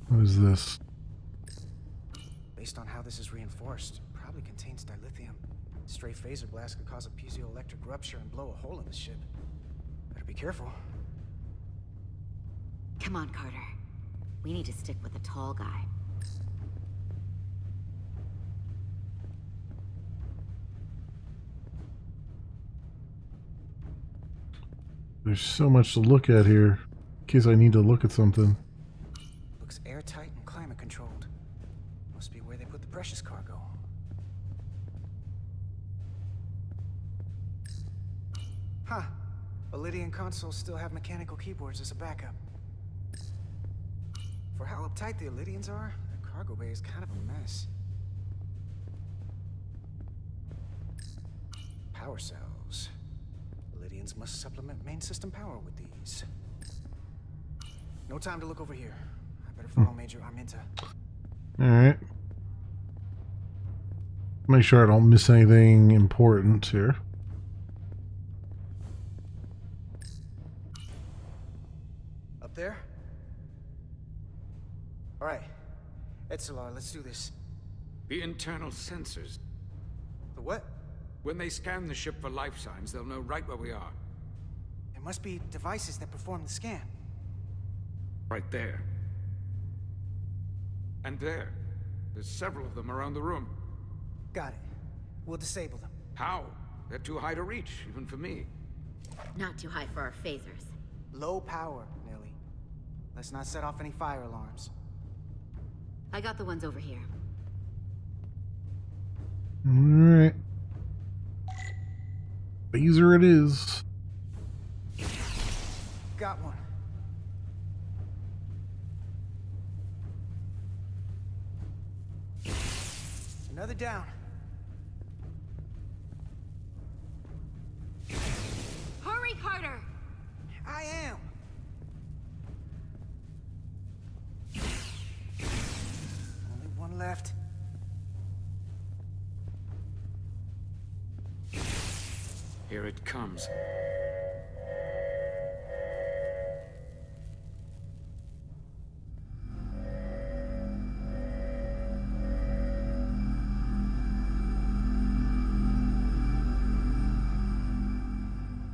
What is this? Based on how this is reinforced, it probably contains dilithium. Stray phaser blast could cause a piezoelectric rupture and blow a hole in the ship. Better be careful. Come on, Carter. We need to stick with the tall guy. There's so much to look at here, in case I need to look at something. Looks airtight and climate controlled. Must be where they put the precious cargo. Huh. Lydian consoles still have mechanical keyboards as a backup. For how uptight the Lydians are, their cargo bay is kind of a mess. Power cells. Lydians must supplement main system power with these. No time to look over here. I better follow Major Arminta. Alright. Make sure I don't miss anything important here. Up there? Alright. Etzelar, let's do this. The internal sensors. The what? When they scan the ship for life signs, they'll know right where we are. There must be devices that perform the scan. Right there. And there. There's several of them around the room. Got it. We'll disable them. How? They're too high to reach, even for me. Not too high for our phasers. Low power, Nelly. Let's not set off any fire alarms. I got the ones over here. Alright. Phaser it is. Got one. Another down. Hurry, Carter! I am. Only one left. Here it comes.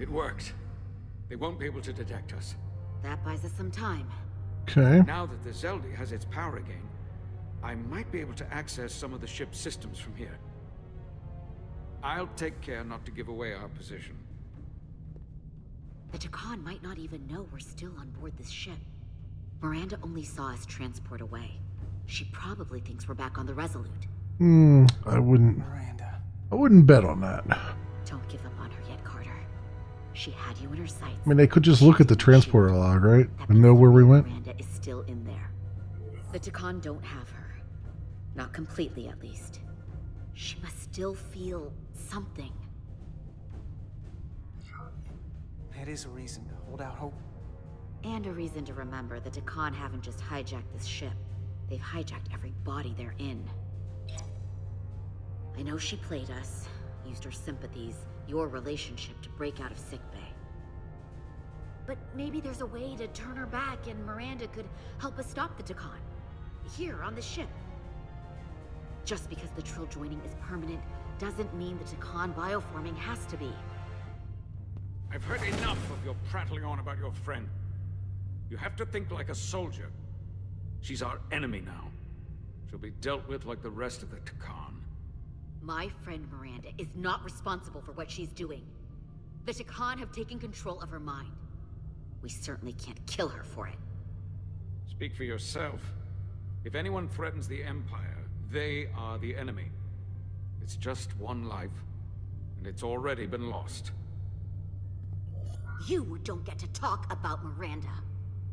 It worked. They won't be able to detect us. That buys us some time. Okay. Now that the Zeldi has its power again, I might be able to access some of the ship's systems from here. I'll take care not to give away our position. The Takan might not even know we're still on board this ship. Miranda only saw us transport away. She probably thinks we're back on the Resolute. I wouldn't. Miranda. I wouldn't bet on that. Don't give up on her yet, Carter. She had you in her sights. I mean, they could just look at the transporter log, right? And know where we went. Miranda is still in there. The Takan don't have her. Not completely, at least. She must still feel something. That is a reason to hold out hope. And a reason to remember the Takan haven't just hijacked this ship. They've hijacked every body they're in. I know she played us, used her sympathies, your relationship to break out of sickbay. But maybe there's a way to turn her back and Miranda could help us stop the Takan. Here, on the ship. Just because the Trill joining is permanent doesn't mean the Takan bioforming has to be. I've heard enough of your prattling on about your friend. You have to think like a soldier. She's our enemy now. She'll be dealt with like the rest of the Takan. My friend Miranda is not responsible for what she's doing. The Takan have taken control of her mind. We certainly can't kill her for it. Speak for yourself. If anyone threatens the Empire, they are the enemy. It's just one life, and it's already been lost. You don't get to talk about Miranda.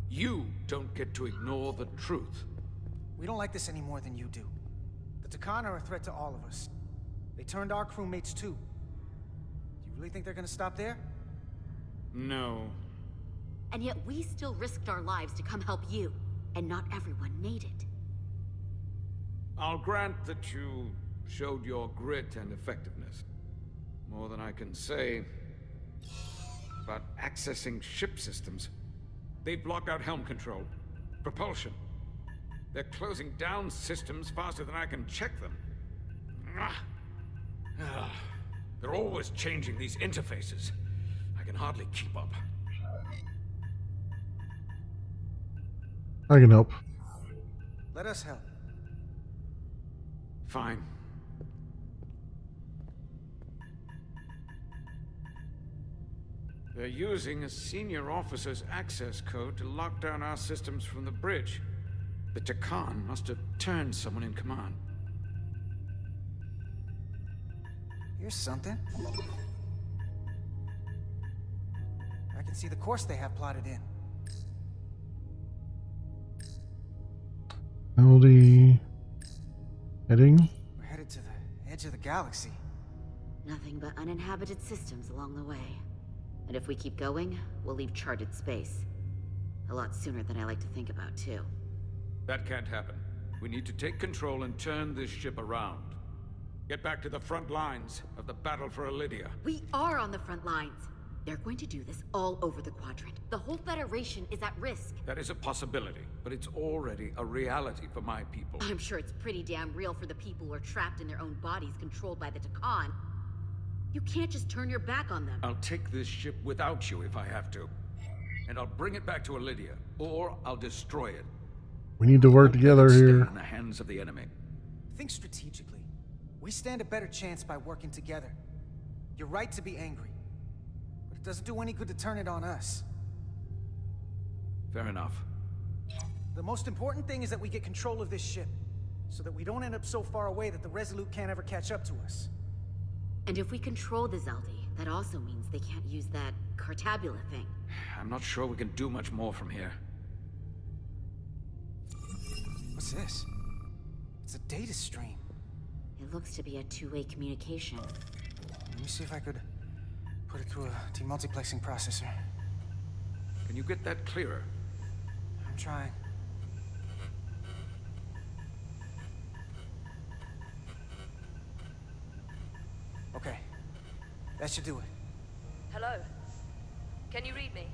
You don't get to ignore the truth. We don't like this any more than you do. The Takan are a threat to all of us. They turned our crewmates too. Do you really think they're gonna stop there? No. And yet we still risked our lives to come help you, and not everyone made it. I'll grant that you showed your grit and effectiveness. More than I can say about accessing ship systems. They block out helm control, propulsion. They're closing down systems faster than I can check them. They're always changing these interfaces. I can hardly keep up. I can help. Let us help. Fine. They're using a senior officer's access code to lock down our systems from the bridge. The Takan must have turned someone in command. Here's something. I can see the course they have plotted in. LD heading. We're headed to the edge of the galaxy. Nothing but uninhabited systems along the way. And if we keep going, we'll leave charted space. A lot sooner than I like to think about, too. That can't happen. We need to take control and turn this ship around. Get back to the front lines of the battle for Elydia. We are on the front lines. They're going to do this all over the Quadrant. The whole Federation is at risk. That is a possibility, but it's already a reality for my people. I'm sure it's pretty damn real for the people who are trapped in their own bodies controlled by the Takan. You can't just turn your back on them. I'll take this ship without you if I have to. And I'll bring it back to Elydia, or I'll destroy it. We need to work together here. In the hands of the enemy. Think strategically. We stand a better chance by working together. You're right to be angry. But it doesn't do any good to turn it on us. Fair enough. The most important thing is that we get control of this ship, so that we don't end up so far away that the Resolute can't ever catch up to us. And if we control the Zeldi, that also means they can't use that Cartabula thing. I'm not sure we can do much more from here. What's this? It's a data stream. It looks to be a two-way communication. Let me see if I could put it through a demultiplexing processor. Can you get that clearer? I'm trying. Okay. That should do it. Hello? Can you read me?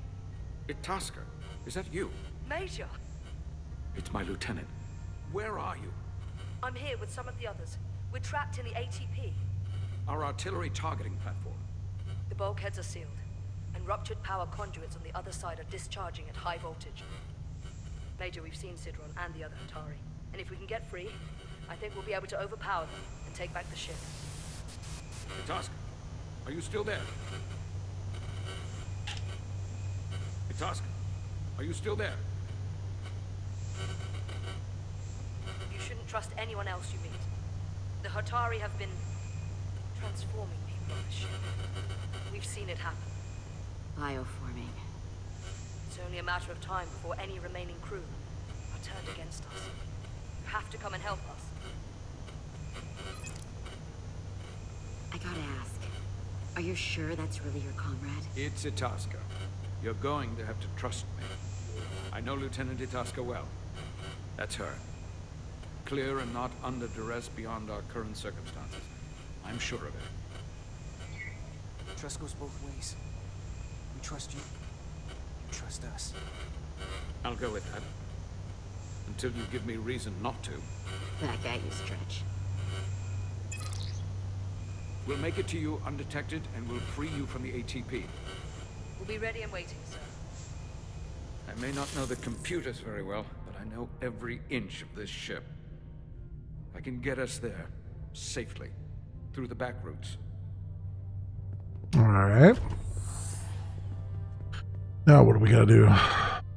Itasca, is that you? Major! It's my lieutenant. Where are you? I'm here with some of the others. We're trapped in the ATP. Our artillery targeting platform. The bulkheads are sealed, and ruptured power conduits on the other side are discharging at high voltage. Major, we've seen Sidron and the other Hatari, and if we can get free, I think we'll be able to overpower them and take back the ship. Itasca, are you still there? Itasca, are you still there? You shouldn't trust anyone else you meet. The Hatari have been transforming people on the ship. We've seen it happen. Bioforming. It's only a matter of time before any remaining crew are turned against us. You have to come and help us. I gotta ask, are you sure that's really your comrade? It's Itasca. You're going to have to trust me. I know Lieutenant Itasca well. That's her. clear and not under duress beyond our current circumstances. I'm sure of it. Trust goes both ways. We trust you. You trust us. I'll go with that. Until you give me reason not to. Back at you, Stretch. We'll make it to you undetected, and we'll free you from the ATP. We'll be ready and waiting, sir. I may not know the computers very well, but I know every inch of this ship. I can get us there, safely, through the back routes. Alright. Now what do we gotta do?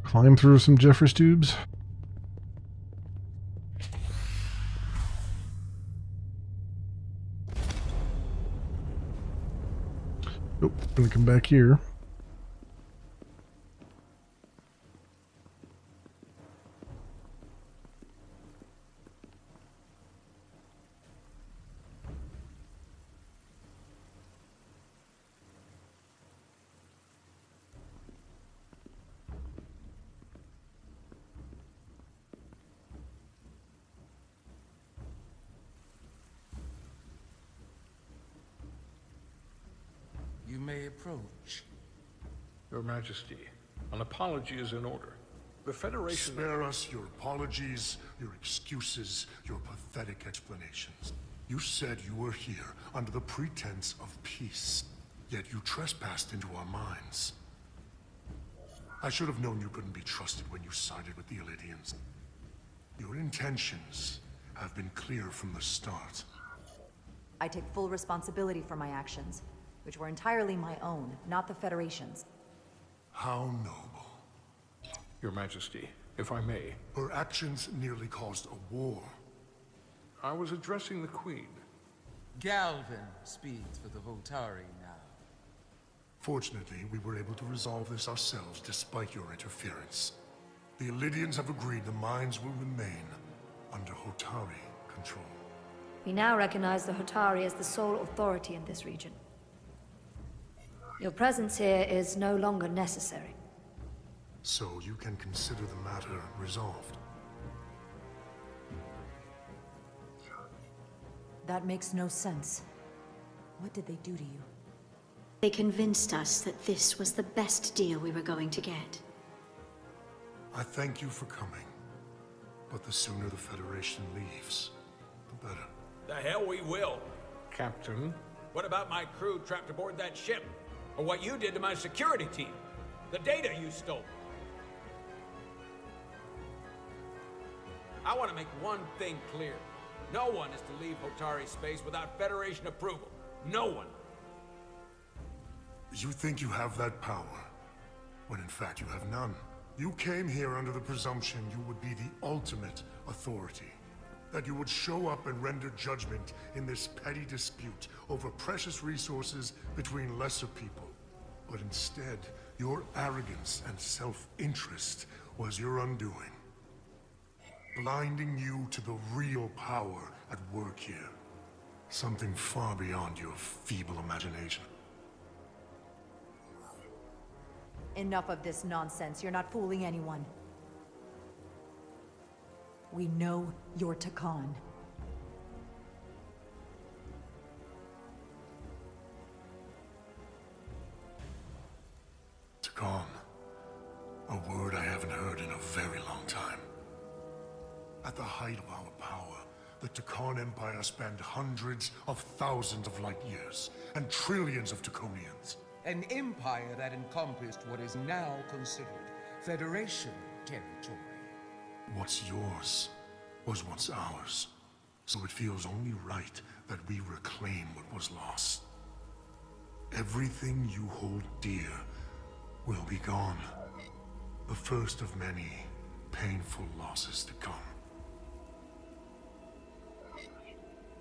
Climb through some Jeffers tubes? Nope, gonna come back here. You may approach. Your Majesty, an apology is in order. The Federation... Spare us your apologies, your excuses, your pathetic explanations. You said you were here under the pretense of peace, yet you trespassed into our minds. I should have known you couldn't be trusted when you sided with the Illidians. Your intentions have been clear from the start. I take full responsibility for my actions, which were entirely my own, not the Federation's. How noble. Your Majesty, if I may. Her actions nearly caused a war. I was addressing the Queen. Galvin speaks for the Voltari now. Fortunately, we were able to resolve this ourselves despite your interference. The Illidians have agreed the mines will remain under Hotari control. We now recognize the Hotari as the sole authority in this region. Your presence here is no longer necessary. So you can consider the matter resolved. That makes no sense. What did they do to you? They convinced us that this was the best deal we were going to get. I thank you for coming, but the sooner the Federation leaves, the better. The hell we will. Captain? What about my crew trapped aboard that ship? Or what you did to my security team? The data you stole? I want to make one thing clear. No one is to leave Hotari space without Federation approval. No one. You think you have that power, when in fact you have none. You came here under the presumption you would be the ultimate authority. That you would show up and render judgment in this petty dispute over precious resources between lesser people. But instead, your arrogance and self-interest was your undoing. Blinding you to the real power at work here. Something far beyond your feeble imagination. Enough of this nonsense. You're not fooling anyone. We know you're Takan. Takan. A word I haven't heard in a very long time. At the height of our power, the Takan Empire spanned hundreds of thousands of light years, and trillions of Taconians. An empire that encompassed what is now considered Federation territory. What's yours was once ours, so it feels only right that we reclaim what was lost. Everything you hold dear will be gone. The first of many painful losses to come.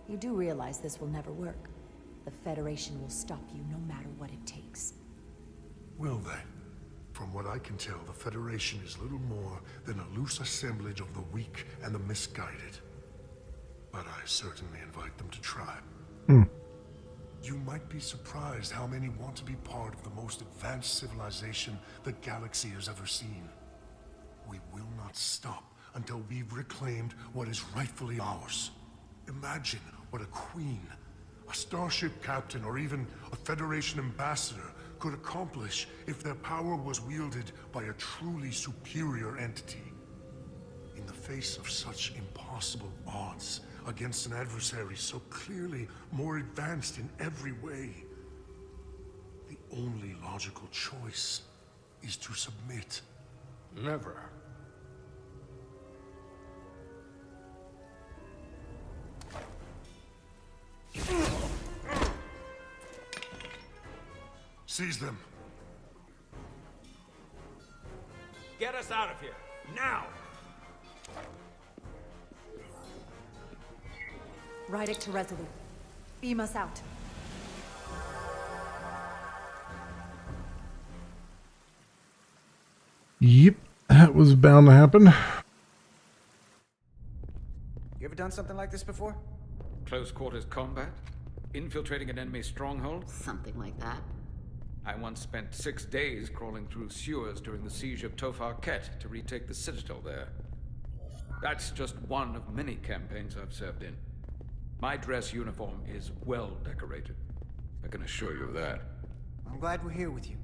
You do realize this will never work. The Federation will stop you no matter what it takes. Will they? From what I can tell, the Federation is little more than a loose assemblage of the weak and the misguided. But I certainly invite them to try. You might be surprised how many want to be part of the most advanced civilization the galaxy has ever seen. We will not stop until we've reclaimed what is rightfully ours. Imagine what a queen, a starship captain, or even a Federation ambassador could accomplish if their power was wielded by a truly superior entity. In the face of such impossible odds against an adversary so clearly more advanced in every way, the only logical choice is to submit. Never. Seize them. Get us out of here, now! Rydick to Resolute. Beam us out. Yep, that was bound to happen. You ever done something like this before? Close quarters combat? Infiltrating an enemy stronghold? Something like that. I once spent 6 days crawling through sewers during the siege of Tofar Ket to retake the citadel there. That's just one of many campaigns I've served in. My dress uniform is well decorated. I can assure you of that. I'm glad we're here with you.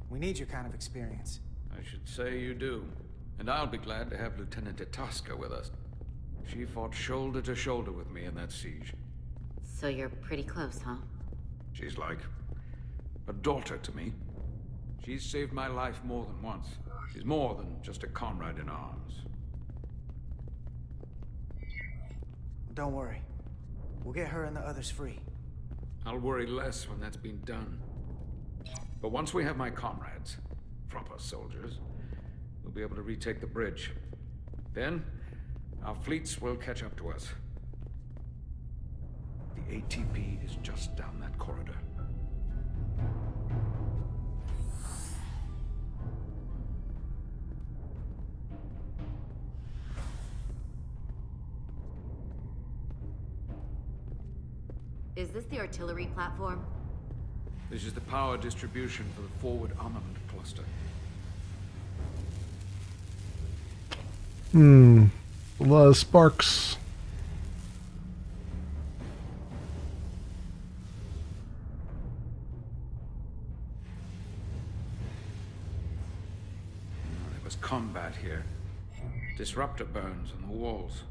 We need your kind of experience. I should say you do. And I'll be glad to have Lieutenant Itasca with us. She fought shoulder to shoulder with me in that siege. So you're pretty close, huh? She's like a daughter to me. She's saved my life more than once. She's more than just a comrade in arms. Don't worry. We'll get her and the others free. I'll worry less when that's been done. But once we have my comrades, proper soldiers, we'll be able to retake the bridge. Then, our fleets will catch up to us. The ATP is just down that corridor. Is this the artillery platform? This is the power distribution for the forward armament cluster. A lot of sparks. There was combat here. Disruptor burns on the walls.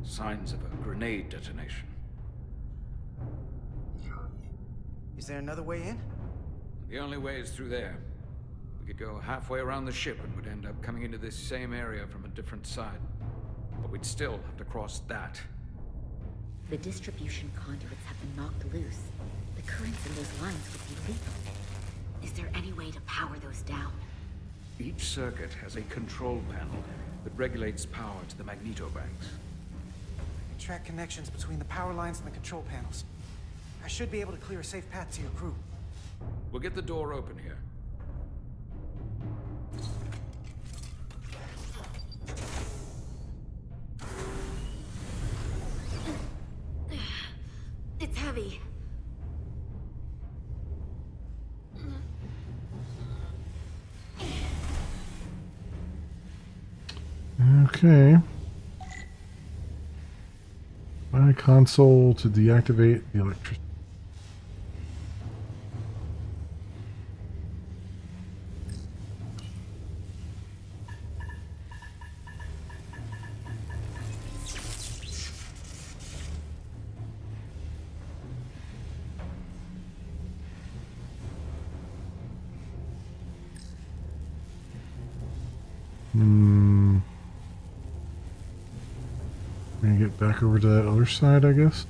Signs of a grenade detonation. Is there another way in? The only way is through there. We could go halfway around the ship and would end up coming into this same area from a different side. But we'd still have to cross that. The distribution conduits have been knocked loose. The currents in those lines would be lethal. Is there any way to power those down? Each circuit has a control panel that regulates power to the magnetobanks. I can track connections between the power lines and the control panels. I should be able to clear a safe path to your crew. We'll get the door open here. It's heavy. Okay. My console to deactivate the electricity. Gonna get back over to that other side, I guess.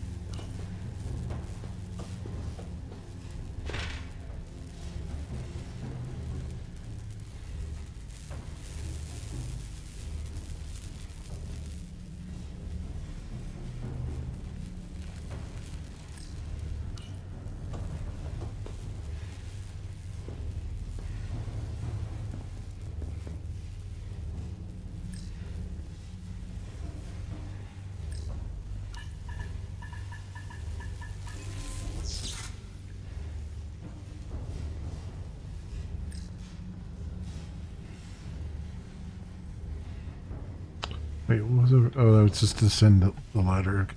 Wait, what was it? Oh, it's just to send the ladder.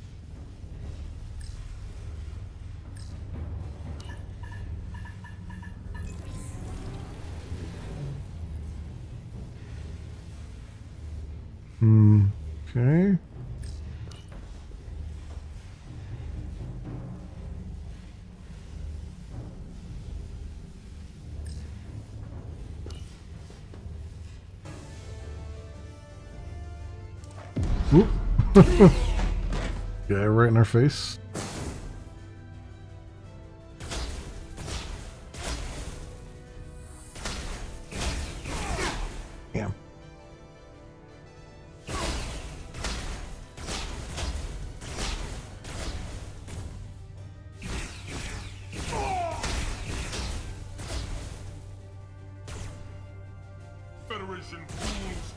Okay. Whoop. Yeah, right in our face. Damn. Federation fools!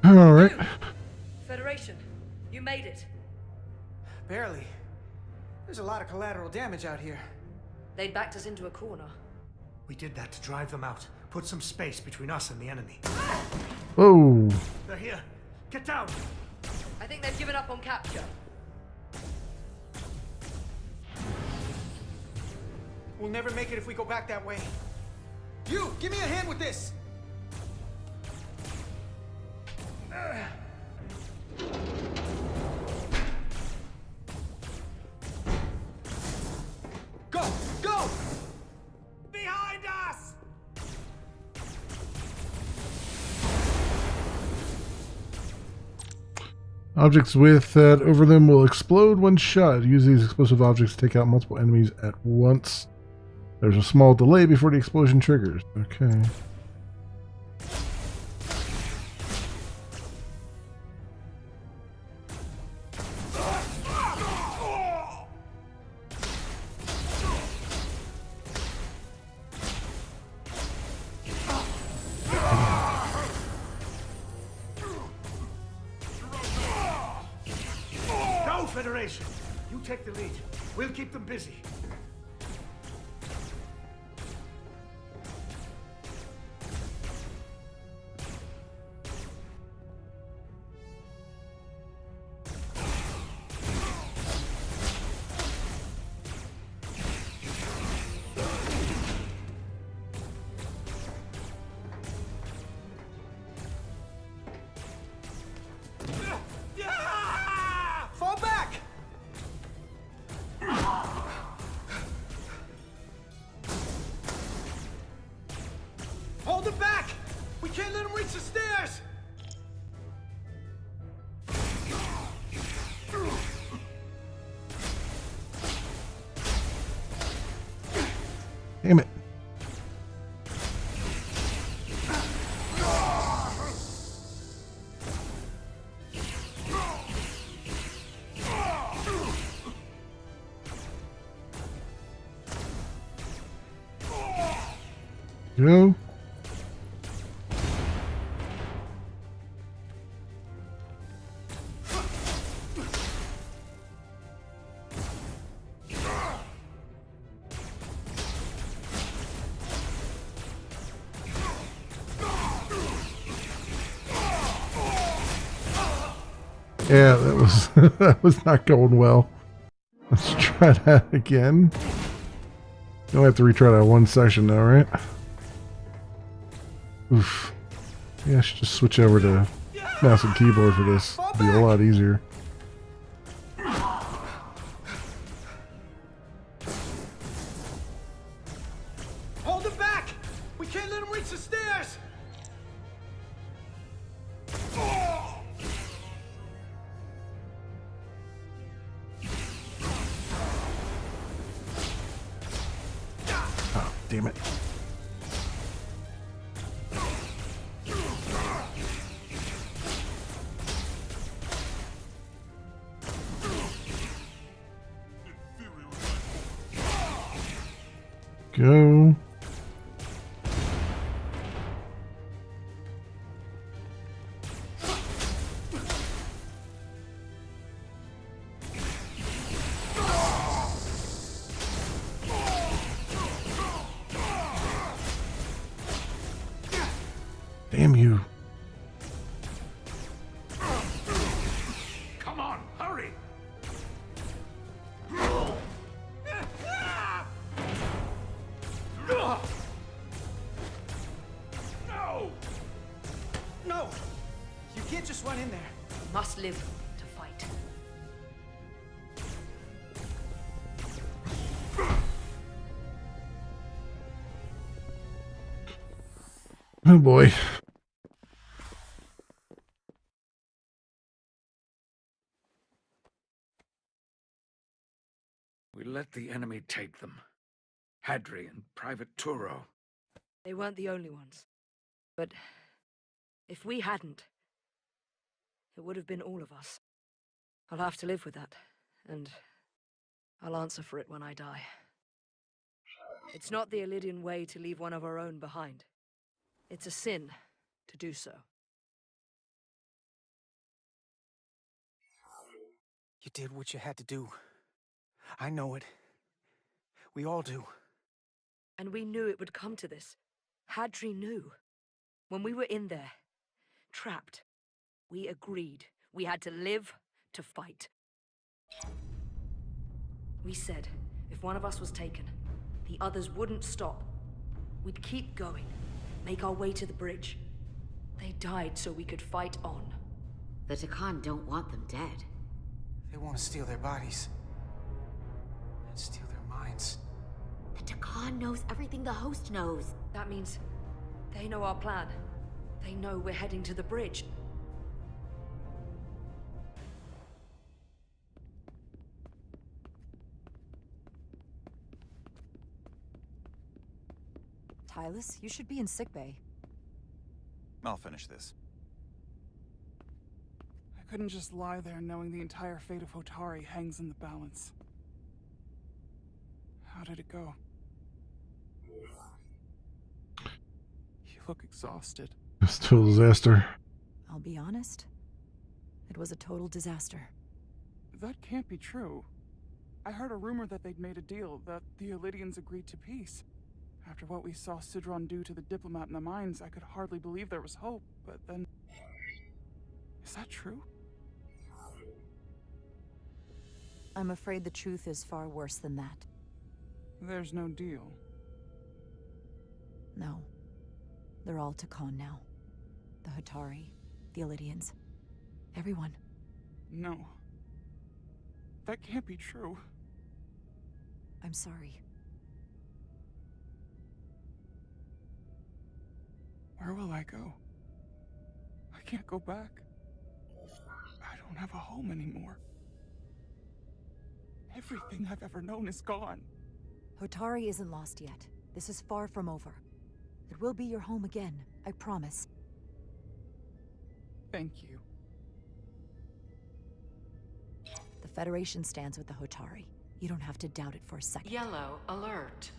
All right. Federation, you made it. Barely. There's a lot of collateral damage out here. They'd backed us into a corner. We did that to drive them out. Put some space between us and the enemy. Whoa. They're here. Get down! I think they've given up on capture. We'll never make it if we go back that way. You, give me a hand with this! Go! Go! Behind us! Objects with that over them will explode when shot. Use these explosive objects to take out multiple enemies at once. There's a small delay before the explosion triggers. Okay. Go, Federation! You take the lead. We'll keep them busy. Fall back! Hold it back! We can't let him reach the stairs! Damn it. Go. Yeah, that was that was not going well. Let's try that again. You only have to retry that one session though, right? Oof. Yeah, I should just switch over to mouse and keyboard for this. It'll be a lot easier. Hold him back! We can't let him reach the stairs! Oh, damn it. Go. Damn you. Come on, hurry! No! No! You can't just run in there. You must live to fight. Oh boy. We let the enemy take them. Hadri and Private Turo. They weren't the only ones. But if we hadn't, it would have been all of us. I'll have to live with that, and I'll answer for it when I die. It's not the Illidian way to leave one of our own behind. It's a sin to do so. You did what you had to do. I know it. We all do. And we knew it would come to this. Hadri knew. When we were in there, trapped, we agreed we had to live to fight. We said if one of us was taken, the others wouldn't stop. We'd keep going, make our way to the bridge. They died so we could fight on. The Takan don't want them dead. They want to steal their bodies. And steal their minds. The Takan knows everything the host knows. That means they know our plan. They know we're heading to the bridge. Tylus, you should be in sickbay. I'll finish this. I couldn't just lie there knowing the entire fate of Hotari hangs in the balance. How did it go? You look exhausted. It's a total disaster. I'll be honest. It was a total disaster. That can't be true. I heard a rumor that they'd made a deal, that the Illidians agreed to peace. After what we saw Sidron do to the diplomat in the mines, I could hardly believe there was hope, but then... Is that true? I'm afraid the truth is far worse than that. There's no deal. No. They're all Takan now. The Hotari, the Illidians, everyone. No. That can't be true. I'm sorry. Where will I go? I can't go back. I don't have a home anymore. Everything I've ever known is gone. Hotari isn't lost yet. This is far from over. It will be your home again, I promise. Thank you. The Federation stands with the Hotari. You don't have to doubt it for a second. Yellow alert.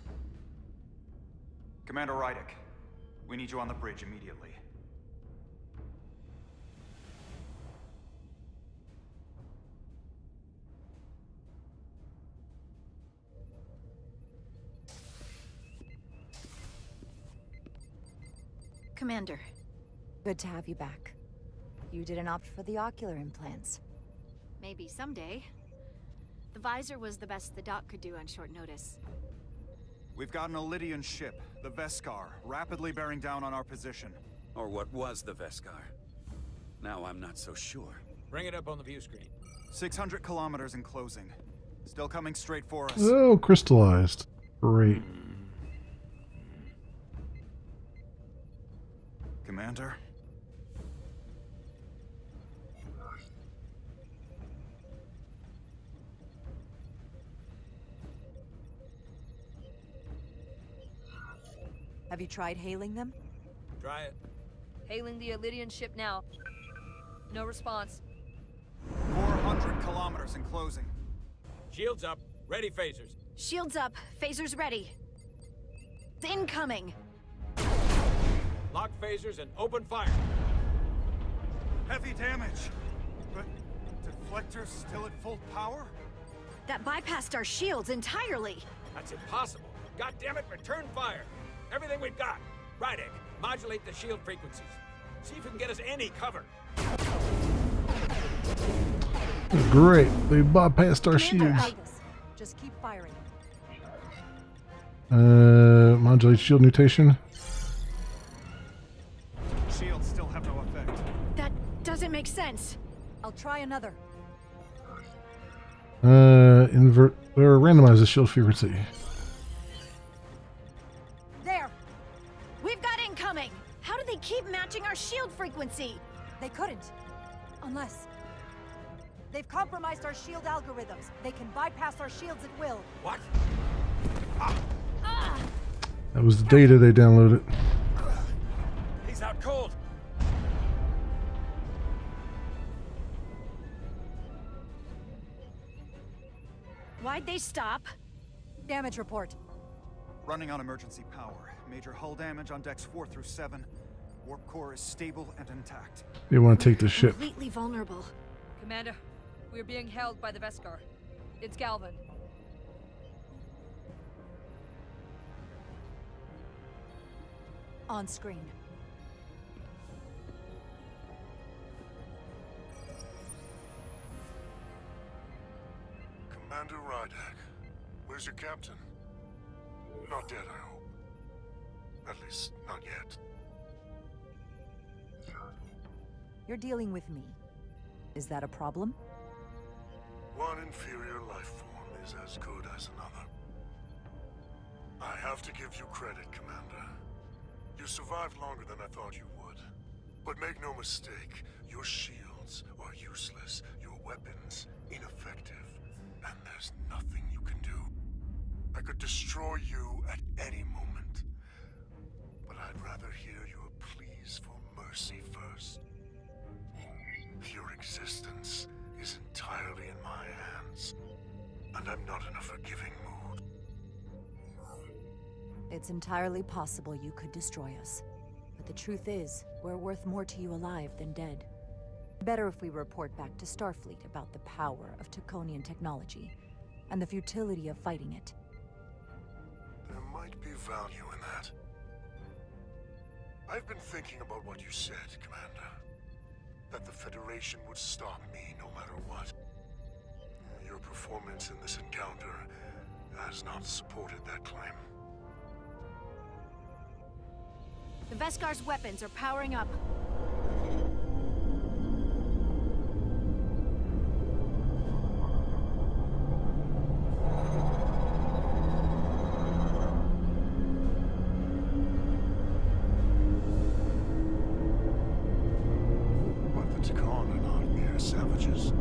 Commander Rydick, we need you on the bridge immediately. Commander. Good to have you back. You didn't opt for the ocular implants. Maybe someday. The visor was the best the doc could do on short notice. We've got an Illidian ship, the Veskar, rapidly bearing down on our position. Or what was the Veskar. Now I'm not so sure. Bring it up on the view screen. 600 kilometers in closing. Still coming straight for us. Oh, crystallized. Great. Commander? Have you tried hailing them? Try it. Hailing the Illidian ship now. No response. 400 kilometers in closing. Shields up. Ready phasers. Shields up. Phasers ready. Incoming. Lock phasers and open fire. Heavy damage. But deflectors still at full power? That bypassed our shields entirely. That's impossible. God damn it, return fire. Everything we've got. Rydick, Modulate the shield frequencies. See if we can get us any cover. Great. They bypassed our shields. Just keep firing. Modulate shield mutation. Shields still have no effect. That doesn't make sense. I'll try another. Invert or randomize the shield frequency. There. We've got incoming. How do they keep matching our shield frequency? They couldn't. Unless... They've compromised our shield algorithms. They can bypass our shields at will. What? That was the data they downloaded. He's out cold. Why'd they stop? Damage report. Running on emergency power. Major hull damage on decks 4 through 7. Warp core is stable and intact. They want to take the ship. Completely vulnerable. Commander, we're being held by the Veskar. It's Galvin. On screen. Commander Rydak, where's your captain? Not dead, I hope. At least, not yet. You're dealing with me. Is that a problem? One inferior life form is as good as another. I have to give you credit, Commander. You survived longer than I thought you would. But make no mistake, your shields are useless, your weapons ineffective, and there's nothing you can do. I could destroy you at any moment. But I'd rather hear your pleas for mercy first. Your existence is entirely in my hands, and I'm not in a forgiving mood. It's entirely possible you could destroy us. But the truth is, we're worth more to you alive than dead. Better if we report back to Starfleet about the power of Taconian technology, and the futility of fighting it. There might be value in that. I've been thinking about what you said, Commander. That the Federation would stop me no matter what. Your performance in this encounter has not supported that claim. The Veskar's weapons are powering up. Savages.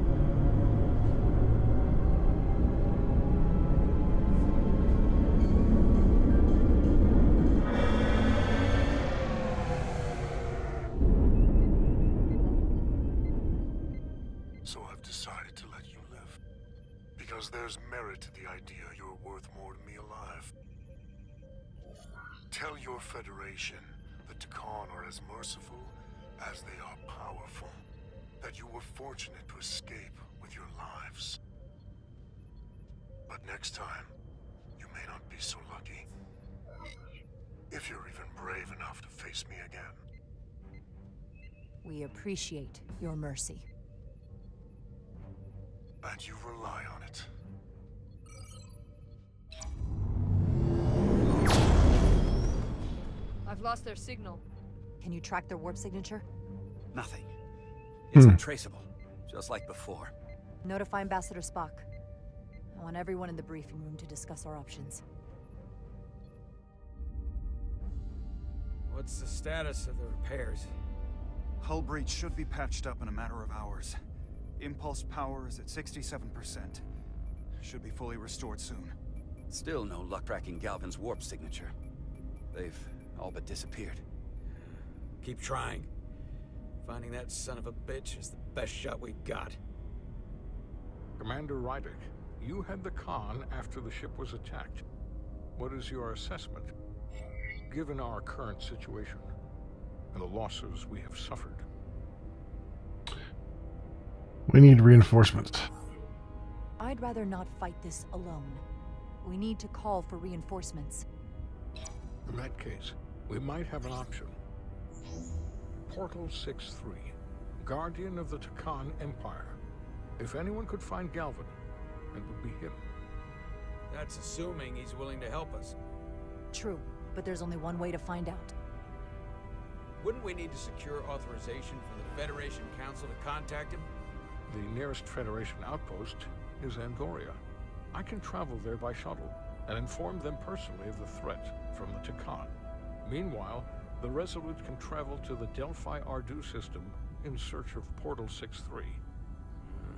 So I've decided to let you live. Because there's merit to the idea you're worth more to me alive. Tell your Federation that Takan are as merciful as they are powerful. That you were fortunate to escape with your lives. But next time, you may not be so lucky. If you're even brave enough to face me again. We appreciate your mercy. And you rely on it. I've lost their signal. Can you track their warp signature? Nothing. It's untraceable, just like before. Notify Ambassador Spock. I want everyone in the briefing room to discuss our options. What's the status of the repairs? Hull breach should be patched up in a matter of hours. Impulse power is at 67%. Should be fully restored soon. Still no luck tracking Galvin's warp signature. They've all but disappeared. Keep trying. Finding that son of a bitch is the best shot we got. Commander Rydak, you had the con after the ship was attacked. What is your assessment, given our current situation and the losses we have suffered? We need reinforcements. I'd rather not fight this alone. We need to call for reinforcements. In that case, we might have an option. Portal 6-3, guardian of the Takan Empire. If anyone could find Galvin, it would be him. That's assuming he's willing to help us. True, but there's only one way to find out. Wouldn't we need to secure authorization from the Federation Council to contact him? The nearest Federation outpost is Andoria. I can travel there by shuttle and inform them personally of the threat from the Takan. Meanwhile, the Resolute can travel to the Delphi Ardu system in search of Portal 6-3.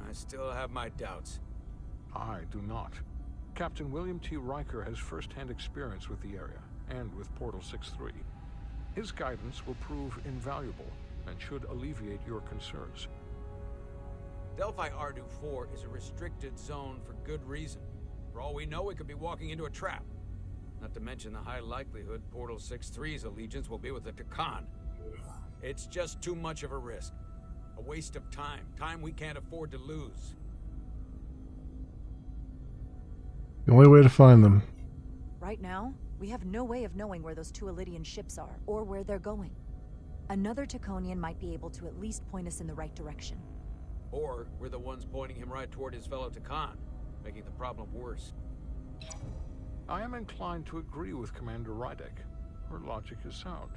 I still have my doubts. I do not. Captain William T. Riker has first-hand experience with the area and with Portal 6-3. His guidance will prove invaluable and should alleviate your concerns. Delphi Ardu 4 is a restricted zone for good reason. For all we know, we could be walking into a trap. Not to mention the high likelihood Portal 6-3's allegiance will be with the Takan. It's just too much of a risk. A waste of time. Time we can't afford to lose. The only way to find them. Right now, we have no way of knowing where those two Elydian ships are, or where they're going. Another Taconian might be able to at least point us in the right direction. Or we're the ones pointing him right toward his fellow Takan, making the problem worse. I am inclined to agree with Commander Rydek. Her logic is sound.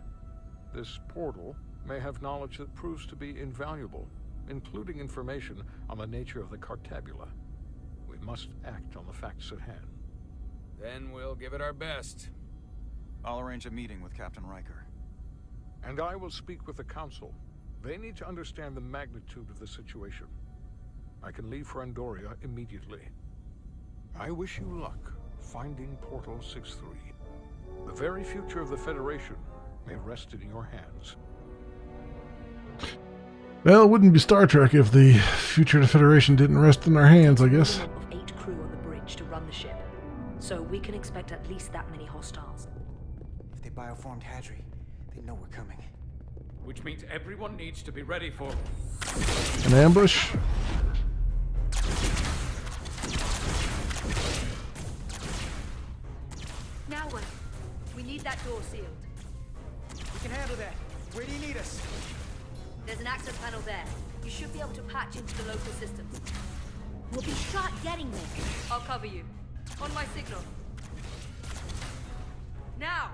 This portal may have knowledge that proves to be invaluable, including information on the nature of the Cartabula. We must act on the facts at hand. Then we'll give it our best. I'll arrange a meeting with Captain Riker. And I will speak with the Council. They need to understand the magnitude of the situation. I can leave for Andoria immediately. I wish you luck finding Portal 6-3. The very future of the Federation may rest in your hands. Well, it wouldn't be Star Trek if the future of the Federation didn't rest in our hands, I guess. Of 8 crew on the bridge to run the ship. So we can expect at least that many hostiles. If they bioformed Hadri, they know we're coming. Which means everyone needs to be ready for an ambush. Now what? We need that door sealed. We can handle that. Where do you need us? There's an access panel there. You should be able to patch into the local systems. We'll be shot getting there. I'll cover you. On my signal. Now!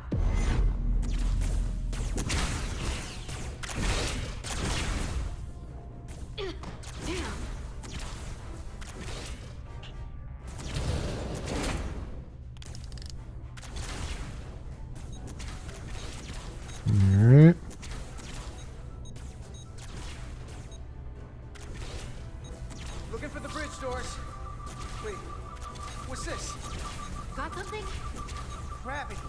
Damn. Alright. Looking for the bridge doors. Wait, what's this? Got something? Gravity.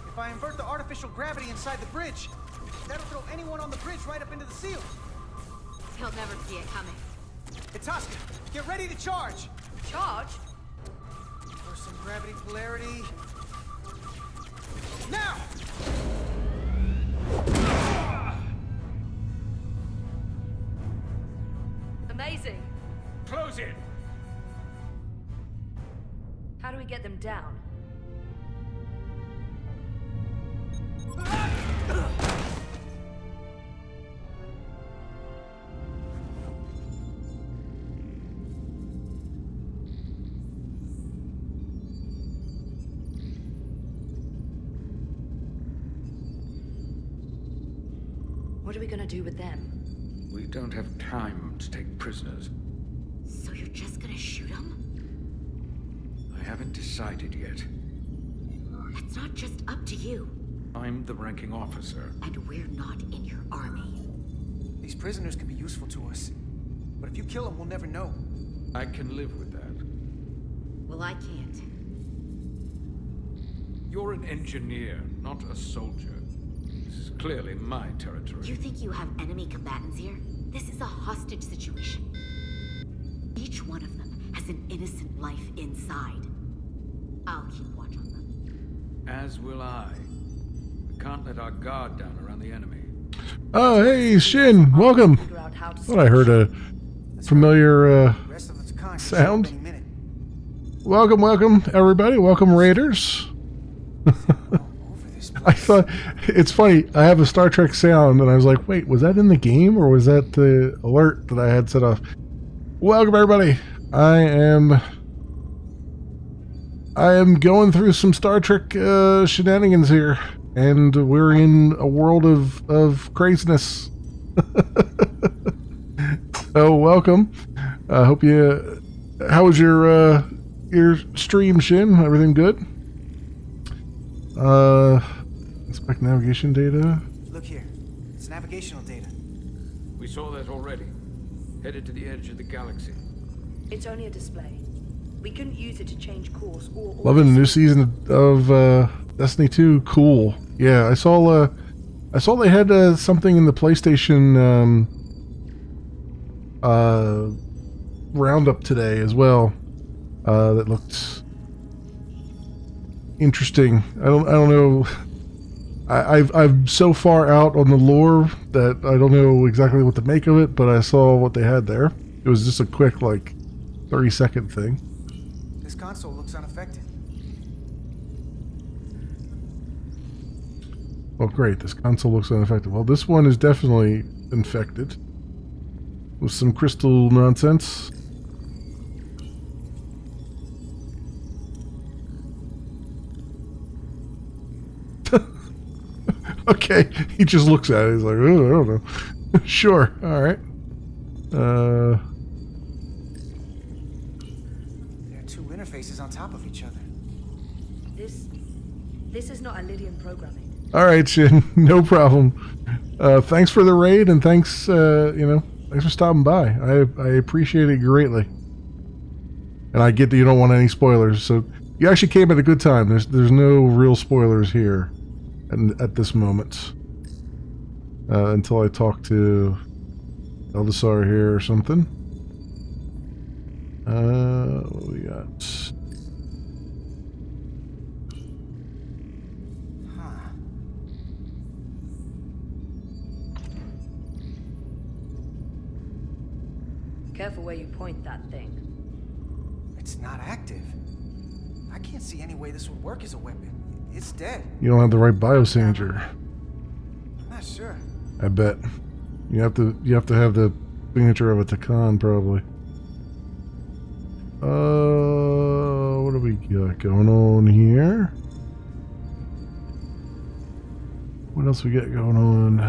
If I invert the artificial gravity inside the bridge, that'll throw anyone on the bridge right up into the seal. He'll never see it coming. Itaska, get ready to charge. Charge? For some gravity polarity. Now! Amazing. Close in. How do we get them down? What are we gonna do with them? We don't have time to take prisoners. So you're just gonna shoot him? I haven't decided yet. It's not just up to you. I'm the ranking officer. And we're not in your army. These prisoners can be useful to us. But if you kill them, we'll never know. I can live with that. Well, I can't. You're an engineer, not a soldier. This is clearly my territory. You think you have enemy combatants here? This is a hostage situation. Each one of them has an innocent life inside. I'll keep watch on them. As will I. We can't let our guard down around the enemy. Oh, hey, Shin, welcome. Thought I heard a familiar sound. Welcome, welcome, everybody. Welcome, Raiders. I thought it's funny. I have a Star Trek sound, and I was like, "Wait, was that in the game, or was that the alert that I had set off?" Welcome, everybody. I am going through some Star Trek shenanigans here, and we're in a world of craziness. So, welcome. I hope you. How was your stream, Shin? Everything good? Inspect navigation data. Look here. It's navigational data. We saw that already. Headed to the edge of the galaxy. It's only a display. We couldn't use it to change course or... Loving the new season of Destiny 2. Cool. Yeah, I saw they had something in the PlayStation roundup today as well. That looked interesting. I don't know. I'm so far out on the lore that I don't know exactly what to make of it, but I saw what they had there. It was just a quick, like, 30-second thing. This console looks unaffected. Oh, great. This console looks unaffected. Well, this one is definitely infected with some crystal nonsense. Okay, he just looks at it. He's like, oh, I don't know. Sure, all right. There are two interfaces on top of each other. This is not a Lydian programming. All right, Shin, no problem. Thanks for the raid, and thanks, thanks for stopping by. I appreciate it greatly. And I get that you don't want any spoilers, so you actually came at a good time. There's no real spoilers here. And at this moment, until I talk to Eldasar here or something. What we got? Careful where you point that thing. It's not active. I can't see any way this would work as a weapon. It's dead. You don't have the right biosignature. I'm not sure. I bet. You have to have the signature of a Takan, probably. What do we got going on here? What else we got going on?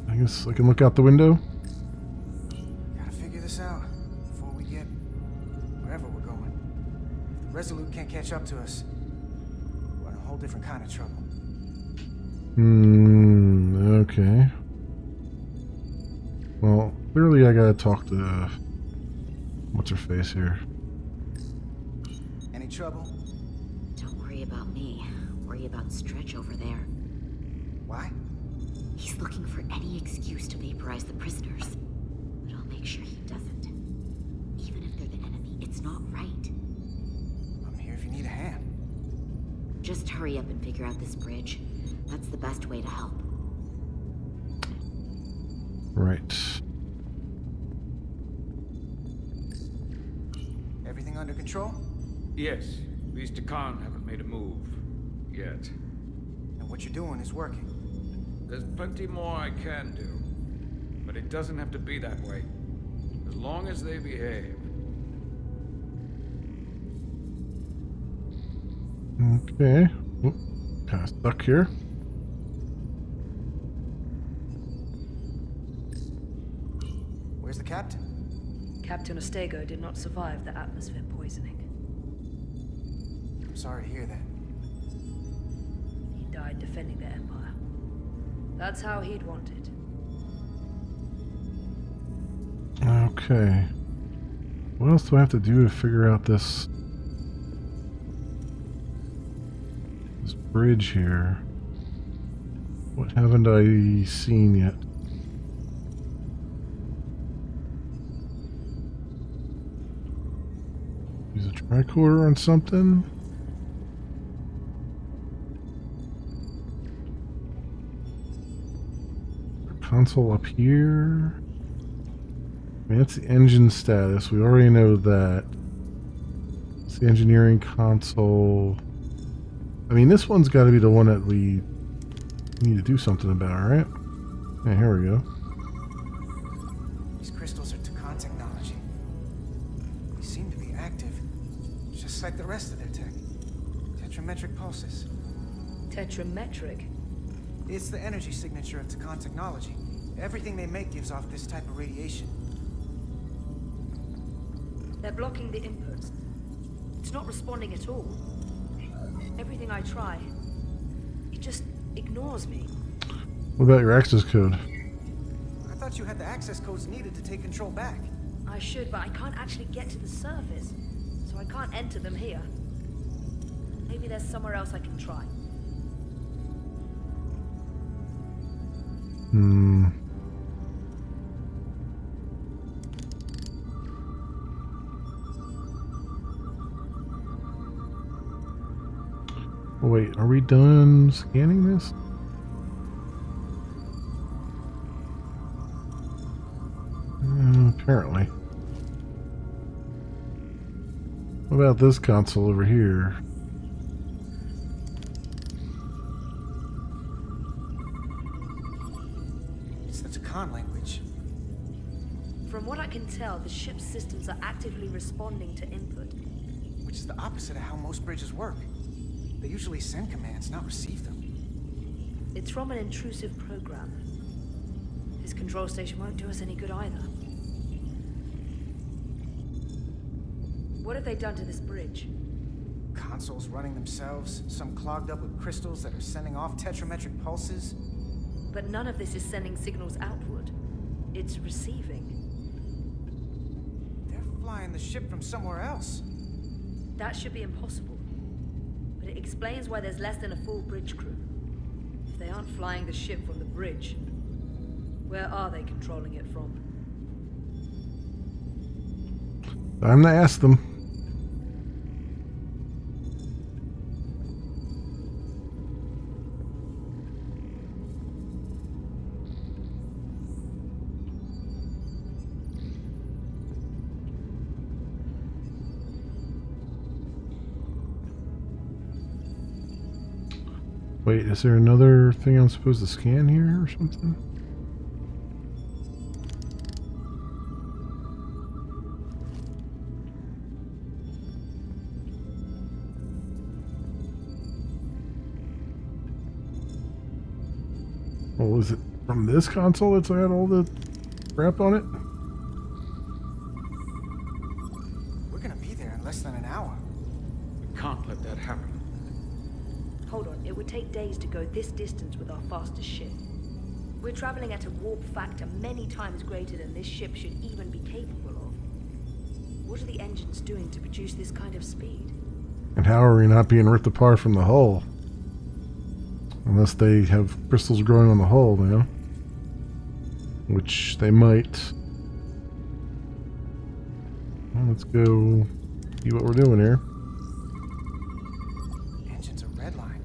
I guess I can look out the window. Gotta figure this out before we get wherever we're going. If the Resolute can't catch up to us, we're in a whole different kind of trouble. Okay. Well, clearly I gotta talk to what's her face here. Any trouble? Don't worry about me. Worry about Stretch over there. Why? He's looking for any excuse to vaporize the prisoners. But I'll make sure he doesn't. Even if they're the enemy, it's not right. I'm here if you need a hand. Just hurry up and figure out this bridge. That's the best way to help. Right. Everything under control? Yes. These Takan haven't made a move. Yet. And what you're doing is working. There's plenty more I can do. But it doesn't have to be that way. As long as they behave. Okay. Kind of stuck here. Where's the captain? Captain Ostego did not survive the atmosphere poisoning. I'm sorry to hear that. He died defending the Empire. That's how he'd want it. Okay. What else do I have to do to figure out this bridge here? What haven't I seen yet? Use a tricorder on something? Console up here. I mean, that's the engine status. We already know that. It's the engineering console. I mean, this one's got to be the one that we need to do something about, right? Yeah, here we go. These crystals are Takan technology. They seem to be active, just like the rest of their tech. Tetrametric pulses. Tetrametric? It's the energy signature of Takan technology. Everything they make gives off this type of radiation. They're blocking the inputs. It's not responding at all. Everything I try, it just ignores me. What about your access code? I thought you had the access codes needed to take control back. I should, but I can't actually get to the surface, so I can't enter them here. Maybe there's somewhere else I can try. Wait, are we done scanning this? Apparently. What about this console over here? It's the Takan language. From what I can tell, the ship's systems are actively responding to input. Which is the opposite of how most bridges work. They usually send commands, not receive them. It's from an intrusive program. This control station won't do us any good either. What have they done to this bridge? Consoles running themselves, some clogged up with crystals that are sending off tetrametric pulses. But none of this is sending signals outward. It's receiving. They're flying the ship from somewhere else. That should be impossible. But it explains why there's less than a full bridge crew. If they aren't flying the ship from the bridge, where are they controlling it from? Time to ask them. Wait, is there another thing I'm supposed to scan here or something? Oh, is it from this console that's got all the crap on it? We're gonna be there in less than an hour. We can't let that happen. Hold on, it would take days to go this distance with our fastest ship. We're traveling at a warp factor many times greater than this ship should even be capable of. What are the engines doing to produce this kind of speed? And how are we not being ripped apart from the hull? Unless they have crystals growing on the hull, you know? Which they might. Well, let's go see what we're doing here. Engines are redline,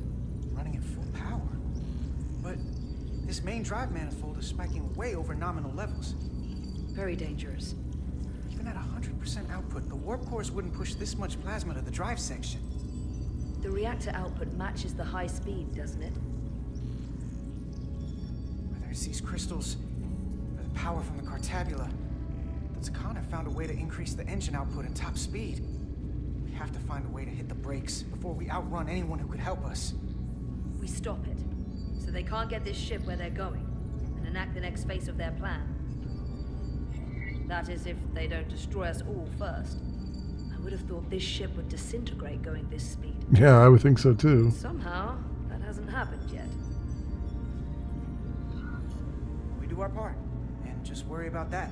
running at full power. But this main drive manifold is spiking way over nominal levels. Very dangerous. Even at 100% output, the warp cores wouldn't push this much plasma to the drive section. The reactor output matches the high speed, doesn't it? Whether it's these crystals or the power from the Cartabula, the Takan have found a way to increase the engine output and top speed. We have to find a way to hit the brakes before we outrun anyone who could help us. We stop it, so they can't get this ship where they're going, and enact the next phase of their plan. That is, if they don't destroy us all first. I would have thought this ship would disintegrate going this speed. Yeah, I would think so too. Somehow, that hasn't happened yet. We do our part, and just worry about that.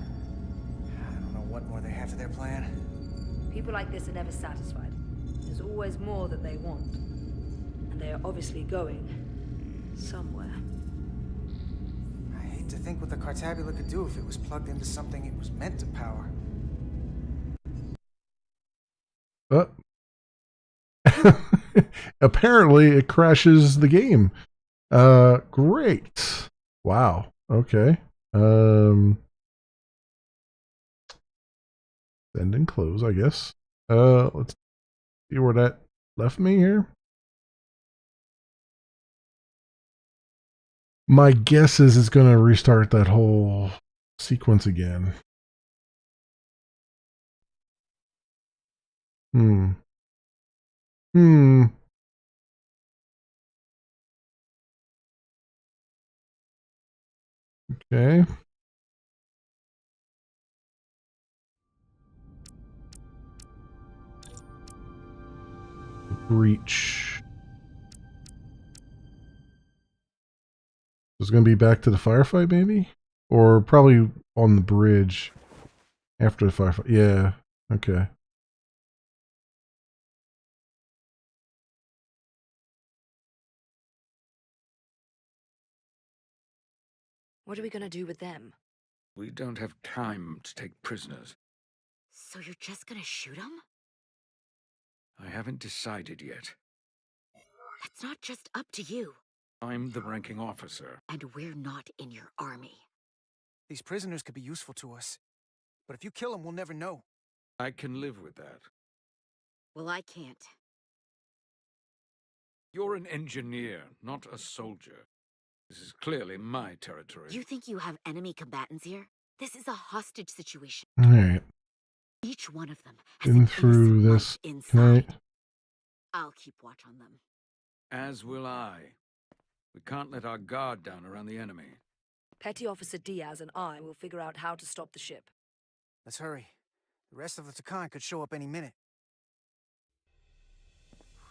I don't know what more they have to their plan. People like this are never satisfied. There's always more that they want. And they are obviously going somewhere. I hate to think what the Cartabula could do if it was plugged into something it was meant to power. Apparently it crashes the game. Great. Wow. Okay. Send and close, I guess. Let's see where that left me here. My guess is it's going to restart that whole sequence again. Okay. Breach. It's going to be back to the firefight, maybe? Or probably on the bridge after the firefight. Yeah. Okay. What are we gonna do with them? We don't have time to take prisoners. So you're just gonna shoot them? I haven't decided yet. That's not just up to you. I'm the ranking officer. And we're not in your army. These prisoners could be useful to us. But if you kill them, we'll never know. I can live with that. Well, I can't. You're an engineer, not a soldier. This is clearly my territory. You think you have enemy combatants here? This is a hostage situation. All right. Each one of them has Been an through innocent this. life Can I? inside. I'll keep watch on them. As will I. We can't let our guard down around the enemy. Petty Officer Diaz and I will figure out how to stop the ship. Let's hurry. The rest of the Takan could show up any minute.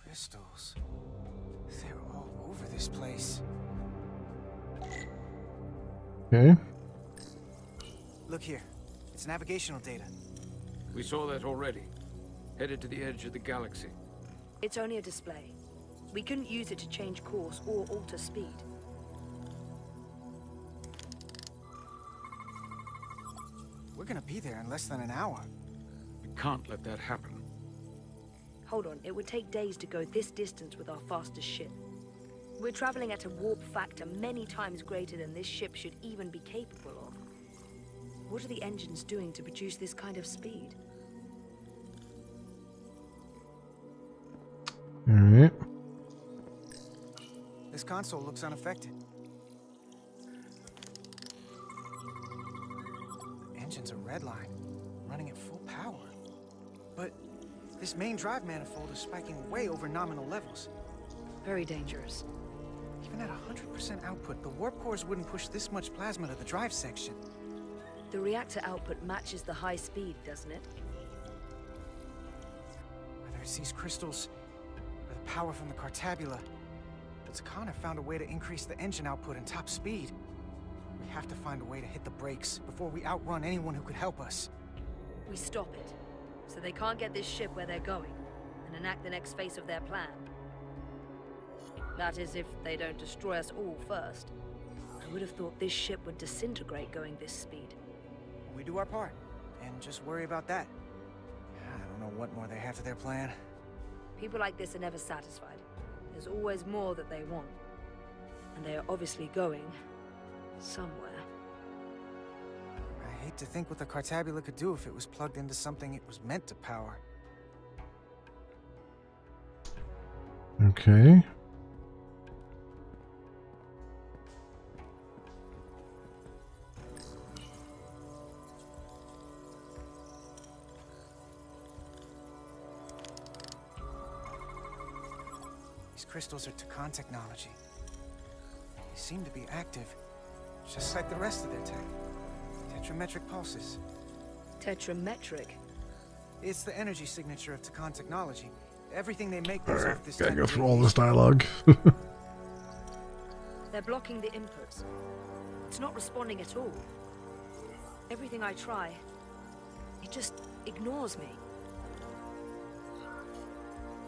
Crystals. They're all over this place. Okay. Look here. It's navigational data. We saw that already. Headed to the edge of the galaxy. It's only a display. We couldn't use it to change course or alter speed. We're gonna be there in less than an hour. We can't let that happen. Hold on, it would take days to go this distance with our fastest ship. We're traveling at a warp factor many times greater than this ship should even be capable of. What are the engines doing to produce this kind of speed? All right. This console looks unaffected. The engines are redline, running at full power. But this main drive manifold is spiking way over nominal levels. Very dangerous. Even at 100% output, the warp cores wouldn't push this much plasma to the drive section. The reactor output matches the high speed, doesn't it? Whether it's these crystals or the power from the Cartabula, the Takan have found a way to increase the engine output and top speed. We have to find a way to hit the brakes before we outrun anyone who could help us. We stop it, so they can't get this ship where they're going, and enact the next phase of their plan. That is, if they don't destroy us all first. I would have thought this ship would disintegrate going this speed. We do our part, and just worry about that. I don't know what more they have to their plan. People like this are never satisfied. There's always more that they want. And they are obviously going somewhere. I hate to think what the Cartabula could do if it was plugged into something it was meant to power. Okay. These crystals are Takan technology. They seem to be active, just like the rest of their tech. Tetrametric pulses. Tetrametric? It's the energy signature of Takan technology. Everything they make goes off this. Gotta go through all this dialogue. They're blocking the inputs. It's not responding at all. Everything I try, it just ignores me.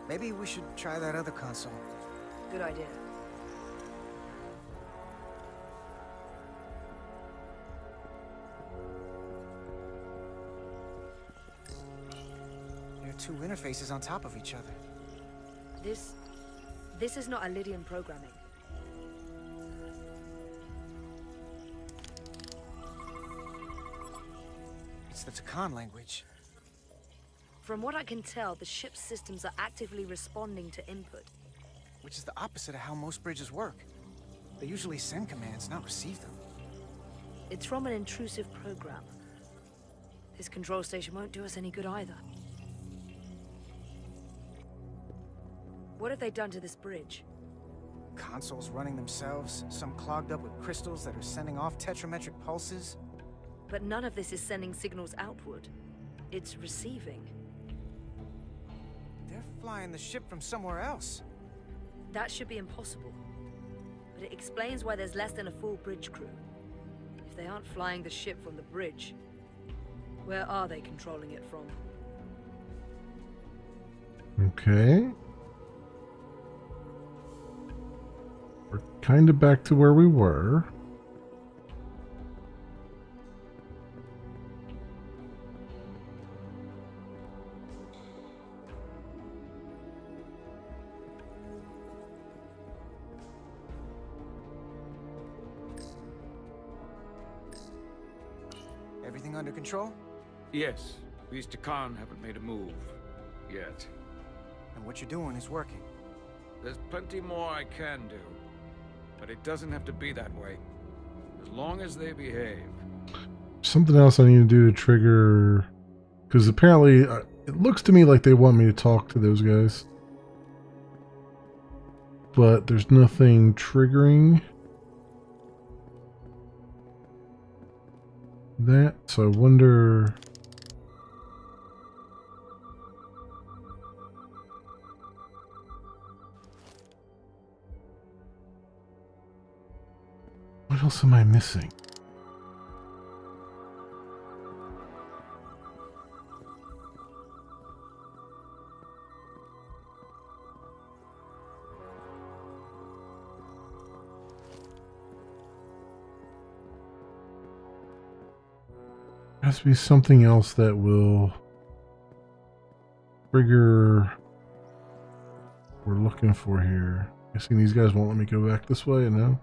Maybe we should try that other console. Good idea. There are two interfaces on top of each other. This is not Lydian programming. It's the Takan language. From what I can tell, the ship's systems are actively responding to input. Which is the opposite of how most bridges work. They usually send commands, not receive them. It's from an intrusive program. This control station won't do us any good either. What have they done to this bridge? Consoles running themselves, some clogged up with crystals that are sending off tetrametric pulses. But none of this is sending signals outward. It's receiving. They're flying the ship from somewhere else. That should be impossible. But it explains why there's less than a full bridge crew. If they aren't flying the ship from the bridge, where are they controlling it from? Okay. We're kind of back to where we were. Everything under control? Yes. These Takan haven't made a move. Yet. And what you're doing is working. There's plenty more I can do. But it doesn't have to be that way. As long as they behave. Something else I need to do to trigger... Because apparently, it looks to me like they want me to talk to those guys. But there's nothing triggering that. So I wonder... What else am I missing? There has to be something else that will trigger what we're looking for here. Guessing these guys won't let me go back this way, no?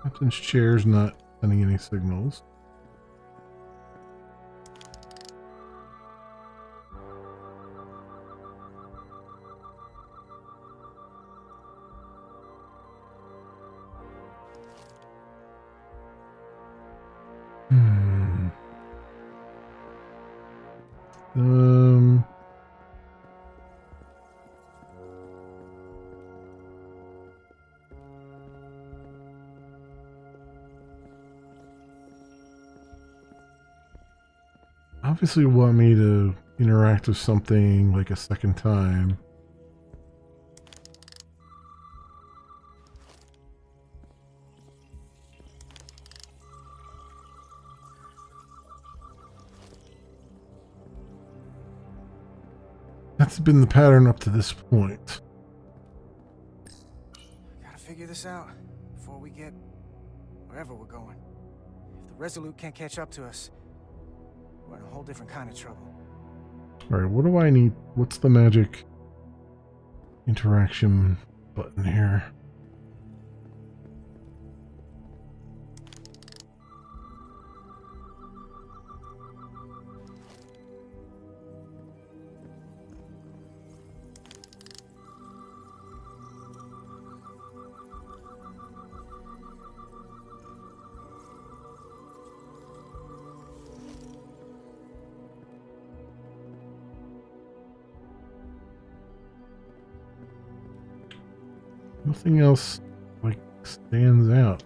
Captain's chair's not sending any signals. Obviously want me to interact with something like a second time. That's been the pattern up to this point. Gotta figure this out before we get wherever we're going. If the Resolute can't catch up to us, we're in a whole different kind of trouble. Alright, what do I need? What's the magic interaction button here? Nothing else like stands out.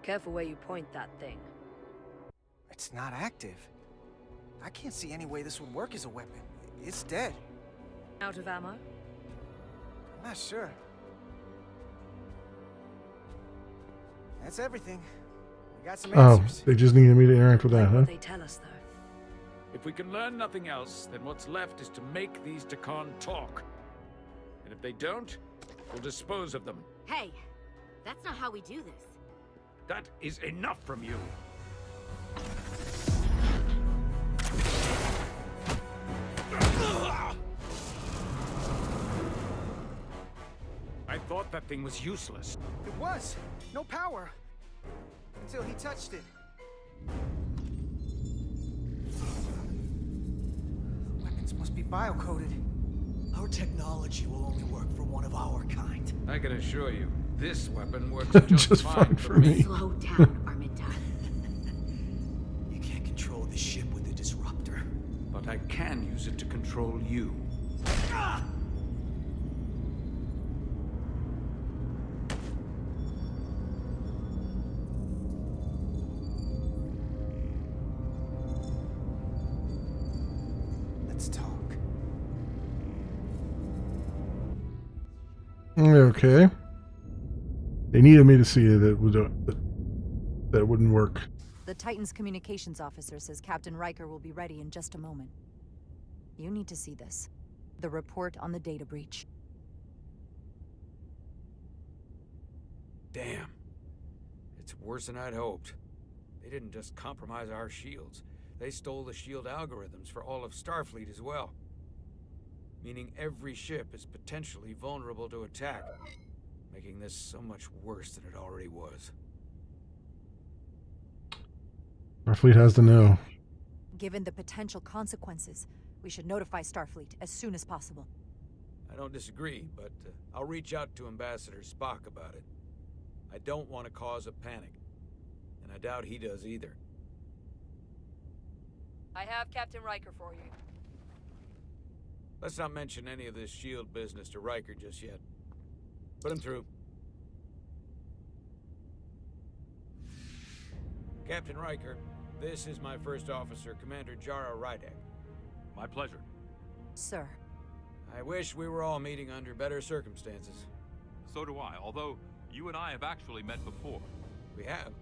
Careful where you point that thing. It's not active. I can't see any way this would work as a weapon. It's dead. Out of ammo? I'm not sure. That's everything. We Got some Oh, answers. they just needed me to interact with that, Like huh? what they tell us, though. If we can learn nothing else, then what's left is to make these Takan talk. And if they don't, we'll dispose of them. Hey, that's not how we do this. That is enough from you. I thought that thing was useless. It was. No power. Until he touched it. The weapons must be biocoded. Our technology will only work for one of our kind. I can assure you, this weapon works Just fine for me. Slow down, Arminta. You can't control the ship with a disruptor. But I can use it to control you. Ah! Let's talk. Okay. They needed me to see that it would that it wouldn't work. The Titan's communications officer says Captain Riker will be ready in just a moment. You need to see this. The report on the data breach. Damn. It's worse than I'd hoped. They didn't just compromise our shields. They stole the shield algorithms for all of Starfleet as well. Meaning every ship is potentially vulnerable to attack, making this so much worse than it already was. Our fleet has to know. Given the potential consequences, we should notify Starfleet as soon as possible. I don't disagree, but I'll reach out to Ambassador Spock about it. I don't want to cause a panic, and I doubt he does either. I have Captain Riker for you. Let's not mention any of this shield business to Riker just yet. Put him through. Captain Riker, this is my first officer, Commander Jara Rydek. My pleasure. Sir. I wish we were all meeting under better circumstances. So do I, although you and I have actually met before. We have?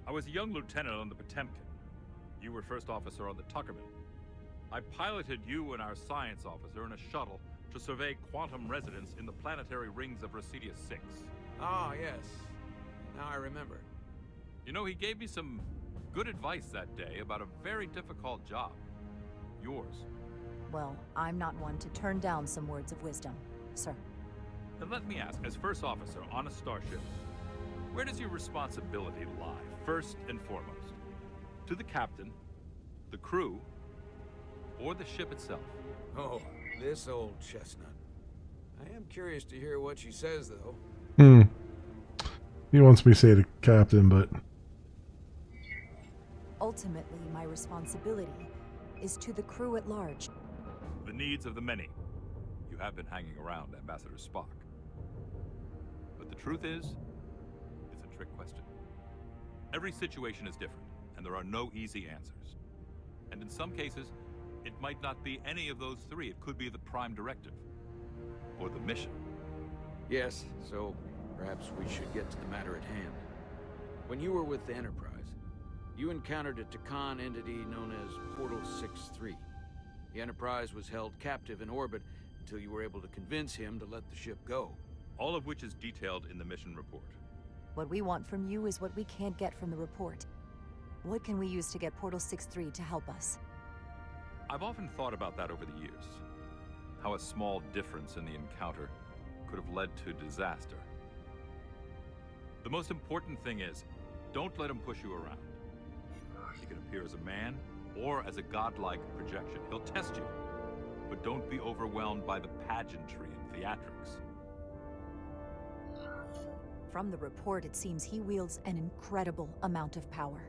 I was a young lieutenant on the Potemkin. You were first officer on the Tuckerman. I piloted you and our science officer in a shuttle to survey quantum resonance in the planetary rings of Residius 6. Ah, yes. Now I remember. You know, he gave me some good advice that day about a very difficult job. Yours. Well, I'm not one to turn down some words of wisdom, sir. And let me ask, as first officer on a starship, where does your responsibility lie, first and foremost? To the captain, the crew, or the ship itself? Oh, this old chestnut. I am curious to hear what she says, though. He wants me to say the captain, but... Ultimately, my responsibility is to the crew at large. The needs of the many. You have been hanging around Ambassador Spock. But the truth is, it's a trick question. Every situation is different, and there are no easy answers. And in some cases, it might not be any of those three. It could be the prime directive. Or the mission. Yes, so perhaps we should get to the matter at hand. When you were with the Enterprise, you encountered a Takan entity known as Portal 6-3. The Enterprise was held captive in orbit until you were able to convince him to let the ship go. All of which is detailed in the mission report. What we want from you is what we can't get from the report. What can we use to get Portal 6-3 to help us? I've often thought about that over the years. How a small difference in the encounter could have led to disaster. The most important thing is, don't let him push you around. He can appear as a man or as a godlike projection. He'll test you, but don't be overwhelmed by the pageantry and theatrics. From the report, it seems he wields an incredible amount of power.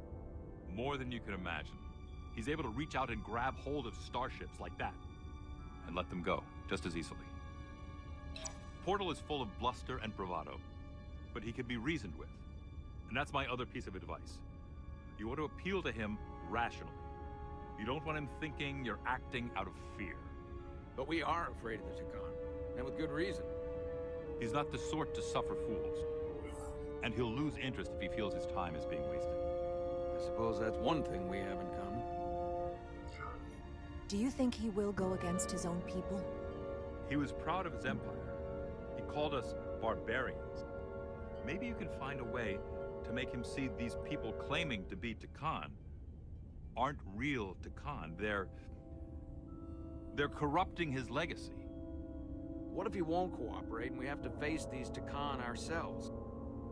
More than you can imagine. He's able to reach out and grab hold of starships like that, and let them go just as easily. Portal is full of bluster and bravado, but he can be reasoned with. And that's my other piece of advice. You want to appeal to him rationally. You don't want him thinking you're acting out of fear. But we are afraid of the Takan, and with good reason. He's not the sort to suffer fools. And he'll lose interest if he feels his time is being wasted. I suppose that's one thing we have in common. Do you think he will go against his own people? He was proud of his empire. He called us barbarians. Maybe you can find a way to make him see these people claiming to be Takan aren't real Takan. They're corrupting his legacy. What if he won't cooperate and we have to face these Takan ourselves?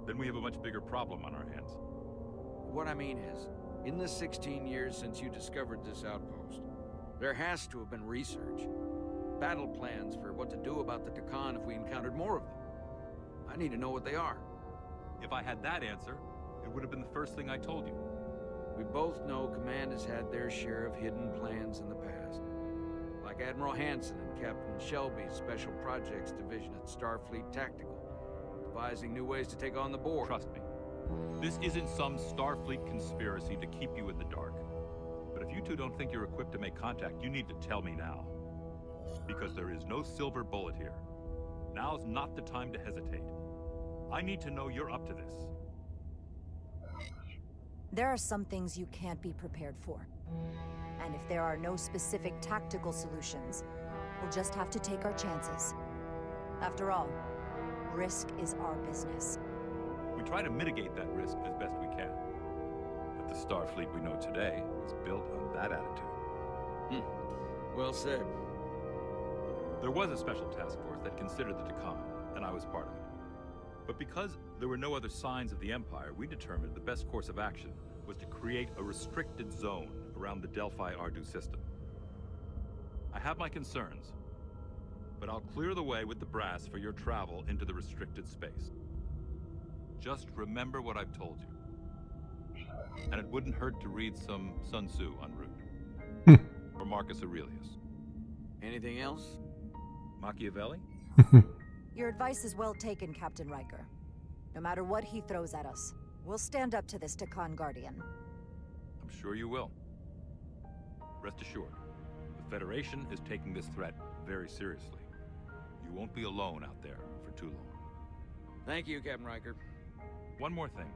Then we have a much bigger problem on our hands. What I mean is, in the 16 years since you discovered this outpost, there has to have been research. Battle plans for what to do about the Takan if we encountered more of them. I need to know what they are. If I had that answer, it would have been the first thing I told you. We both know Command has had their share of hidden plans in the past. Like Admiral Hansen and Captain Shelby's Special Projects Division at Starfleet Tactical, devising new ways to take on the Borg. Trust me, this isn't some Starfleet conspiracy to keep you in the dark. But if you two don't think you're equipped to make contact, you need to tell me now. Because there is no silver bullet here. Now's not the time to hesitate. I need to know you're up to this. There are some things you can't be prepared for. And if there are no specific tactical solutions, we'll just have to take our chances. After all, risk is our business. We try to mitigate that risk as best we can. But the Starfleet we know today is built on that attitude. Well said. There was a special task force that considered the Takan, and I was part of it. But because there were no other signs of the Empire, we determined the best course of action was to create a restricted zone around the Delphi-Ardu system. I have my concerns, but I'll clear the way with the brass for your travel into the restricted space. Just remember what I've told you. And it wouldn't hurt to read some Sun Tzu en route. Or Marcus Aurelius. Anything else? Machiavelli? Your advice is well taken, Captain Riker. No matter what he throws at us, we'll stand up to this Takan Guardian. I'm sure you will. Rest assured, the Federation is taking this threat very seriously. You won't be alone out there for too long. Thank you, Captain Riker. One more thing.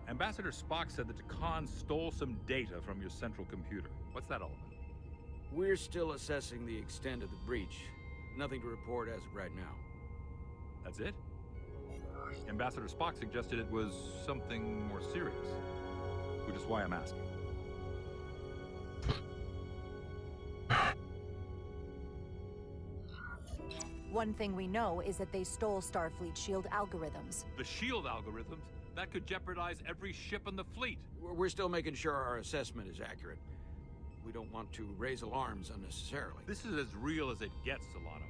Ambassador Spock said that Takan stole some data from your central computer. What's that all about? We're still assessing the extent of the breach. Nothing to report as of right now. That's it? Ambassador Spock suggested it was something more serious, which is why I'm asking. One thing we know is that they stole Starfleet shield algorithms. The shield algorithms? That could jeopardize every ship in the fleet. We're still making sure our assessment is accurate. We don't want to raise alarms unnecessarily. This is as real as it gets, Solano.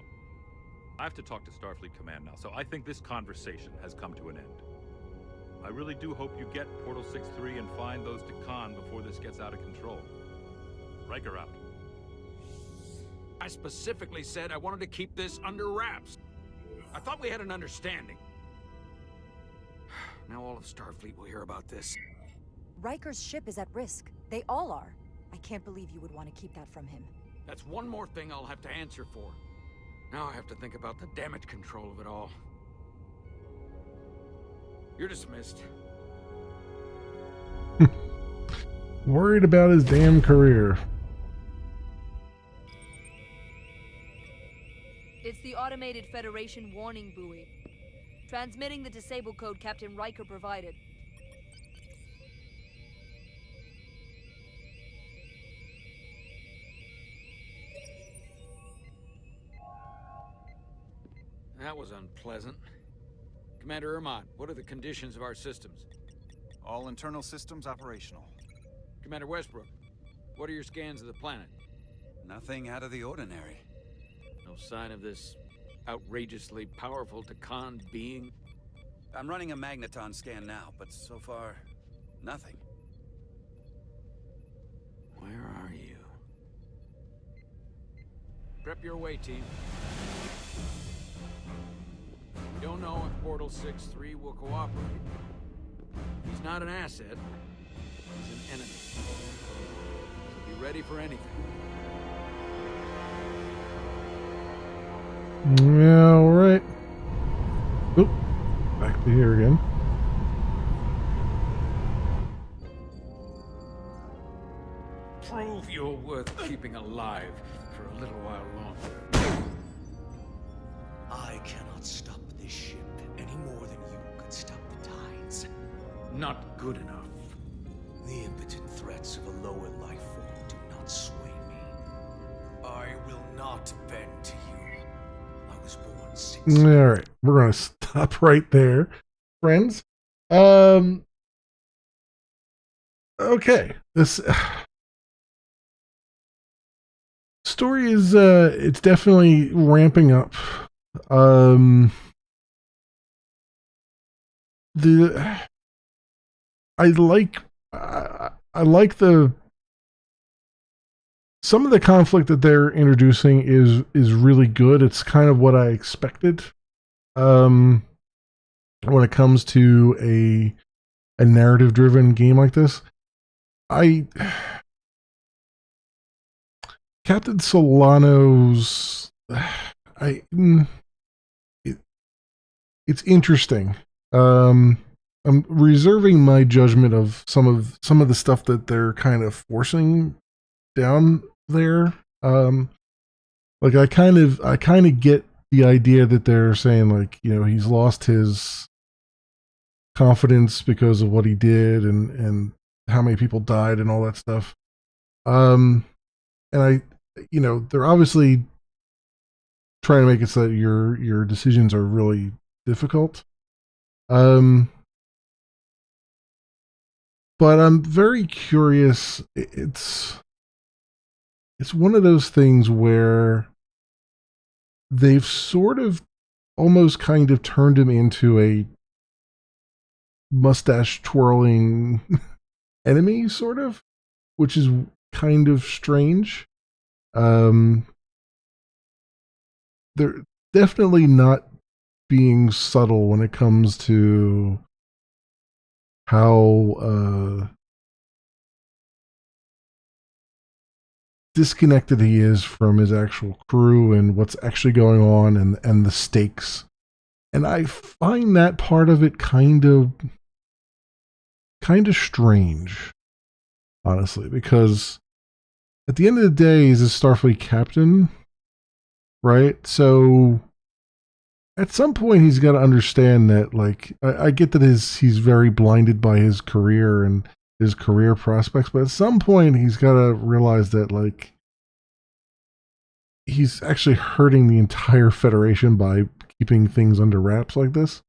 I have to talk to Starfleet Command now, so I think this conversation has come to an end. I really do hope you get Portal 6-3 and find those Takan before this gets out of control. Riker out. I specifically said I wanted to keep this under wraps. I thought we had an understanding. Now all of Starfleet will hear about this. Riker's ship is at risk. They all are. I can't believe you would want to keep that from him. That's one more thing I'll have to answer for. Now I have to think about the damage control of it all. You're dismissed. Worried about his damn career. It's the automated Federation warning buoy. Transmitting the disable code Captain Riker provided. That was unpleasant. Commander Ermont, what are the conditions of our systems? All internal systems operational. Commander Westbrook, what are your scans of the planet? Nothing out of the ordinary. No sign of this outrageously powerful Takan being? I'm running a magneton scan now, but so far, nothing. Where are you? Prep your way, team. We don't know if Portal 6-3 will cooperate. He's not an asset. He's an enemy. So be ready for anything. Yeah, all right. Oop, back to here again. keeping alive for a little while longer. I cannot stop this ship any more than you could stop the tides. Not good enough. The impotent threats of a lower life form do not sway me. I will not bend to you. I was born 6 All right, we're gonna stop right there, friends. Okay, this story is it's definitely ramping up. The I like the some of the conflict that they're introducing is really good. It's kind of what I expected. When it comes to a narrative driven game like this, Captain Solano's it's interesting. I'm reserving my judgment of some of the stuff that they're kind of forcing down there. Like I kind of get the idea that they're saying, like, you know, he's lost his confidence because of what he did and how many people died and all that stuff. And they're obviously trying to make it so that your decisions are really difficult. But I'm very curious. It's one of those things where they've sort of almost kind of turned him into a mustache twirling enemy, sort of, which is kind of strange. They're definitely not being subtle when it comes to how disconnected he is from his actual crew and what's actually going on and the stakes. And I find that part of it kind of strange, honestly, because at the end of the day, he's a Starfleet captain, right? So at some point he's got to understand that, like, I get that he's very blinded by his career and his career prospects, but at some point he's got to realize that, like, he's actually hurting the entire Federation by keeping things under wraps like this.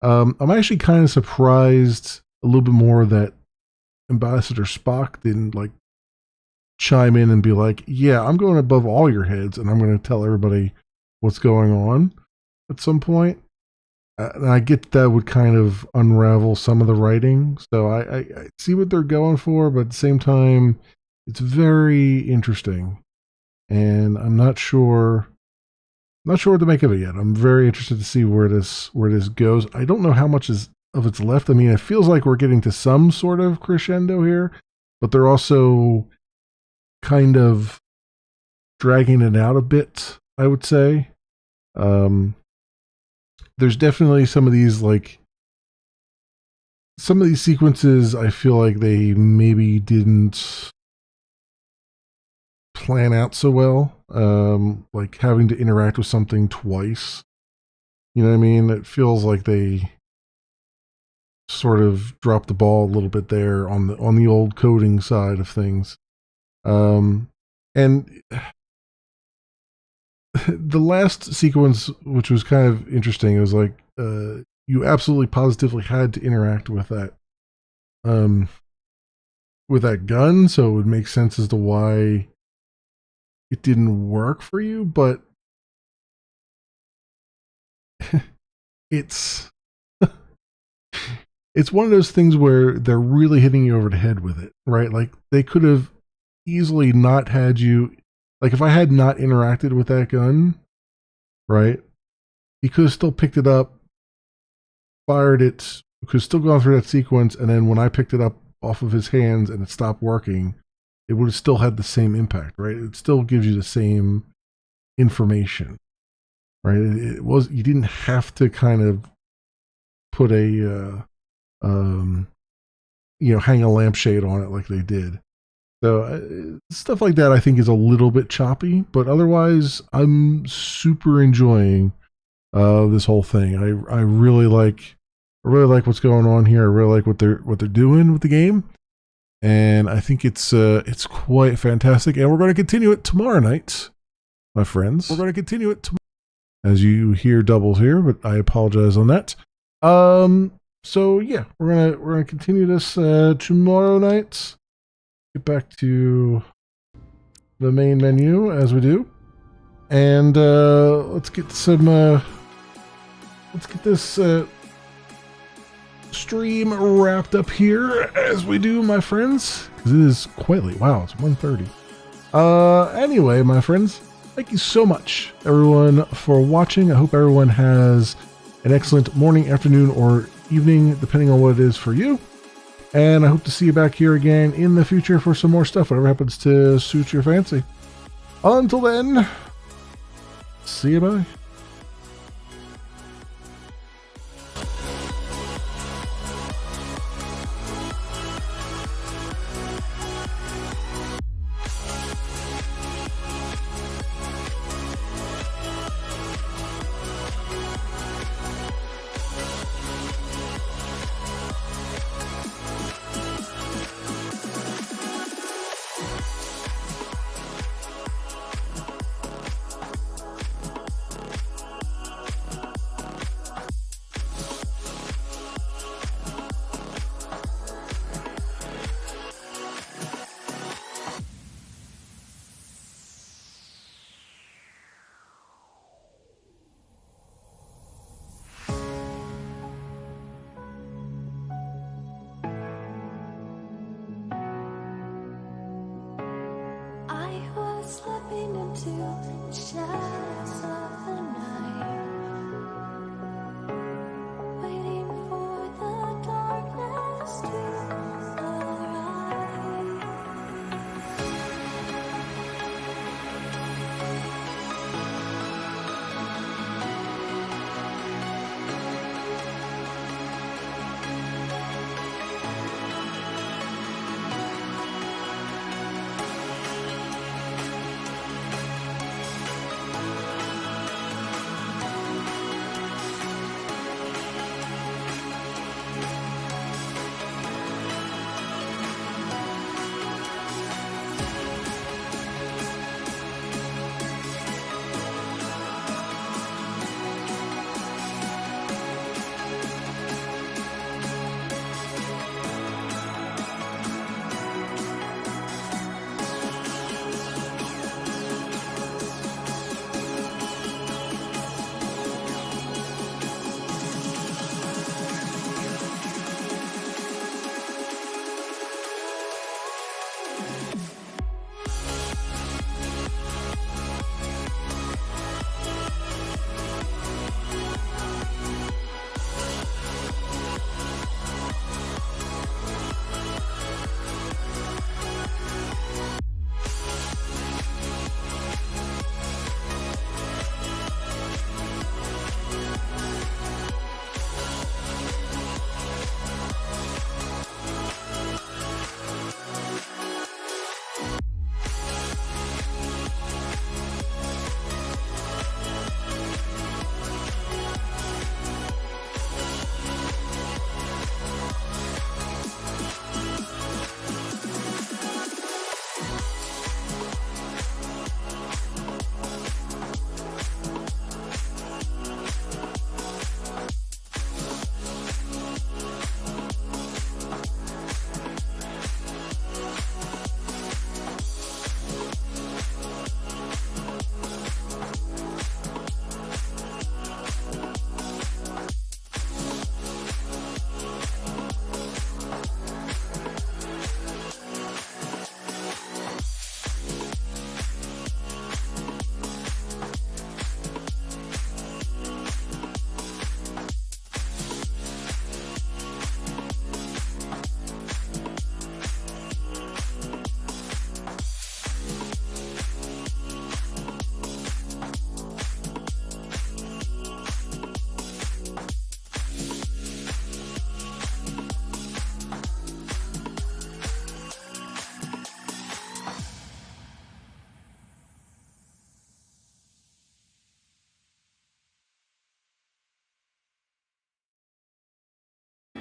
I'm actually kind of surprised a little bit more that Ambassador Spock didn't, like, chime in and be like, yeah, I'm going above all your heads and I'm going to tell everybody what's going on at some point. And I get that would kind of unravel some of the writing. So I see what they're going for, but at the same time, it's very interesting. And I'm not sure what to make of it yet. I'm very interested to see where this goes. I don't know how much of it's left. I mean, it feels like we're getting to some sort of crescendo here, but they're also kind of dragging it out a bit, I would say. There's definitely some of these sequences I feel like they maybe didn't plan out so well. Like having to interact with something twice. You know what I mean? It feels like they sort of dropped the ball a little bit there on the old coding side of things. And the last sequence, which was kind of interesting, it was like you absolutely positively had to interact with that gun, so it would make sense as to why it didn't work for you, but it's one of those things where they're really hitting you over the head with it, right? Like they could have easily not had you, like if I had not interacted with that gun, right? He could have still picked it up, fired it, could have still gone through that sequence, and then when I picked it up off of his hands and it stopped working, it would have still had the same impact, right? It still gives you the same information, right? It was, you didn't have to kind of put a hang a lampshade on it like they did. So stuff like that I think is a little bit choppy, but otherwise I'm super enjoying this whole thing. I really like what's going on here. I really like what they're doing with the game, and I think it's quite fantastic. And we're going to continue it tomorrow night, my friends. We're going to continue it tomorrow. As you hear doubles here, but I apologize on that. So yeah, we're gonna continue this tomorrow night. Get back to the main menu as we do, and let's get this stream wrapped up here as we do, my friends, because it is quite late. Wow, it's 1:30. Anyway, my friends, thank you so much, everyone, for watching. I hope everyone has an excellent morning, afternoon, or evening, depending on what it is for you. And I hope to see you back here again in the future for some more stuff, whatever happens to suit your fancy. Until then, see you, bye. Slipping into the shadows of the night, waiting for the darkness to arrive.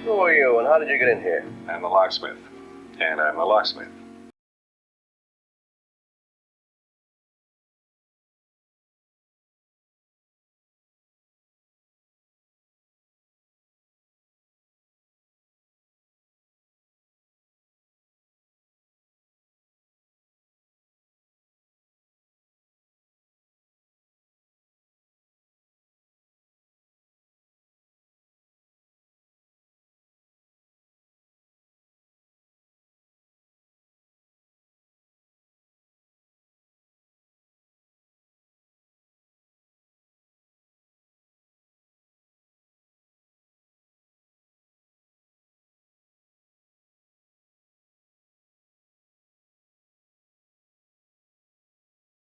Who are you, and how did you get in here? I'm the locksmith. And I'm the locksmith.